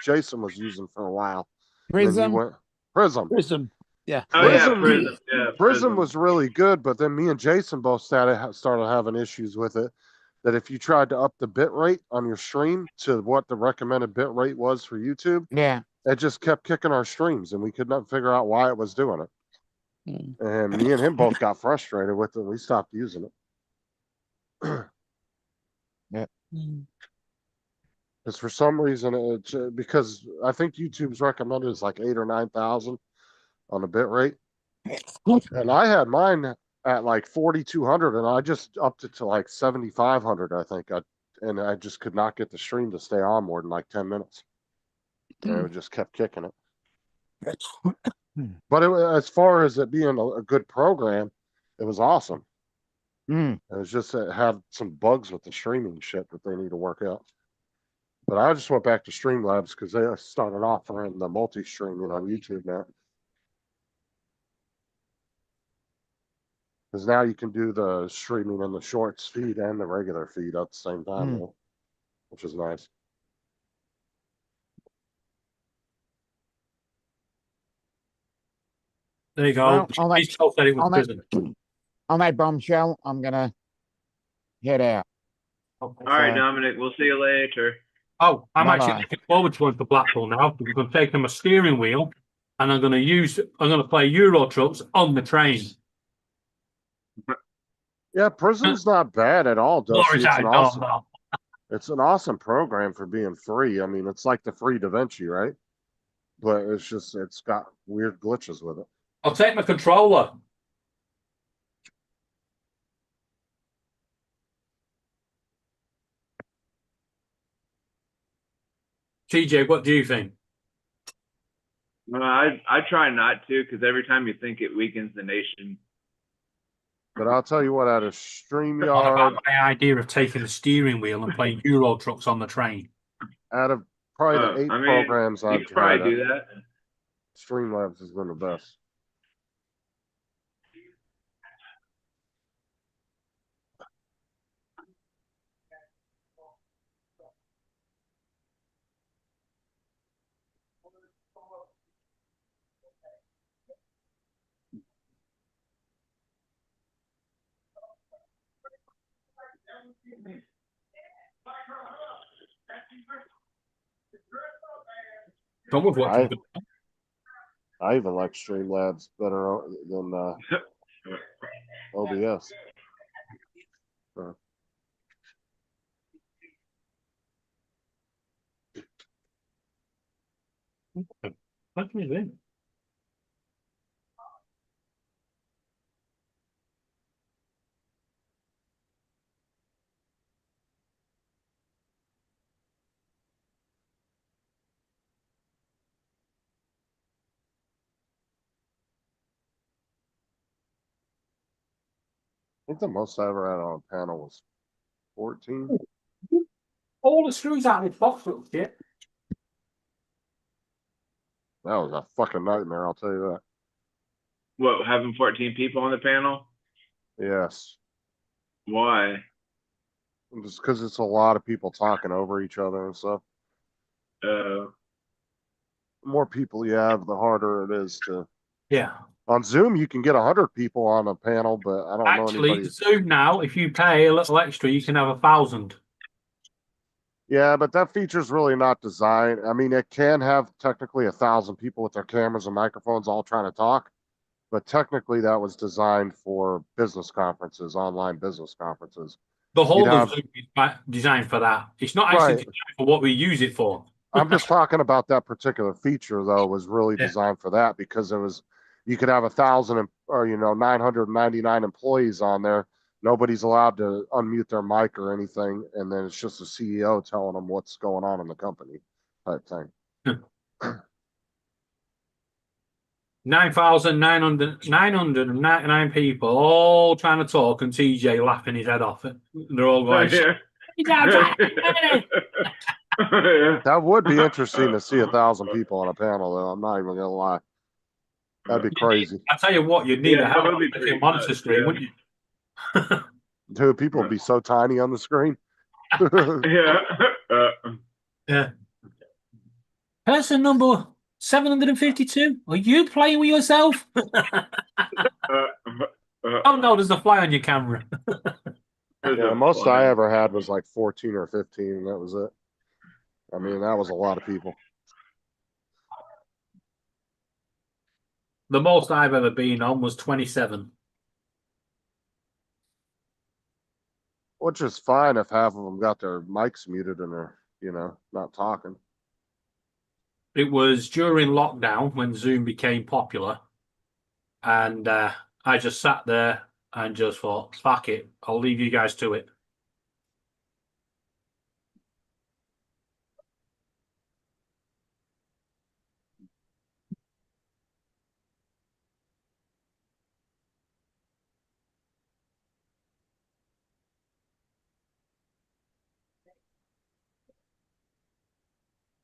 Speaker 3: Jason was using for a while. Then he
Speaker 2: Prism.
Speaker 3: went Prism.
Speaker 4: Prism. Yeah.
Speaker 10: Oh yeah,
Speaker 3: Prism.
Speaker 10: Prism. Yeah,
Speaker 3: Prism was really good, but then me and Jason both started having issues with it. That if you tried to up the bit rate on your stream to what the recommended bit rate was for YouTube,
Speaker 2: Yeah.
Speaker 3: it just kept kicking our streams, and we could not figure out why it was doing it.
Speaker 4: Mm.
Speaker 3: And me and him both got frustrated with it. We stopped using it.
Speaker 4: Mm.
Speaker 3: Because for some reason, because I think YouTube's recommended is like 8,000 or 9,000 on the bit rate, and I had mine at like 4,200, and I just upped it to like 7,500. I think and I just could not get the stream to stay on more than like 10 minutes, and it just kept kicking it. But as far as it being a good program, it was awesome.
Speaker 2: Hmm.
Speaker 3: It was just it had some bugs with the streaming shit that they need to work out. But I just went back to Streamlabs because they started offering the multi-streaming on YouTube now. Because now you can do the streaming in the shorts feed and the regular feed at the same time, now, which is nice.
Speaker 9: There you go.
Speaker 2: Well,
Speaker 9: He's told that it was
Speaker 2: on that-
Speaker 9: Prism.
Speaker 2: On that bombshell, I'm gonna head out.
Speaker 10: All right,
Speaker 2: So-
Speaker 10: Dominic. We'll see you later.
Speaker 9: Oh, I'm
Speaker 2: Bye-bye.
Speaker 9: actually looking forward to going to Blackpool now because I'm taking my steering wheel and I'm going to play Euro Trucks on the train.
Speaker 3: Yeah, Prism's not bad at all, Dusty.
Speaker 9: Laura's out, no.
Speaker 3: It's an awesome program for being free. I mean, it's like the free DaVinci, right? But it's got weird glitches with it.
Speaker 9: I'll take my controller. TJ, what do you think?
Speaker 10: I try not to because every time you think it weakens the nation.
Speaker 3: But I'll tell you what, out of
Speaker 9: What
Speaker 3: StreamYard,
Speaker 9: about my idea of taking the steering wheel and playing Euro Trucks on the train?
Speaker 3: out of probably the 8
Speaker 10: I mean,
Speaker 3: programs
Speaker 10: you
Speaker 3: I've
Speaker 10: could
Speaker 3: tried,
Speaker 10: probably do that.
Speaker 3: Streamlabs has been the best.
Speaker 9: Don't with what?
Speaker 3: I even like Streamlabs better than OBS.
Speaker 9: What can you do?
Speaker 3: I think the most I ever had on a panel was 14.
Speaker 9: All the screws out of this box little shit.
Speaker 3: That was a fucking nightmare, I'll tell you
Speaker 10: What, having 14 people on the panel?
Speaker 3: that. Yes.
Speaker 10: Why?
Speaker 3: Just because it's a lot of people talking over each other and stuff.
Speaker 10: Uh,
Speaker 3: The more people you have, the harder it is to.
Speaker 9: Yeah.
Speaker 3: On Zoom, you can get 100 people on a panel, but I don't know
Speaker 9: Actually,
Speaker 3: anybody.
Speaker 9: Zoom now, if you pay a little extra, you can have 1,000.
Speaker 3: Yeah, but that feature's really not designed. I mean, it can have technically 1,000 people with their cameras and microphones all trying to talk, but technically that was designed for business conferences, online business conferences.
Speaker 9: The whole
Speaker 3: You'd
Speaker 9: of
Speaker 3: have-
Speaker 9: Zoom is designed for that. It's not actually
Speaker 3: Right.
Speaker 9: designed for what we use it for.
Speaker 3: I'm just talking about that particular feature though was really
Speaker 9: Yeah.
Speaker 3: designed for that because it was you could have 1,000 or 999 employees on there. Nobody's allowed to unmute their mic or anything, and then it's just the CEO telling them what's going on in the company type thing.
Speaker 9: 9,999 people all trying to talk and TJ laughing his head off. They're all going,
Speaker 10: yeah.
Speaker 9: yeah.
Speaker 3: That would be interesting to see 1,000 people on a panel though. I'm not even gonna lie. That'd be crazy.
Speaker 9: I tell you what, you'd need
Speaker 10: Yeah,
Speaker 9: a
Speaker 10: that
Speaker 9: hell
Speaker 10: would
Speaker 9: of
Speaker 10: be
Speaker 9: a
Speaker 10: pretty
Speaker 9: monitor
Speaker 10: nuts,
Speaker 9: screen,
Speaker 10: yeah.
Speaker 9: wouldn't you?
Speaker 3: Dude, people would be so tiny on the screen.
Speaker 10: Yeah.
Speaker 9: Yeah. Person number 752. Are you playing with yourself? Oh no, there's a fly on your camera.
Speaker 3: Yeah, the most I ever had was like 14 or 15, and that was it. I mean, that was a lot of people.
Speaker 9: The most I've ever been on was 27.
Speaker 3: Which is fine if half of them got their mics muted and they're, not talking.
Speaker 9: It was during lockdown when Zoom became popular. And I just sat there and just thought, fuck it, I'll leave you guys to it.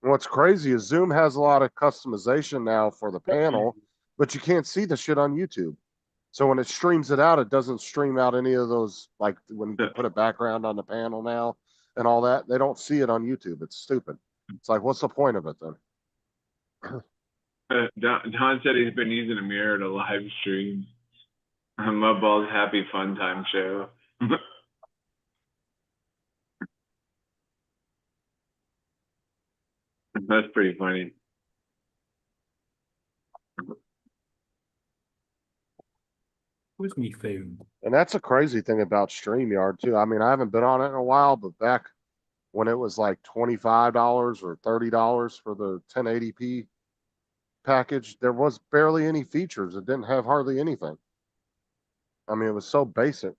Speaker 3: What's crazy is Zoom has a lot of customization now for the panel, but you can't see the shit on YouTube. So when it streams it out, it doesn't stream out any of those, like when you put a background on the panel now and all that. They don't see it on YouTube. It's stupid. It's like, what's the point of it then?
Speaker 10: Don said he's been using a mirror to live stream Mudball's Happy Fun Time show. That's pretty funny.
Speaker 9: Where's me phone?
Speaker 3: And that's a crazy thing about StreamYard too. I mean, I haven't been on it in a while, but back when it was like $25 or $30 for the 1080p package, there was barely any features. It didn't have hardly anything. I mean, it was so basic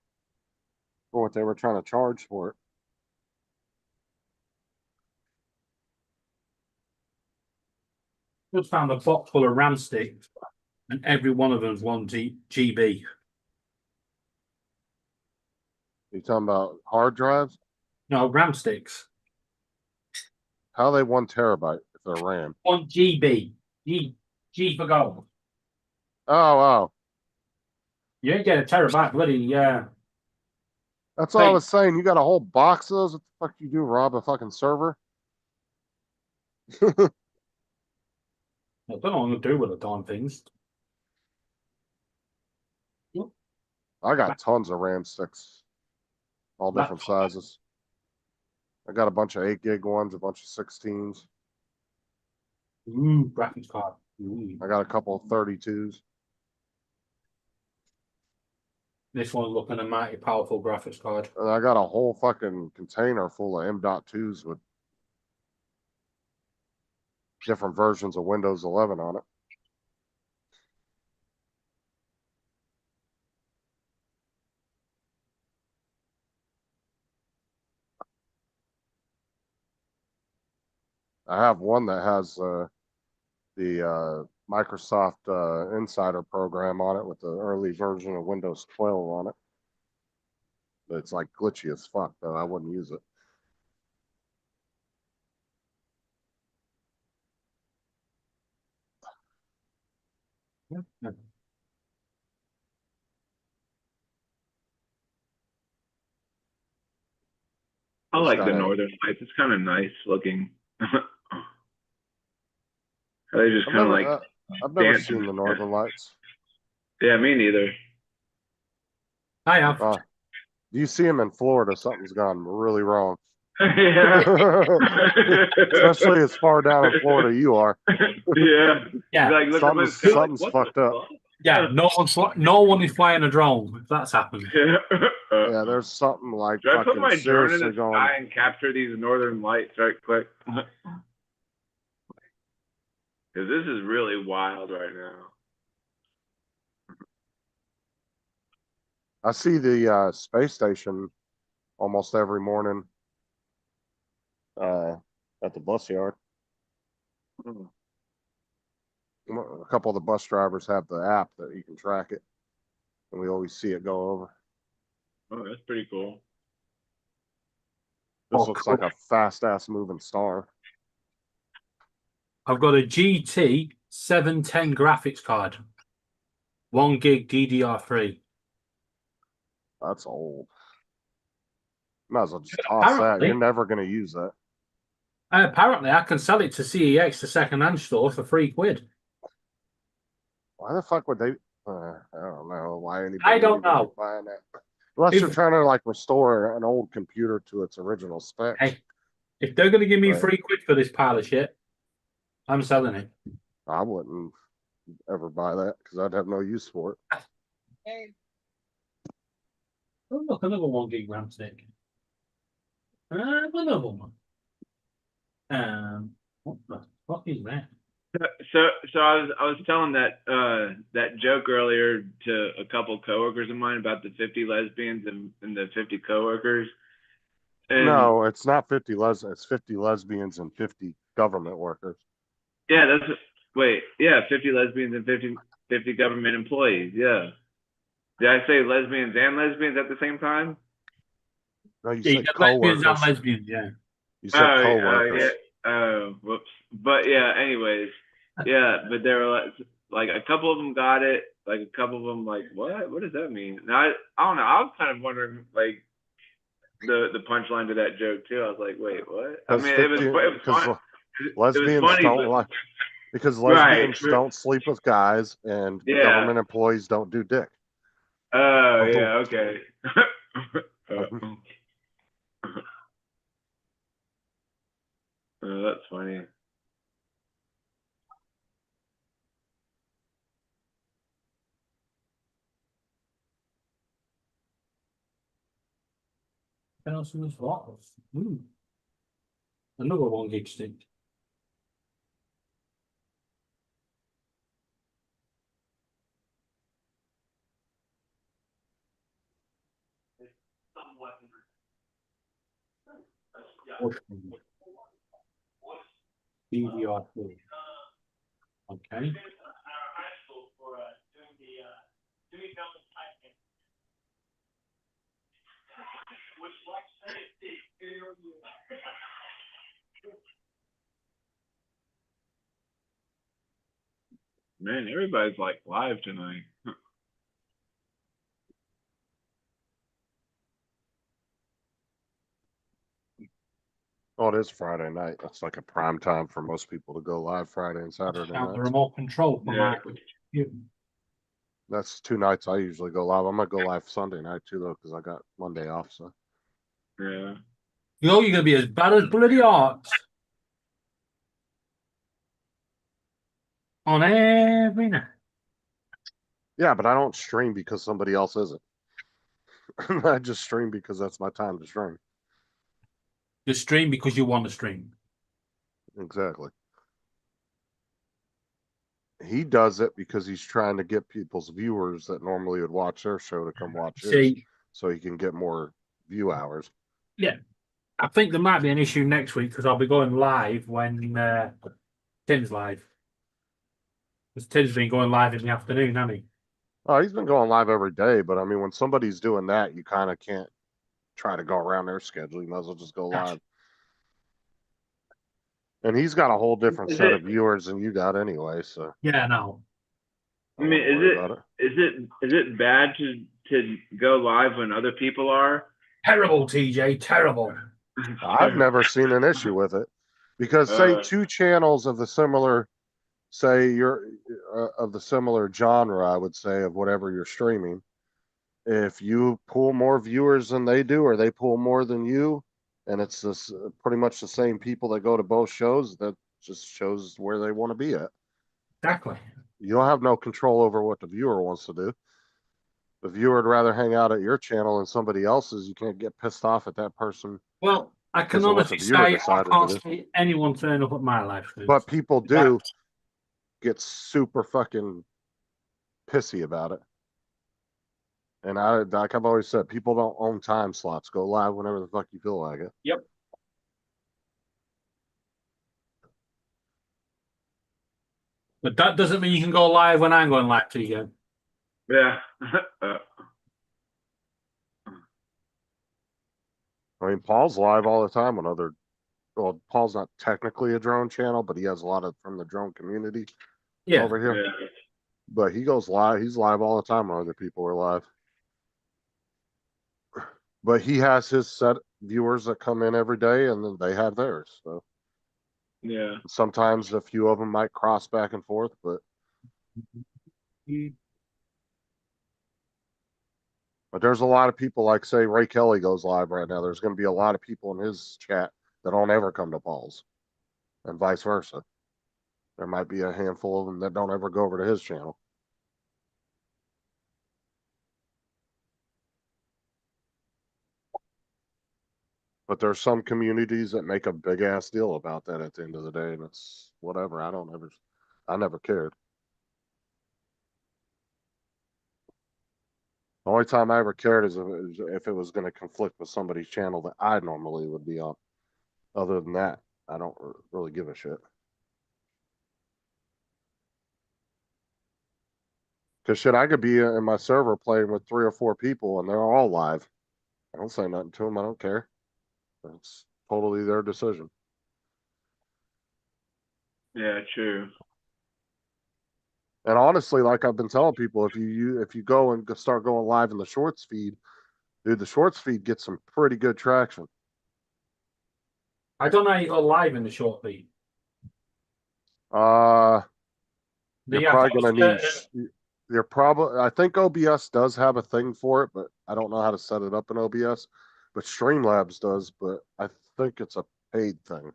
Speaker 3: for what they were trying to charge for it.
Speaker 9: Just found a box full of RAM sticks, and every one of them's 1 GB.
Speaker 3: You talking about hard drives?
Speaker 9: No, RAM sticks.
Speaker 3: How are they 1 terabyte if they're RAM?
Speaker 9: 1 GB. G for gold.
Speaker 3: Oh.
Speaker 9: You ain't get a terabyte, bloody, yeah.
Speaker 3: That's all I was saying. You got a whole box of those? What the fuck you do, rob a fucking server?
Speaker 9: I don't know what I'm going to do with the darn things.
Speaker 3: I got tons of RAM sticks, all different sizes. I got a bunch of 8 gig ones, a bunch of 16s.
Speaker 9: Ooh, graphics card. Ooh.
Speaker 3: I got a couple of 32s.
Speaker 9: This one's looking a mighty powerful graphics card.
Speaker 3: And I got a whole fucking container full of M.2s with different versions of Windows 11 on it. I have one that has the Microsoft Insider program on it with the early version of Windows 12 on it. But it's like glitchy as fuck, though. I wouldn't use it.
Speaker 10: I
Speaker 3: It's
Speaker 10: like
Speaker 3: got
Speaker 10: the
Speaker 3: a-
Speaker 10: Northern Lights. It's kind of nice looking. Are they just
Speaker 3: I've
Speaker 10: kind of
Speaker 3: never,
Speaker 10: like
Speaker 3: I've never
Speaker 10: dancing?
Speaker 3: seen the Northern Lights.
Speaker 10: Yeah, me neither.
Speaker 9: I have.
Speaker 3: You see them in Florida, something's gone really wrong.
Speaker 10: Yeah.
Speaker 3: Especially as far down in Florida you are.
Speaker 10: Yeah.
Speaker 9: Yeah.
Speaker 10: Like, look at
Speaker 3: Something's,
Speaker 10: this, kinda like,
Speaker 3: something's
Speaker 10: what
Speaker 3: fucked
Speaker 10: the
Speaker 3: up.
Speaker 10: fuck?
Speaker 9: Yeah, no one is flying a drone. If that's happened.
Speaker 10: Yeah.
Speaker 3: Yeah, there's something like
Speaker 10: Should I put
Speaker 3: fucking
Speaker 10: my drone in
Speaker 3: seriously
Speaker 10: the
Speaker 3: going.
Speaker 10: sky and capture these Northern Lights right quick? Because this is really wild right now.
Speaker 3: I see the space station almost every morning at the bus yard. A couple of the bus drivers have the app that you can track it, and we always see it go over.
Speaker 10: Oh, that's pretty cool.
Speaker 3: This
Speaker 9: Oh,
Speaker 3: looks
Speaker 9: cool.
Speaker 3: like a fast ass moving star.
Speaker 9: I've got a GT 710 graphics card, 1 gig DDR3.
Speaker 3: That's old. Might as well just toss that.
Speaker 9: Apparently.
Speaker 3: You're never going to use that.
Speaker 9: Apparently, I can sell it to CEX, the second-hand store, for £3.
Speaker 3: Why the fuck would they? I don't know why anybody.
Speaker 9: I don't
Speaker 3: would even be
Speaker 9: know.
Speaker 3: buying that. Unless
Speaker 9: If-
Speaker 3: you're trying to like restore an old computer to its original specs.
Speaker 9: Hey, if they're going to give me
Speaker 3: Right.
Speaker 9: £3 for this pile of shit, I'm selling it.
Speaker 3: I wouldn't ever buy that because I'd have no use for it.
Speaker 9: Oh, look, another 1 gig RAM stick. Another one. What the fuck is that?
Speaker 10: So I was telling that joke earlier to a couple coworkers of mine about the 50 lesbians and the 50 coworkers. And
Speaker 3: No, it's not 50 lesbians. It's 50 lesbians and 50 government workers.
Speaker 10: yeah, yeah, 50 lesbians and 50 government employees. Yeah. Did I say lesbians and lesbians at the same time?
Speaker 3: No, you
Speaker 9: Yeah, you
Speaker 3: said
Speaker 9: got lesbians and
Speaker 3: co-workers.
Speaker 9: lesbians, yeah.
Speaker 3: You said co-workers.
Speaker 10: yeah. Oh, whoops. But yeah, anyways, yeah, but there were like a couple of them got it, like a couple of them like, what does that mean? Now I don't know. I was kind of wondering like the punchline to that joke too. I was like, wait, what? I mean, it was fun.
Speaker 3: Lesbians
Speaker 10: funny,
Speaker 3: don't
Speaker 10: but-
Speaker 3: like because
Speaker 10: Right.
Speaker 3: lesbians don't sleep with guys and
Speaker 10: Yeah.
Speaker 3: government employees don't do dick.
Speaker 10: Oh yeah, okay. Oh, that's funny.
Speaker 9: And also was what? Another 1 gig stick. DDR4. Okay.
Speaker 10: Man, everybody's like live tonight.
Speaker 3: Oh, it is Friday night. That's like a prime time for most people to go live Friday and Saturday
Speaker 9: Count the
Speaker 3: night.
Speaker 9: remote control for
Speaker 10: Yeah.
Speaker 9: my computer.
Speaker 3: That's 2 nights I usually go live. I'm gonna go live Sunday night too though, because I got Monday off. So
Speaker 10: Yeah.
Speaker 9: You're going to be as bad as bloody Arts on every night.
Speaker 3: yeah, but I don't stream because somebody else isn't. I just stream because that's my time to stream.
Speaker 9: You stream because you want to stream.
Speaker 3: Exactly. He does it because he's trying to get people's viewers that normally would watch their show to come watch his,
Speaker 9: See,
Speaker 3: so he can get more view hours.
Speaker 9: yeah, I think there might be an issue next week because I'll be going live when Tim's live. Because Tim's been going live in the afternoon, hasn't he?
Speaker 3: Oh, he's been going live every day, but I mean, when somebody's doing that, you kind of can't try to go around their schedule. You might as well just go live. And he's got a whole different set of viewers than you got anyway, so.
Speaker 9: Yeah, no.
Speaker 10: I mean, is it bad to go live when other people are?
Speaker 9: Terrible, TJ, terrible.
Speaker 3: I've never seen an issue with it because say two channels of the similar, say you're of the similar genre, I would say, of whatever you're streaming. If you pull more viewers than they do, or they pull more than you, and it's this pretty much the same people that go to both shows, that just shows where they want to be at.
Speaker 9: Exactly.
Speaker 3: You don't have no control over what the viewer wants to do. The viewer would rather hang out at your channel than somebody else's. You can't get pissed off at that person.
Speaker 9: Well, I can
Speaker 3: Because of what
Speaker 9: honestly
Speaker 3: the
Speaker 9: say
Speaker 3: viewer
Speaker 9: I
Speaker 3: decided
Speaker 9: can't
Speaker 3: to do.
Speaker 9: see anyone turn up at my live stream.
Speaker 3: But people do get super fucking pissy about it. And like I've always said, people don't own time slots. Go live whenever the fuck you feel like it.
Speaker 9: Yep. But that doesn't mean you can go live when I'm going live, TJ.
Speaker 10: Yeah.
Speaker 3: I mean, Paul's live all the time on other. Well, Paul's not technically a drone channel, but he has a lot of from the drone community
Speaker 9: Yeah.
Speaker 3: over here.
Speaker 10: Yeah.
Speaker 3: But he goes live. He's live all the time when other people are live. But he has his set viewers that come in every day, and then they have theirs. So
Speaker 10: Yeah.
Speaker 3: sometimes a few of them might cross back and forth, but there's a lot of people, like say Ray Kelly goes live right now. There's going to be a lot of people in his chat that don't ever come to Paul's, and vice versa. There might be a handful of them that don't ever go over to his channel. But there's some communities that make a big ass deal about that at the end of the day, and it's whatever. I never cared. The only time I ever cared is if it was going to conflict with somebody's channel that I normally would be on. Other than that, I don't really give a shit. Because shit, I could be in my server playing with 3 or 4 people and they're all live. I don't say nothing to them. I don't care. It's totally their decision.
Speaker 10: Yeah, true.
Speaker 3: And honestly, like I've been telling people, if you go and start going live in the shorts feed, dude, the shorts feed gets some pretty good traction.
Speaker 9: I don't know how you go live in the short feed.
Speaker 3: You're
Speaker 9: Do you
Speaker 3: probably
Speaker 9: have to
Speaker 3: gonna
Speaker 9: host
Speaker 3: need. You're probably. I think OBS does have a thing for it, but I don't know how to set it up in OBS. But Streamlabs does, but I think it's a paid thing.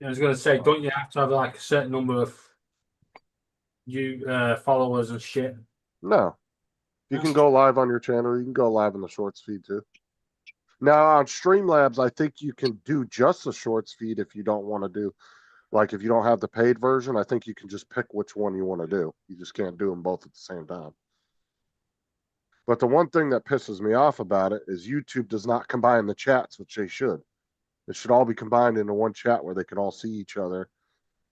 Speaker 9: I was going to say, don't you have to have like a certain number of followers and shit?
Speaker 3: No, you can go live on your channel. You can go live in the shorts feed too. Now on Streamlabs, I think you can do just the shorts feed if you don't want to do, like if you don't have the paid version. I think you can just pick which one you want to do. You just can't do them both at the same time. But the one thing that pisses me off about it is YouTube does not combine the chats, which they should. It should all be combined into one chat where they can all see each other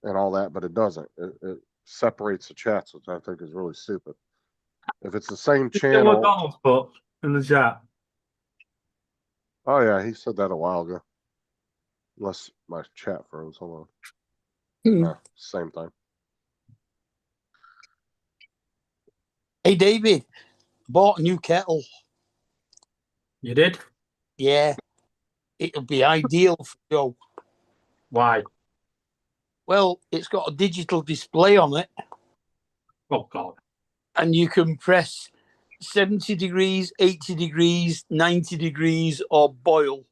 Speaker 3: and all that, but it doesn't. It separates the chats, which I think is really stupid. If it's the same channel.
Speaker 9: Donald's put in the chat.
Speaker 3: Oh, yeah, he said that a while ago. Unless my chat froze. Hold on. No, same thing.
Speaker 4: Hey, David, bought a new kettle.
Speaker 9: You did?
Speaker 4: Yeah. It'll be ideal for Joe.
Speaker 9: Why?
Speaker 4: Well, it's got a digital display on it.
Speaker 9: Oh, God.
Speaker 4: And you can press 70 degrees, 80 degrees, 90 degrees, or boil.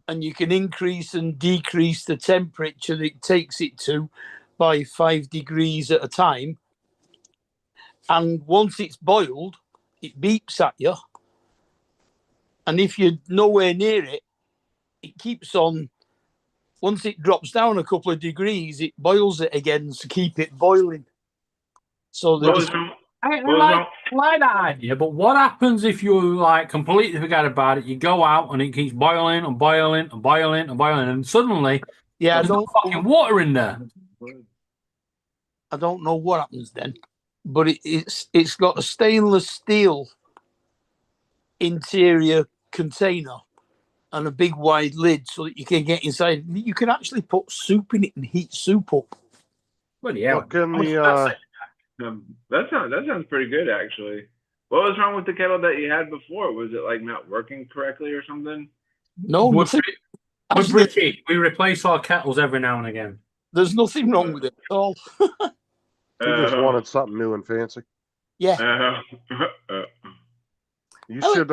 Speaker 4: And you can increase and decrease the temperature that it takes it to by 5 degrees at a time. And once it's boiled, it beeps at you. And if you're nowhere near it, it keeps on. Once it drops down a couple of degrees, it boils it again to keep it boiling. So
Speaker 10: What
Speaker 4: there's
Speaker 10: was wrong?
Speaker 9: I
Speaker 10: What was
Speaker 9: like,
Speaker 10: wrong?
Speaker 9: like that idea, but what happens if you like completely forget about it? You go out and it keeps boiling and boiling and boiling and boiling, and suddenly
Speaker 4: yeah,
Speaker 9: there's no fucking water in there.
Speaker 4: I don't know what happens then, but it's got a stainless steel interior container and a big wide lid so that you can get inside. You can actually put soup in it and heat soup up.
Speaker 9: Bloody hell.
Speaker 3: Look in
Speaker 9: How much
Speaker 3: the,
Speaker 9: would that say?
Speaker 10: That sounds pretty good actually. What was wrong with the kettle that you had before? Was it like not working correctly or something?
Speaker 4: No,
Speaker 9: We're
Speaker 4: nothing.
Speaker 9: We're
Speaker 4: Actually,
Speaker 9: British. We replace our kettles every now and again.
Speaker 4: there's nothing wrong with it at all.
Speaker 3: you just wanted something new and fancy.
Speaker 4: Yeah,
Speaker 3: You
Speaker 4: I like-
Speaker 3: should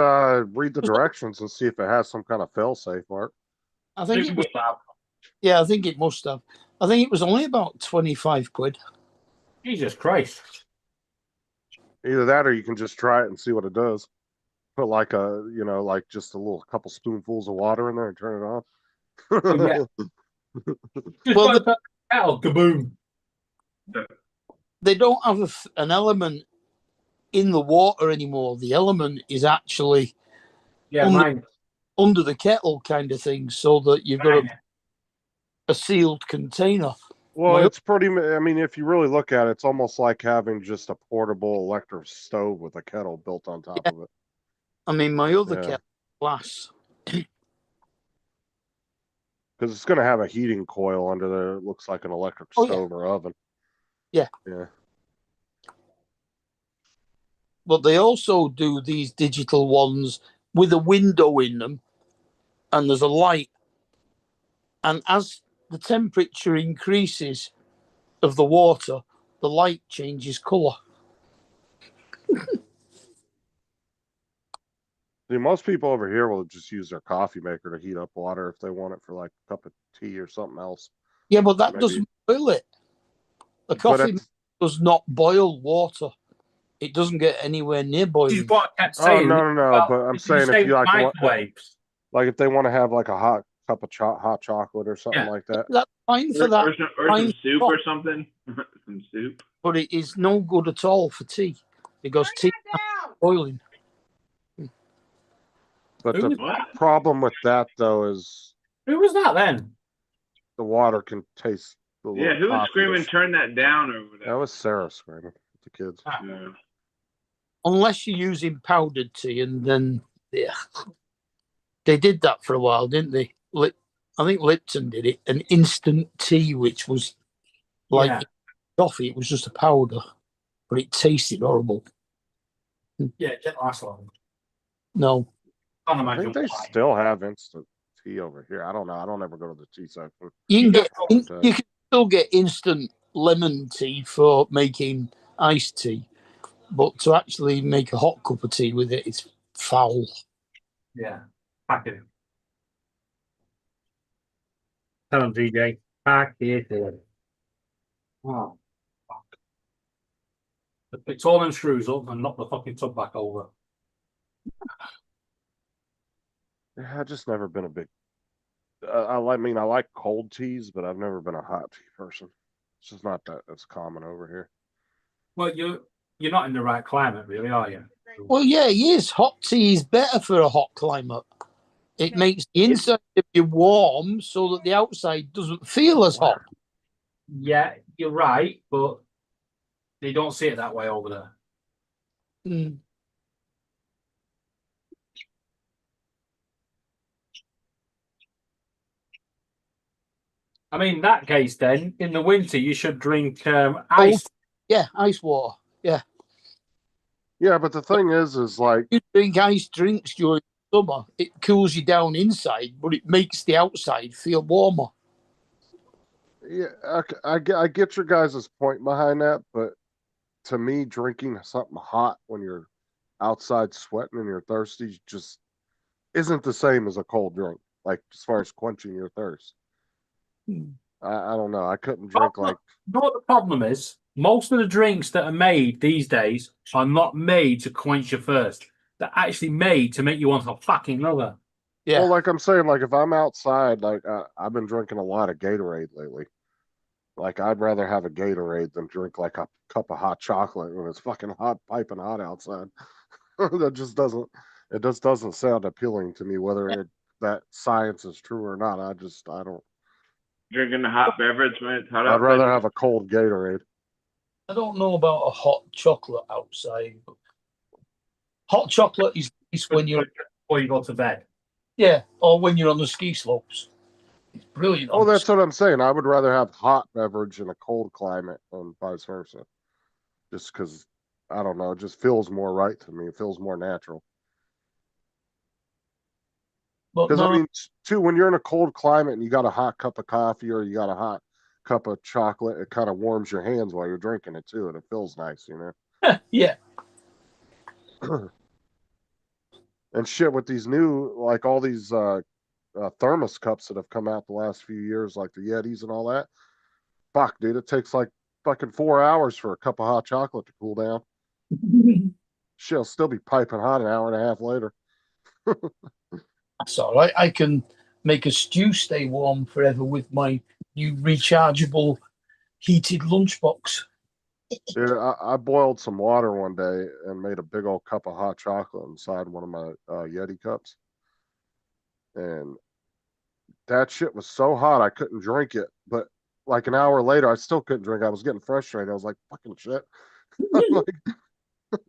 Speaker 3: read the directions and see if it has some kind of fail safe, Mark.
Speaker 4: I think it was.
Speaker 9: Must have.
Speaker 4: Yeah, I think it must have. I think it was only about 25 quid.
Speaker 9: Jesus Christ.
Speaker 3: Either that or you can just try it and see what it does. Put like a, you know, like just a little couple spoonfuls of water in there and turn it on.
Speaker 9: Oh, yeah. Just
Speaker 4: Well,
Speaker 9: well, the kettle, kaboom.
Speaker 4: They don't have an element in the water anymore. The element is actually
Speaker 9: Yeah,
Speaker 4: Under-
Speaker 9: mine.
Speaker 4: under the kettle kind of thing, so that you've got
Speaker 9: Mine.
Speaker 4: a sealed container.
Speaker 3: Well,
Speaker 4: My-
Speaker 3: it's pretty, I mean, if you really look at it, it's almost like having just a portable electric stove with a kettle built on top of it.
Speaker 4: I mean, my other
Speaker 3: Yeah.
Speaker 4: kettle glass.
Speaker 3: Because it's going to have a heating coil under there. It looks like an electric
Speaker 4: Oh, yeah.
Speaker 3: stove or oven.
Speaker 4: Yeah.
Speaker 3: Yeah.
Speaker 4: But they also do these digital ones with a window in them, and there's a light. And as the temperature increases of the water, the light changes colour.
Speaker 3: See, most people over here will just use their coffee maker to heat up water if they want it for like a cup of tea or something else.
Speaker 4: Yeah, but that
Speaker 3: Maybe.
Speaker 4: doesn't boil it. A
Speaker 3: But
Speaker 4: coffee
Speaker 3: it's-
Speaker 4: does not boil water. It doesn't get anywhere near
Speaker 9: This
Speaker 4: boiling.
Speaker 9: is what I kept
Speaker 3: Oh,
Speaker 9: saying.
Speaker 3: no.
Speaker 9: Well,
Speaker 3: But I'm
Speaker 9: did
Speaker 3: saying
Speaker 9: say
Speaker 3: if you like,
Speaker 9: microwaves.
Speaker 3: like if they want to have like a hot cup of hot chocolate or something
Speaker 9: Yeah.
Speaker 3: like that.
Speaker 4: That's fine for that,
Speaker 10: Or some
Speaker 4: fine
Speaker 10: soup
Speaker 4: for-
Speaker 10: or something. Some soup.
Speaker 4: but it is no good at all for tea because tea is boiling.
Speaker 3: But
Speaker 9: Who
Speaker 3: the
Speaker 9: was
Speaker 10: What?
Speaker 3: problem with that though is
Speaker 9: Who was that then?
Speaker 3: the water can taste. A
Speaker 10: Yeah,
Speaker 3: little
Speaker 10: who was
Speaker 3: coffee.
Speaker 10: screaming turn that down over
Speaker 3: That
Speaker 10: there?
Speaker 3: was Sarah screaming at the kids.
Speaker 10: Yeah.
Speaker 4: Unless you're using powdered tea, and then yeah, they did that for a while, didn't they? I think Lipton did it, an instant tea, which was like
Speaker 9: Yeah.
Speaker 4: coffee. It was just a powder, but it tasted horrible.
Speaker 9: Yeah, it didn't last long.
Speaker 4: No,
Speaker 9: Can't
Speaker 3: I
Speaker 9: imagine
Speaker 3: think they
Speaker 9: why.
Speaker 3: still have instant tea over here. I don't know. I don't ever go to the tea section.
Speaker 4: you can
Speaker 9: Yeah.
Speaker 4: you can still get instant lemon tea for making iced tea, but to actually make a hot cup of tea with it, it's foul.
Speaker 9: Yeah. Pack it in. Tell him, DJ. Pack it in. Oh, fuck. It's all in screws up and knock the fucking tub back over.
Speaker 3: Yeah, I've just never been a big. I like cold teas, but I've never been a hot tea person. It's just not that as common over here.
Speaker 9: Well, you're not in the right climate, really, are you?
Speaker 4: Well, yeah, yes, hot tea is better for a hot climate. It makes the inside of you warm so that the outside doesn't feel as hot.
Speaker 9: Yeah, you're right, but they don't see it that way over there.
Speaker 4: Mm.
Speaker 9: I mean, in that case, then in the winter you should drink ice.
Speaker 4: Yeah, ice water. Yeah.
Speaker 3: Yeah, but the thing is like
Speaker 4: You drink ice drinks during summer, it cools you down inside, but it makes the outside feel warmer.
Speaker 3: yeah, I get your guys' point behind that, but to me, drinking something hot when you're outside sweating and you're thirsty just isn't the same as a cold drink. Like as far as quenching your thirst.
Speaker 4: Hmm.
Speaker 3: I don't know. I couldn't drink like
Speaker 9: You know what the problem is? most of the drinks that are made these days are not made to quench your thirst. They're actually made to make you want a fucking another.
Speaker 4: Yeah.
Speaker 3: Well, like I'm saying, like if I'm outside, like I've been drinking a lot of Gatorade lately. Like I'd rather have a Gatorade than drink like a cup of hot chocolate when it's fucking hot, piping hot outside. That just doesn't. It just doesn't sound appealing to me, whether that science is true or not. I don't.
Speaker 10: Drinking a hot beverage when it's hot
Speaker 3: I'd
Speaker 10: outside.
Speaker 3: rather have a cold Gatorade.
Speaker 4: I don't know about a hot chocolate outside. But hot chocolate is nice when you're
Speaker 9: Before you go to bed.
Speaker 4: or when you're on the ski slopes. It's brilliant.
Speaker 3: Oh, that's what I'm saying. I would rather have hot beverage in a cold climate and vice versa. Just because, I don't know, it just feels more right to me. It feels more natural.
Speaker 4: But
Speaker 3: Because,
Speaker 4: no,
Speaker 3: I mean, too, when you're in a cold climate and you got a hot cup of coffee or you got a hot cup of chocolate, it kind of warms your hands while you're drinking it, too. And it feels nice, you know?
Speaker 4: yeah.
Speaker 3: And shit, with these new, like all these thermos cups that have come out the last few years, like the Yetis and all that. Fuck, dude, it takes like fucking 4 hours for a cup of hot chocolate to cool down. Shit'll still be piping hot an hour and a half later.
Speaker 4: That's all right. I can make a stew stay warm forever with my new rechargeable heated lunchbox.
Speaker 3: Dude, I boiled some water one day and made a big old cup of hot chocolate inside one of my Yeti cups. And that shit was so hot I couldn't drink it. But like an hour later, I still couldn't drink. I was getting frustrated. I was like, fucking shit.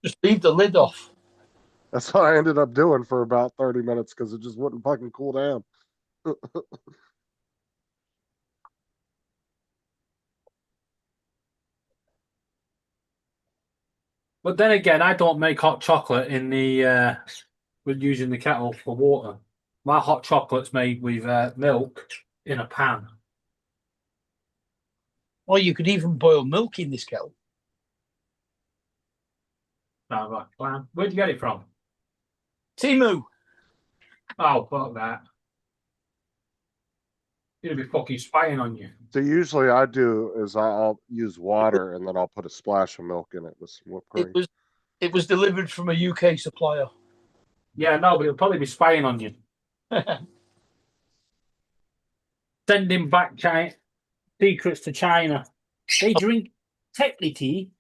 Speaker 4: Just leave the lid off.
Speaker 3: That's what I ended up doing for about 30 minutes because it just wouldn't fucking cool down.
Speaker 9: But then again, I don't make hot chocolate in the with using the kettle for water. My hot chocolate's made with milk in a pan.
Speaker 4: Or you could even boil milk in this kettle.
Speaker 9: Sounds like a plan. Where'd you get it from?
Speaker 4: Timu.
Speaker 9: Oh, fuck that. He'll be fucking spying on you.
Speaker 3: So usually I do is I'll use water and then I'll put a splash of milk in it with some whipped cream.
Speaker 4: It was delivered from a UK supplier.
Speaker 9: Yeah, no, but he'll probably be spying on you. Sending back secrets to China. They drink Tetley tea.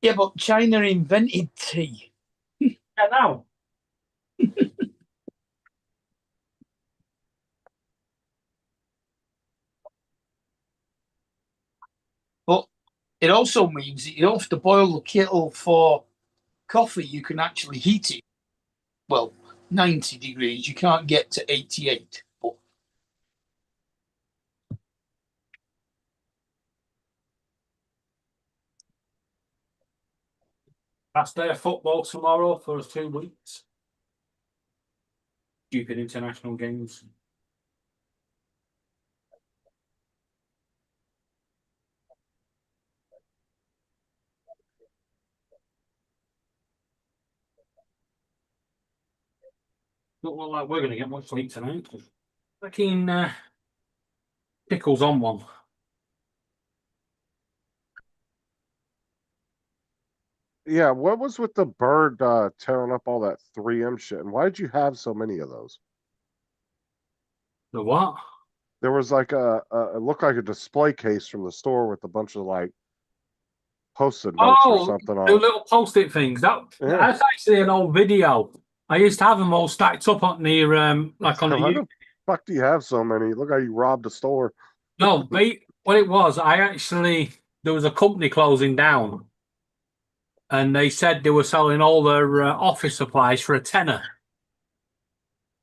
Speaker 4: Yeah, but China invented tea.
Speaker 9: Yeah, now.
Speaker 4: But it also means that you don't have to boil the kettle for coffee. You can actually heat it. Well, 90 degrees. You can't get to 88. But
Speaker 9: Last day of football tomorrow for us 2 weeks. Stupid international games. Don't look like we're going to get much sleep tonight. Fucking pickles on one.
Speaker 3: Yeah, what was with the bird tearing up all that 3M shit? And why did you have so many of those?
Speaker 9: The what?
Speaker 3: There was like it looked like a display case from the store with a bunch of like Post-it notes or something on
Speaker 9: the
Speaker 3: it.
Speaker 9: little post-it things. That's actually an old video. I used to have them all stacked up on the like on the.
Speaker 3: Why the fuck do you have so many? Look how you robbed a store.
Speaker 9: No, what it was, there was a company closing down, and they said they were selling all their office supplies for $10.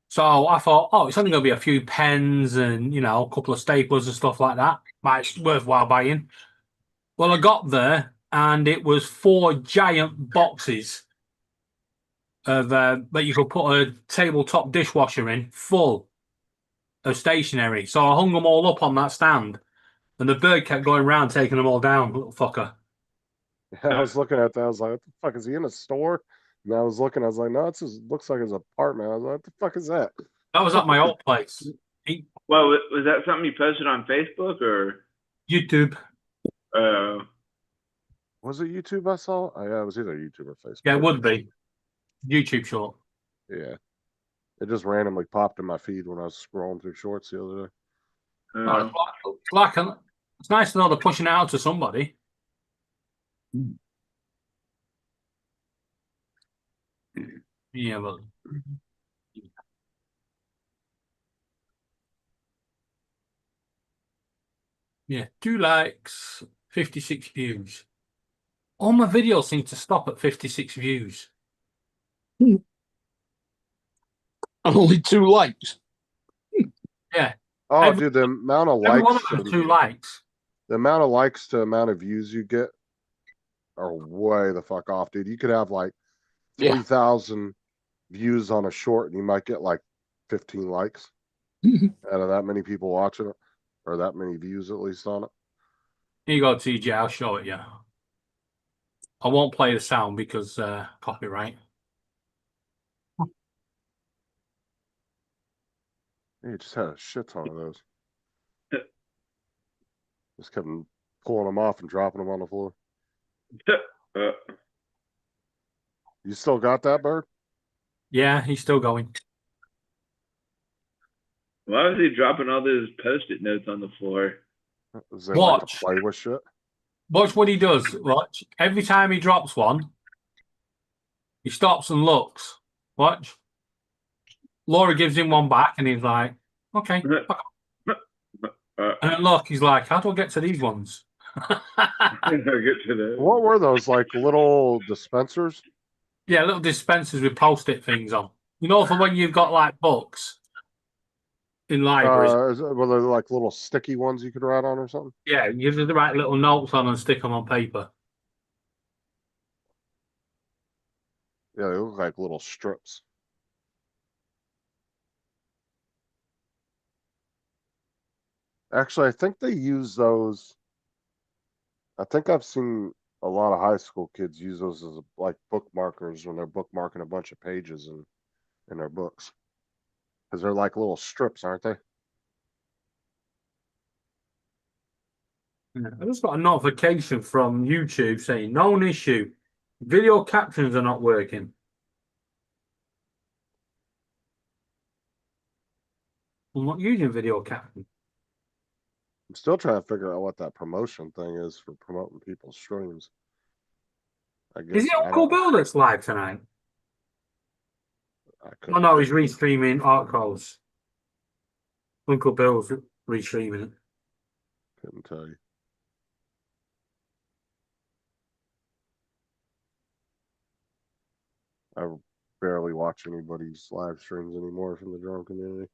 Speaker 9: So I thought, oh, it's only going to be a few pens and a couple of staplers and stuff like that. It's worthwhile buying. Well, I got there, and it was 4 giant boxes of that you could put a tabletop dishwasher in, full of stationery. So I hung them all up on that stand, and the bird kept going around taking them all down, little fucker.
Speaker 3: I was looking at that. I was like, what the fuck, is he in a store? And I was looking, I was like, no, it looks like his apartment. I was like, what the fuck is that?
Speaker 9: That was at my old place.
Speaker 10: Well, was that something you posted on Facebook or
Speaker 9: YouTube?
Speaker 3: Was it YouTube I saw? Oh, yeah, it was either YouTube or Facebook.
Speaker 9: Yeah, it would be YouTube short.
Speaker 3: Yeah. It just randomly popped in my feed when I was scrolling through shorts the other day.
Speaker 9: Oh, it's nice to know they're pushing it out to somebody. Yeah, but yeah, 2 likes, 56 views. All my videos seem to stop at 56 views.
Speaker 4: And only 2 likes.
Speaker 9: Yeah.
Speaker 3: Oh, dude, the amount of
Speaker 9: Every one
Speaker 3: likes,
Speaker 9: of them has 2 likes.
Speaker 3: the amount of likes to amount of views you get are way the fuck off, dude. You could have like
Speaker 4: Yeah.
Speaker 3: 3,000 views on a short, and you might get like 15 likes out of that many people watching it, or that many views at least on it.
Speaker 9: Here you go, TJ. I'll show it you. I won't play the sound because copyright.
Speaker 3: He just had a shit ton of those. Just kept pulling them off and dropping them on the floor. You still got that, Bird?
Speaker 9: Yeah, he's still going.
Speaker 10: Why was he dropping all those post-it notes on the floor?
Speaker 3: Is they like to
Speaker 9: Watch.
Speaker 3: play with shit?
Speaker 9: Watch what he does. Watch. Every time he drops one, he stops and looks. Watch. Laura gives him one back, and he's like, "Okay." And then look, he's like, "How do I get to these ones?"
Speaker 10: Get to the...
Speaker 3: What were those, like little dispensers?
Speaker 9: Yeah, little dispensers with post-it things on. You know, for when you've got like books in libraries.
Speaker 3: Were they like little sticky ones you could write on or something?
Speaker 9: Yeah, you just write little notes on and stick them on paper.
Speaker 3: Yeah, they look like little strips. Actually, I think they use those. I think I've seen a lot of high school kids use those as like bookmarkers when they're bookmarking a bunch of pages in their books. Because they're like little strips, aren't they?
Speaker 9: I just got a notification from YouTube saying known issue. Video captions are not working. I'm not using video caption.
Speaker 3: I'm still trying to figure out what that promotion thing is for promoting people's streams. I guess
Speaker 9: Is it Uncle Bill that's live tonight? Oh no, he's restreaming Arcos. Uncle Bill's restreaming it.
Speaker 3: Couldn't tell you. I barely watch anybody's live streams anymore from the drone community.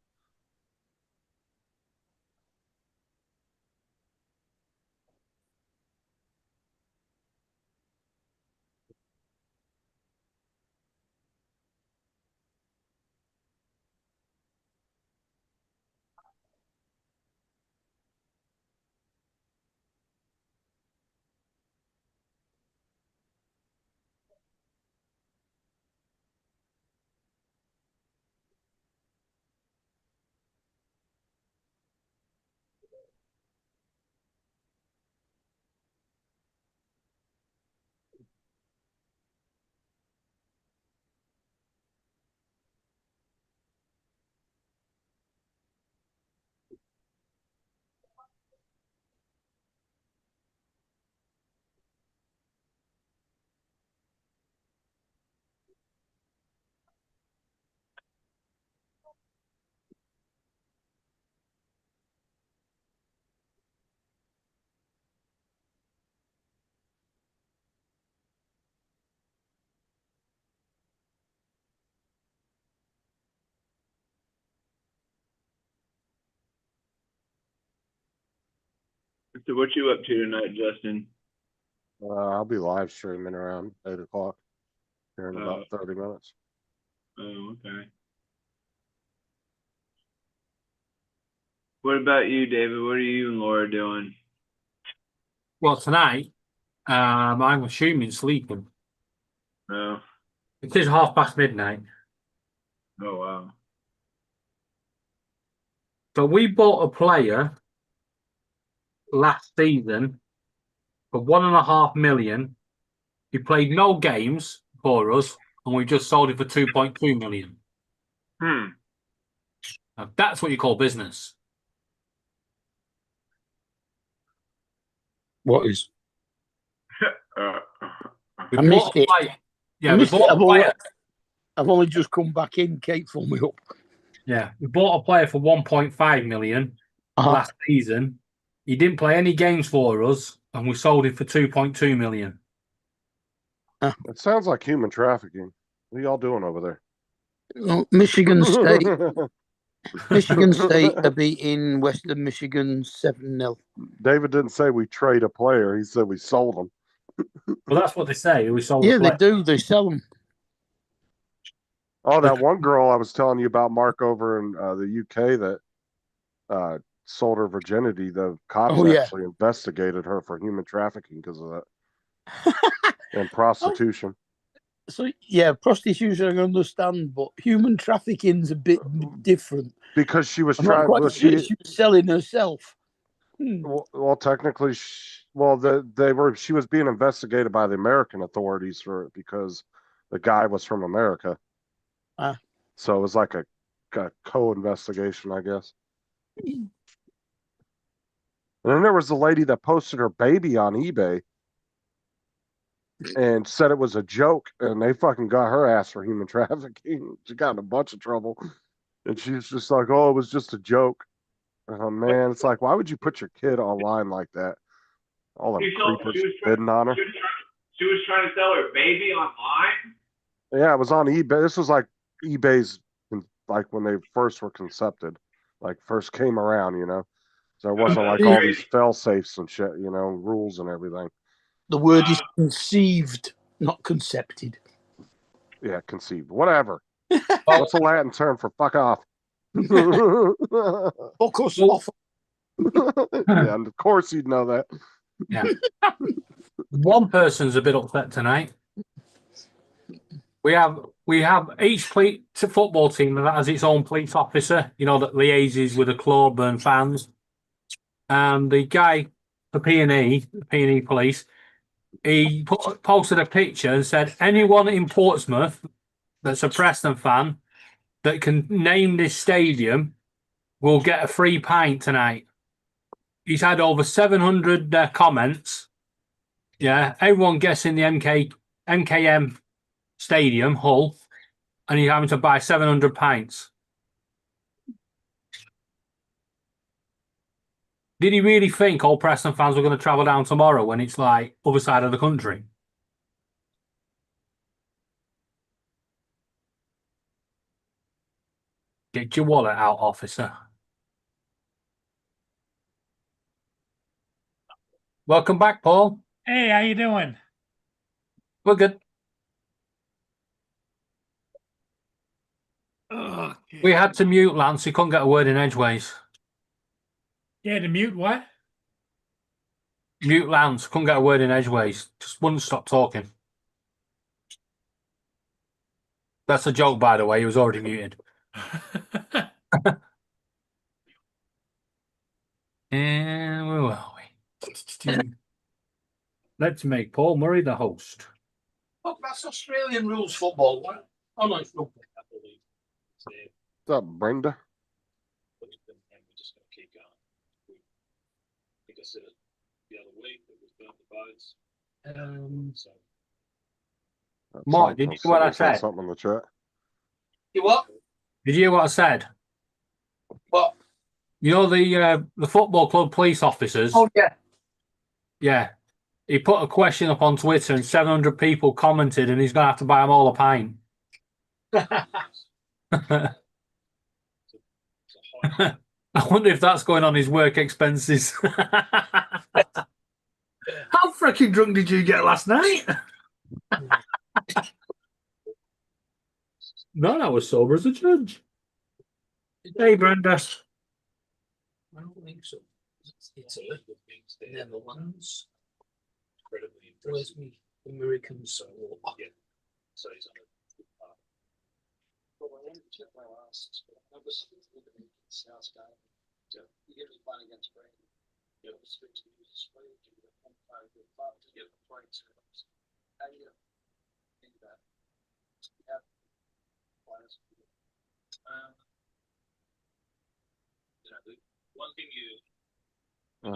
Speaker 10: So what you up to tonight, Justin?
Speaker 3: I'll be live streaming around 8 o'clock here in about 30 minutes.
Speaker 10: Oh, okay. What about you, David? What are you and Laura doing?
Speaker 9: Well, tonight, I'm assuming sleeping.
Speaker 10: Oh.
Speaker 9: It is midnight.
Speaker 10: Oh, wow.
Speaker 9: So we bought a player last season for 1.5 million. He played no games for us, and we just sold him for 2.2 million.
Speaker 10: Hmm.
Speaker 9: Now, that's what you call business.
Speaker 4: What is?
Speaker 10: Uh,
Speaker 9: We
Speaker 4: I
Speaker 9: bought
Speaker 4: missed
Speaker 9: a
Speaker 4: it.
Speaker 9: player. Yeah,
Speaker 4: I
Speaker 9: we
Speaker 4: missed it.
Speaker 9: bought a player.
Speaker 4: I've only just come back in. Kate phoned me up.
Speaker 9: Yeah, we bought a player for 1.5 million last season. He didn't play any games for us, and we sold him for 2.2 million.
Speaker 3: It sounds like human trafficking. What are y'all doing over there?
Speaker 4: Well, Michigan State. Michigan State are beating Western Michigan 7-0.
Speaker 3: David didn't say we trade a player. He said we sold him.
Speaker 9: Well, that's what they say. We sold
Speaker 4: Yeah,
Speaker 9: the
Speaker 4: they
Speaker 9: player.
Speaker 4: do. They sell them.
Speaker 3: Oh, that one girl I was telling you about, Mark, over in the UK that sold her virginity. The cops actually investigated her for human trafficking because of that. And prostitution.
Speaker 4: So, yeah, prostitution I can understand, but human trafficking's a bit different.
Speaker 3: Because she was
Speaker 4: I'm not
Speaker 3: trying.
Speaker 4: quite
Speaker 3: Well,
Speaker 4: sure she was selling herself.
Speaker 3: well, technically, she was being investigated by the American authorities for it because the guy was from America. So it was like a co-investigation, I guess. And then there was the lady that posted her baby on eBay and said it was a joke, and they fucking got her ass for human trafficking. She got in a bunch of trouble, and she's just like, "Oh, it was just a joke." Oh man, it's like, why would you put your kid online like that? All them creepers bidding on her.
Speaker 10: She was trying to sell her baby online.
Speaker 3: Yeah, it was on eBay. This was like eBay's, like when they first were concepted, like first came around, you know. So it wasn't like all these fail safes and shit, you know, rules and everything.
Speaker 4: The word is conceived, not concepted.
Speaker 3: Yeah, conceived. Whatever. What's a Latin term for fuck off?
Speaker 4: Fuck us off.
Speaker 3: Yeah, and of course you'd know that.
Speaker 9: Yeah. One person's a bit upset tonight. We have each football team that has its own police officer, you know, that liaises with the club and fans. And the guy, the P&E police, he posted a picture and said, anyone in Portsmouth that's a Preston fan that can name this stadium will get a free pint tonight. He's had over 700 comments. Yeah, everyone guessing the MKM Stadium, Hull, and you're having to buy 700 pints. Did he really think all Preston fans were going to travel down tomorrow when it's like other side of the country? Get your wallet out, officer. Welcome back, Paul.
Speaker 1: Hey, how you doing?
Speaker 9: We're good.
Speaker 1: Okay.
Speaker 9: We had to mute Lance. He couldn't get a word in edgeways.
Speaker 1: Yeah, to mute what?
Speaker 9: Mute Lance. Couldn't get a word in edgeways. Just wouldn't stop talking. That's a joke, by the way. He was already muted. And where are we? Let's make Paul Murray the host.
Speaker 4: Oh, that's Australian rules football. What? Oh, no, it's rugby, I believe.
Speaker 3: What's up, Brenda?
Speaker 9: Mark, did you hear what I said?
Speaker 3: Something in the chat.
Speaker 4: You what?
Speaker 9: Did you hear what I said?
Speaker 4: What?
Speaker 9: You know the football club police officers?
Speaker 4: Oh, yeah.
Speaker 9: Yeah. He put a question up on Twitter and 700 people commented and he's going to have to buy them all a pint. I wonder if that's going on his work expenses. How freaking drunk did you get last night? No, I was sober as a judge. Hey, Brenda.
Speaker 4: I don't think so. It's a little things. The Netherlands. Incredibly impressive. Where's me? Americans. So, yeah. So he's on a good path. Well, I didn't check my last. I was South Sky. You get me playing against Spain. Yeah, it was 6 years Spain.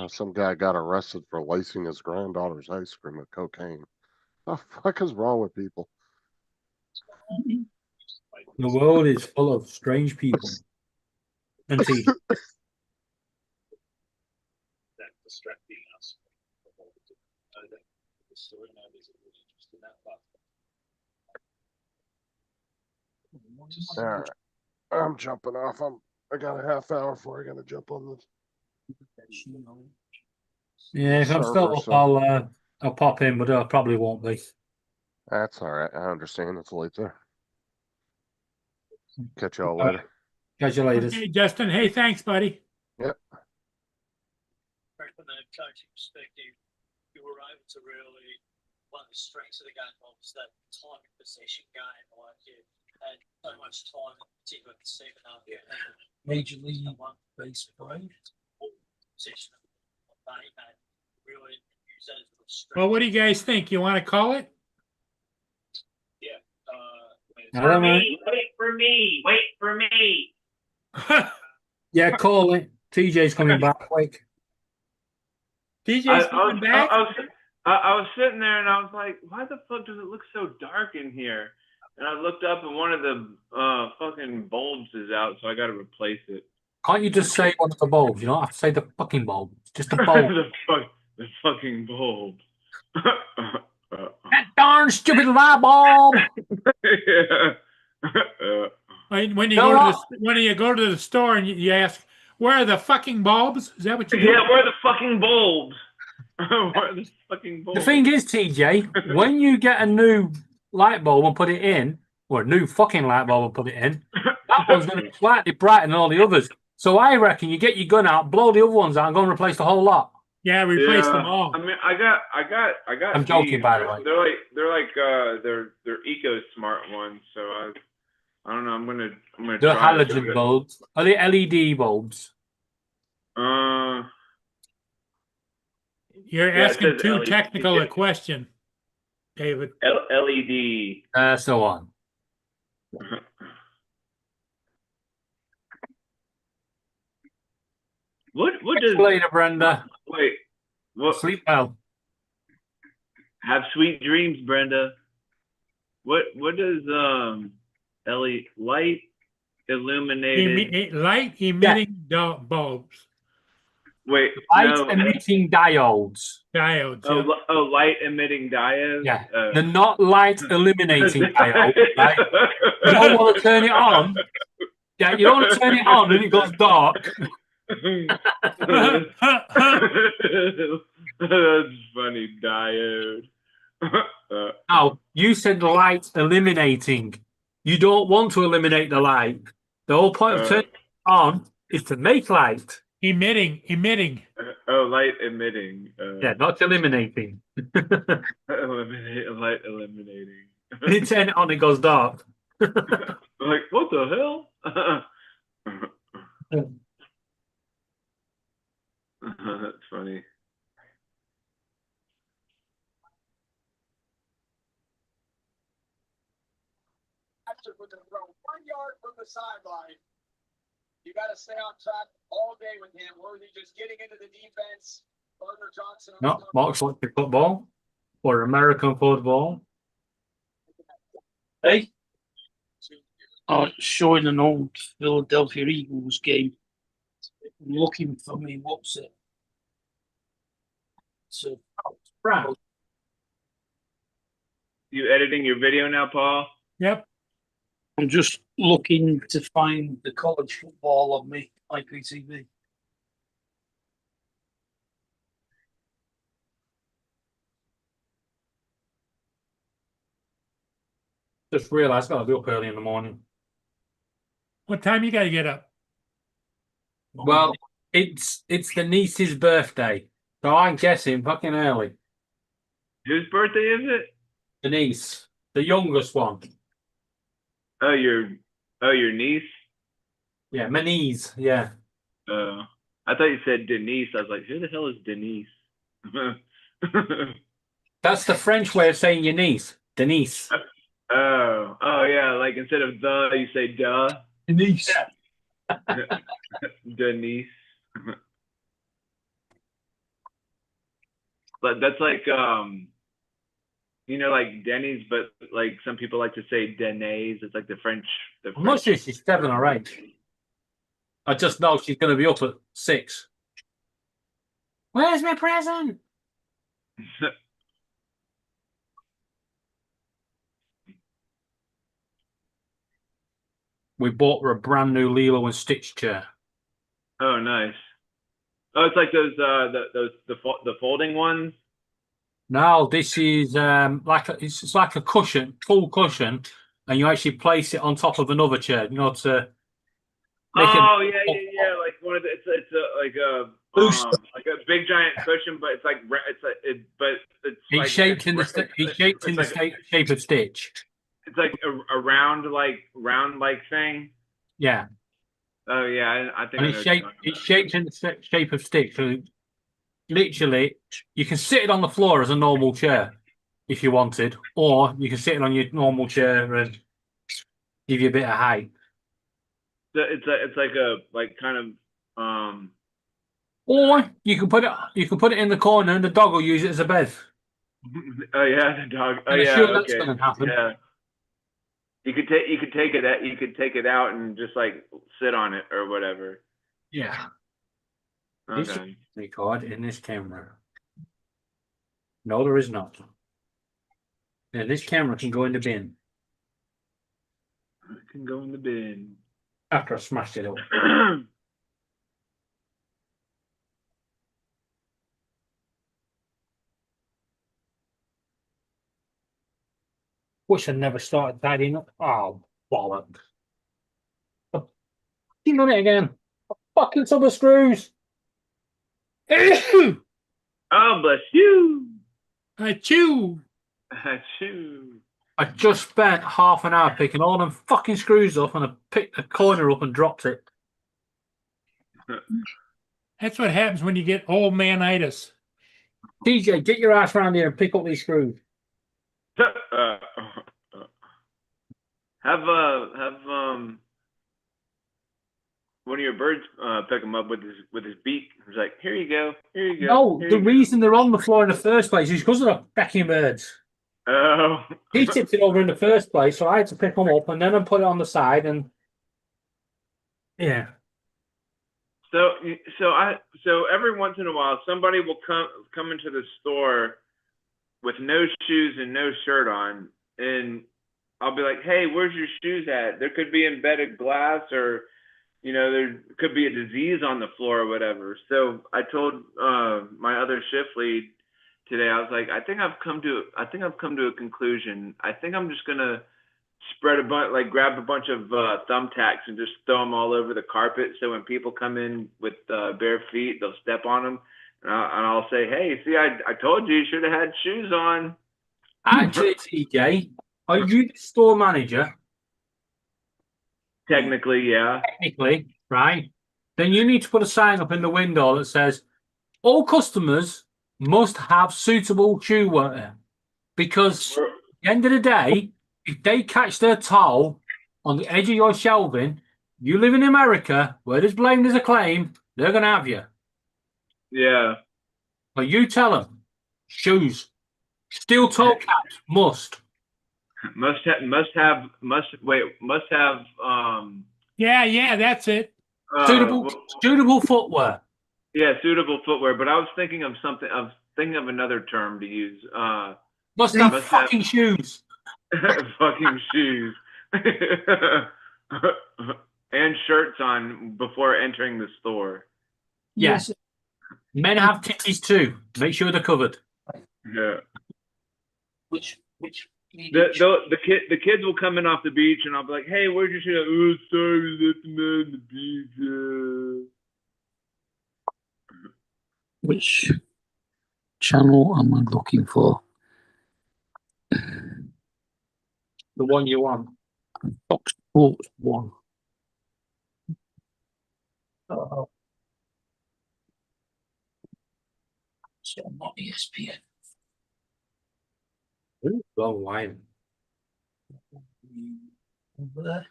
Speaker 3: Some guy got arrested for lacing his granddaughter's ice cream with cocaine. The fuck is wrong with people?
Speaker 9: The world is full of strange people. And see,
Speaker 3: All right, I'm jumping off. I got a half hour before I gotta jump on this.
Speaker 9: yeah, if I'm still up,
Speaker 3: server,
Speaker 9: I'll pop in, but I probably won't be.
Speaker 3: That's all right. I understand it's late there. Catch y'all later.
Speaker 9: Catch you later.
Speaker 1: Okay, Justin. Hey, thanks, buddy.
Speaker 3: Yep.
Speaker 4: From the coaching perspective, you were able to really, one of the strengths of the game was that time and possession game. Like you had so much time, particularly the second half. Major league baseball possession of they had really use that as a strength.
Speaker 1: Well, what do you guys think? You want to call it?
Speaker 4: Yeah.
Speaker 9: I don't know.
Speaker 10: Wait for me. Wait for me.
Speaker 9: Yeah, call it. TJ's coming back quick.
Speaker 1: DJ's coming back.
Speaker 10: I was sitting there and I was like, why the fuck does it look so dark in here? And I looked up and one of the fucking bulbs is out, so I got to replace it.
Speaker 9: Can't you just say one of the bulbs? You don't have to say the fucking bulb. It's just a bulb.
Speaker 10: the fucking bulb.
Speaker 9: That darn stupid light bulb.
Speaker 10: Yeah.
Speaker 1: When you go to the store and you ask, where are the fucking bulbs? Is that what you do?
Speaker 10: Yeah, where are the fucking bulbs? Where are the fucking bulbs?
Speaker 9: The thing is, TJ, when you get a new light bulb and put it in, or a new fucking light bulb and put it in, that one's going to be slightly brighter than all the others. So I reckon you get your gun out, blow the other ones out, and go and replace the whole lot.
Speaker 1: Yeah, replace them all.
Speaker 10: I mean, I got.
Speaker 9: I'm joking,
Speaker 10: these.
Speaker 9: by the way.
Speaker 10: They're eco smart ones. So I don't know. I'm gonna
Speaker 9: The
Speaker 10: try it.
Speaker 9: halogen bulbs. Are they LED bulbs?
Speaker 1: You're
Speaker 10: Yeah, it
Speaker 1: asking
Speaker 10: says
Speaker 1: too
Speaker 10: LED.
Speaker 1: technical a question, David.
Speaker 10: LED.
Speaker 9: So on.
Speaker 10: What does
Speaker 9: Later, Brenda.
Speaker 10: wait? What?
Speaker 9: Sleep well.
Speaker 10: Have sweet dreams, Brenda. What does light illuminated
Speaker 1: Light emitting bulbs.
Speaker 10: wait
Speaker 9: Light
Speaker 10: no
Speaker 9: emitting diodes.
Speaker 1: Diodes. Yeah.
Speaker 10: light emitting diodes?
Speaker 9: Yeah. They're not light illuminating diodes, right? You don't want to turn it on. Yeah, you don't want to turn it on and it goes dark.
Speaker 10: That's funny, diode.
Speaker 9: No, you said light eliminating. You don't want to eliminate the light. The whole point of turning it on is to make light.
Speaker 1: Emitting.
Speaker 10: Light emitting.
Speaker 9: Yeah, not eliminating.
Speaker 10: Light eliminating.
Speaker 9: When you turn it on, it goes dark.
Speaker 10: Like, what the hell? That's funny.
Speaker 11: With the throw 1 yard from the sideline. You got to stay on track all day with him. Worthy just getting into the defense. Gardner Johnson.
Speaker 9: No, Mark's like football or American football.
Speaker 4: Hey, showing an old Philadelphia Eagles game. Looking for me, what's it? So,
Speaker 9: Right.
Speaker 10: You editing your video now, Paul?
Speaker 1: Yep.
Speaker 4: I'm just looking to find the college football on me IPTV.
Speaker 9: Just realised I got to be up early in the morning.
Speaker 1: What time you got to get up?
Speaker 9: Well, it's the niece's birthday, so I'm guessing fucking early.
Speaker 10: Whose birthday is it?
Speaker 9: The niece, the youngest one.
Speaker 10: Oh, your niece?
Speaker 9: Yeah, my niece. Yeah.
Speaker 10: I thought you said Denise. I was like, who the hell is Denise?
Speaker 9: That's the French way of saying your niece, Denise.
Speaker 10: Oh yeah, like instead of the, you say duh.
Speaker 4: Denise.
Speaker 10: Denise. But that's like like Denny's, but like some people like to say Denise. It's like the French.
Speaker 9: I'm not sure she's 7 or 8. I just know she's going to be up at 6. Where's my present? We bought her a brand new Lilo and Stitch chair.
Speaker 10: Oh, nice. Oh, it's like those the folding ones.
Speaker 9: No, this is it's like a cushion, full cushion, and you actually place it on top of another chair. You know, to make it.
Speaker 10: Oh yeah. Like one of the, it's like a big giant cushion, but it's like it's
Speaker 9: It's
Speaker 10: like,
Speaker 9: shaped in the shape of Stitch.
Speaker 10: It's like a round thing.
Speaker 9: Yeah.
Speaker 10: Oh yeah, I think
Speaker 9: And it's shaped in the shape of Stitch. So literally, you can sit it on the floor as a normal chair if you wanted, or you can sit it on your normal chair and give you a bit of height.
Speaker 10: So it's like a kind of
Speaker 9: Or you can put it in the corner and the dog will use it as a bed.
Speaker 10: Oh yeah, the dog. Oh
Speaker 9: I'm
Speaker 10: yeah,
Speaker 9: sure that's
Speaker 10: okay.
Speaker 9: going to happen.
Speaker 10: Yeah. You could take it out and just like sit on it or whatever.
Speaker 9: Yeah.
Speaker 10: Okay.
Speaker 9: Record in this camera. No, there is not. Yeah, this camera can go in the bin.
Speaker 10: It can go in the bin.
Speaker 9: After I smashed it up. Wish I'd never started tidying up. Oh, bollocks. Keep on it again. Fucking summer screws.
Speaker 10: Oh, bless you.
Speaker 1: Achoo!
Speaker 10: Achoo.
Speaker 9: I just spent half an hour picking all them fucking screws up and I picked a corner up and dropped it.
Speaker 1: That's what happens when you get old manitis.
Speaker 9: TJ, get your ass around here and pick up these screws.
Speaker 10: Have one of your birds pick him up with his beak. He's like, here you go, here you go.
Speaker 9: No,
Speaker 10: here
Speaker 9: the
Speaker 10: you
Speaker 9: reason they're on the floor in the first place is because of the fucking birds.
Speaker 10: go. Oh.
Speaker 9: He tipped it over in the first place, so I had to pick them up and then I put it on the side and yeah.
Speaker 10: So every once in a while somebody will come into the store with no shoes and no shirt on, and I'll be like, hey, where's your shoes at? There could be embedded glass, or there could be a disease on the floor or whatever. So I told my other shift lead today, I was like, I think I've come to a conclusion. I think I'm just gonna grab a bunch of thumbtacks and just throw them all over the carpet. So when people come in with bare feet, they'll step on them, and I'll say, hey, see, I told you should have had shoes on.
Speaker 9: Actually, TJ, are you the store manager?
Speaker 10: Technically, yeah.
Speaker 9: Technically, right? Then you need to put a sign up in the window that says all customers must have suitable shoe wear. Because at the end of the day, if they catch their toe on the edge of your shelving, you live in America where there's blame, there's a claim, they're going to have you.
Speaker 10: Yeah.
Speaker 9: But you tell them, shoes, steel toe caps, must.
Speaker 10: Must have.
Speaker 1: Yeah, that's it.
Speaker 9: Suitable footwear.
Speaker 10: Yeah, suitable footwear. But I was thinking of something. I was thinking of another term to use.
Speaker 9: Must have fucking shoes.
Speaker 10: Fucking shoes. And shirts on before entering the store.
Speaker 9: Yes. Men have titties too. Make sure they're covered.
Speaker 10: Yeah.
Speaker 4: Which
Speaker 10: the kids will come in off the beach and I'll be like, hey, where'd your shoes? Oh, sorry, we left them out on the beach.
Speaker 4: Which channel am I looking for?
Speaker 9: The one you want.
Speaker 4: Fox Sports 1.
Speaker 9: Oh.
Speaker 4: So not ESPN.
Speaker 9: Wrong line.
Speaker 4: Over there.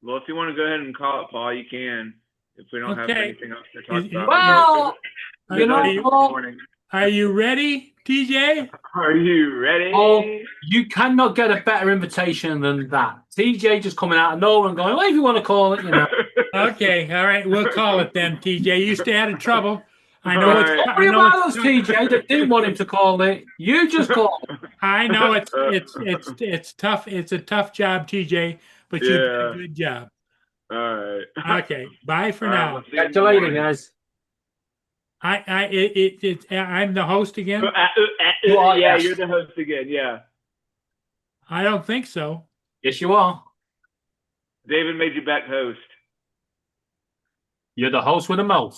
Speaker 10: Well, if you want to go ahead and call it, Paul, you can. If we don't have
Speaker 1: Okay.
Speaker 10: anything else to talk
Speaker 1: Is-
Speaker 10: about.
Speaker 9: Well,
Speaker 1: Are
Speaker 9: you know,
Speaker 1: you-
Speaker 9: Paul,
Speaker 1: Are you ready, TJ?
Speaker 10: Are you ready?
Speaker 9: Paul, you cannot get a better invitation than that. TJ just coming out of nowhere and going, whatever you want to call it, you know.
Speaker 1: Okay, all right, we'll call it then, TJ. You stay out of trouble. I know
Speaker 10: All
Speaker 1: it's.
Speaker 10: right.
Speaker 9: Don't
Speaker 1: I
Speaker 9: worry
Speaker 1: know
Speaker 9: about us,
Speaker 1: it's.
Speaker 9: TJ, that didn't want him to call it. You just call it.
Speaker 1: I know it's tough. It's a tough job, TJ, but you did a
Speaker 10: Yeah.
Speaker 1: good job.
Speaker 10: All right.
Speaker 1: Okay, bye for
Speaker 10: All right,
Speaker 1: now.
Speaker 10: we'll see you in
Speaker 9: Catch
Speaker 10: the
Speaker 9: you later,
Speaker 10: morning.
Speaker 9: guys.
Speaker 1: I'm the host again.
Speaker 9: You are,
Speaker 10: Yeah,
Speaker 9: yes.
Speaker 10: you're the host again. Yeah.
Speaker 1: I don't think so.
Speaker 9: Yes, you are.
Speaker 10: David made you back host.
Speaker 9: You're the host with the most.